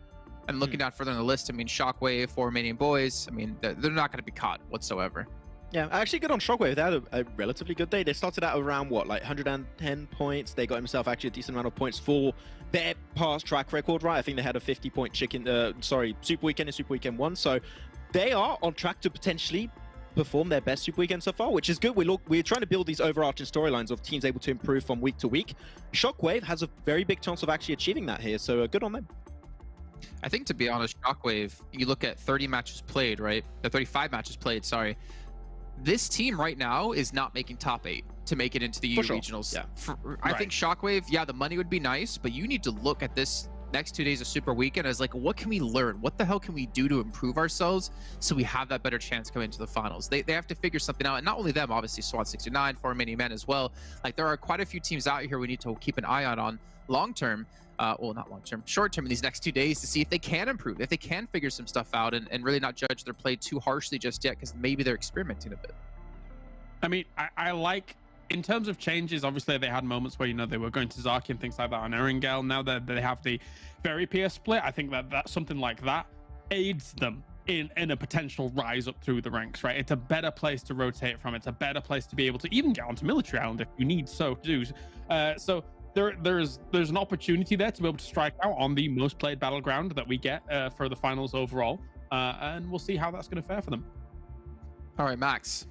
And looking down further on the list, I mean, Shockwave, Romanian Boys, I mean, they're not going to be caught whatsoever. Yeah, actually good on Shockwave. They had a relatively good day. They started out around, what, like 110 points. They got himself actually a decent amount of points for their past track record, right? I think they had a 50-point Super Weekend and Super Weekend 1. So they are on track to potentially perform their best Super Weekend so far, which is good. We're trying to build these overarching storylines of teams able to improve from week to week. Shockwave has a very big chance of actually achieving that here, so good on them. I think, to be honest, Shockwave, you look at 30 matches played, right? The 35 matches played, sorry. This team right now is not making top 8 to make it into the EU regionals. Yeah. I think Shockwave, yeah, the money would be nice, but you need to look at this next 2 days of Super Weekend as like, what can we learn? What the hell can we do to improve ourselves so we have that better chance coming into the finals? They have to figure something out. And not only them, obviously, SWAT69, Romanian Men as well. Like, there are quite a few teams out here we need to keep an eye on long-term. Well, not long-term, short-term in these next 2 days to see if they can improve, if they can figure some stuff out and really not judge their play too harshly just yet, because maybe they're experimenting a bit. I mean, I like in terms of changes, obviously they had moments where, you know, they were going to Zaki and things like that on Erangel. Now that they have the very PS split, I think that something like that aids them in a potential rise up through the ranks, right? It's a better place to rotate from. It's a better place to be able to even get onto Military Island if you need so to do. So there's an opportunity there to be able to strike out on the most played battleground that we get for the finals overall, and we'll see how that's going to fare for them. All right, Max,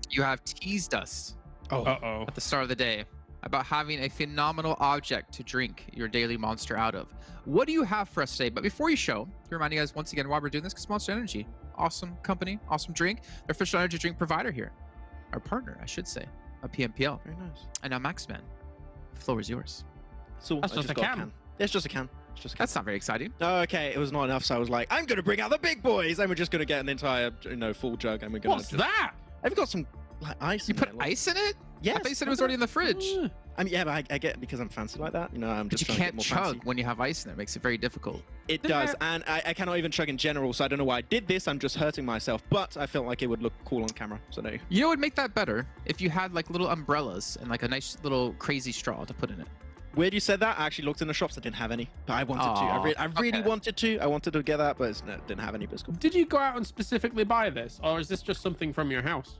you have teased us at the start of the day about having a phenomenal object to drink your daily Monster out of. What do you have for us today? But before you show, to remind you guys once again why we're doing this, because Monster Energy, awesome company, awesome drink, their official energy drink provider here, our partner, I should say, a PMPL. Very nice. And now, Max Man, the floor is yours. So That's just a can. It's just a can. It's just a can. That's not very exciting. Okay, it was not enough, so I was like, I'm gonna bring out the big boys, and we're just gonna get an entire, you know, full jug, and we're gonna. What's that? I've got some like ice. You in put it, like... ice in it? Yes. I thought you said it was already in the fridge. I mean, yeah, but I get because I'm fancy like that. You know, I'm But just you trying to can't get more chug fancy. when you have ice in there. It makes it very difficult. It does, and I cannot even chug in general, so I don't know why I did this. I'm just hurting myself, but I felt like it would look cool on camera, so no. You know what would make that better? If you had like little umbrellas and like a nice little crazy straw to put in it. Weird you said that. I actually looked in the shops. I didn't have any, but I wanted to. I really wanted to. I wanted to get that, but no, didn't have any. But it's cool. Did you go out and specifically buy this, or is this just something from your house?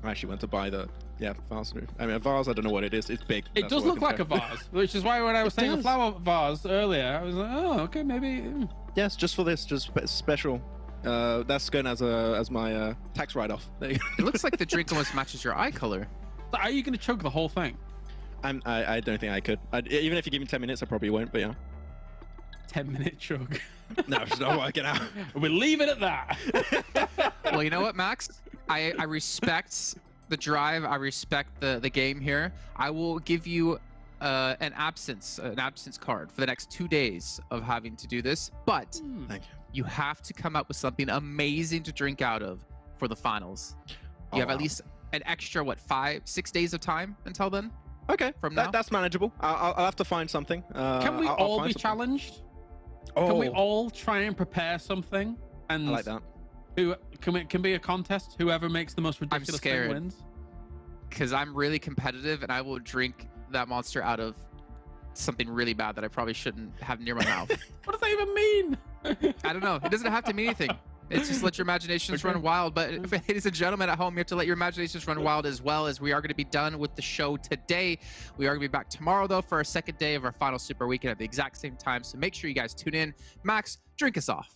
I actually went to buy the vase. I mean, a vase. I don't know what it is. It's big. It does look like a vase, which is why when I was saying a flower vase earlier, I was like, oh, okay, maybe. Yes, just for this, just special. That's going as my tax write-off. There you go. It looks like the drink almost matches your eye color. So are you going to chug the whole thing? I don't think I could. Even if you give me 10 minutes, I probably won't. But yeah. 10-minute chug. No, it's not working out. We'll leave it at that. Well, you know what, Max? I respect the drive. I respect the game here. I will give you an absence card for the next 2 days of having to do this. But thank you. You have to come up with something amazing to drink out of for the finals. You have at least an extra 5-6 days of time until then. Okay, from now that's manageable. I'll have to find something. Can we all be challenged? Can we all try and prepare something? And I like that. Who can be a contest? Whoever makes the most ridiculous thing wins. Because I'm really competitive, and I will drink that monster out of something really bad that I probably shouldn't have near my mouth. What does that even mean? I don't know. It doesn't have to mean anything. It's just let your imaginations run wild. But ladies and gentlemen at home, you have to let your imaginations run wild as well, as we are going to be done with the show today. We are going to be back tomorrow, though, for our second day of our final Super Weekend at the exact same time. So make sure you guys tune in. Max, drink us off.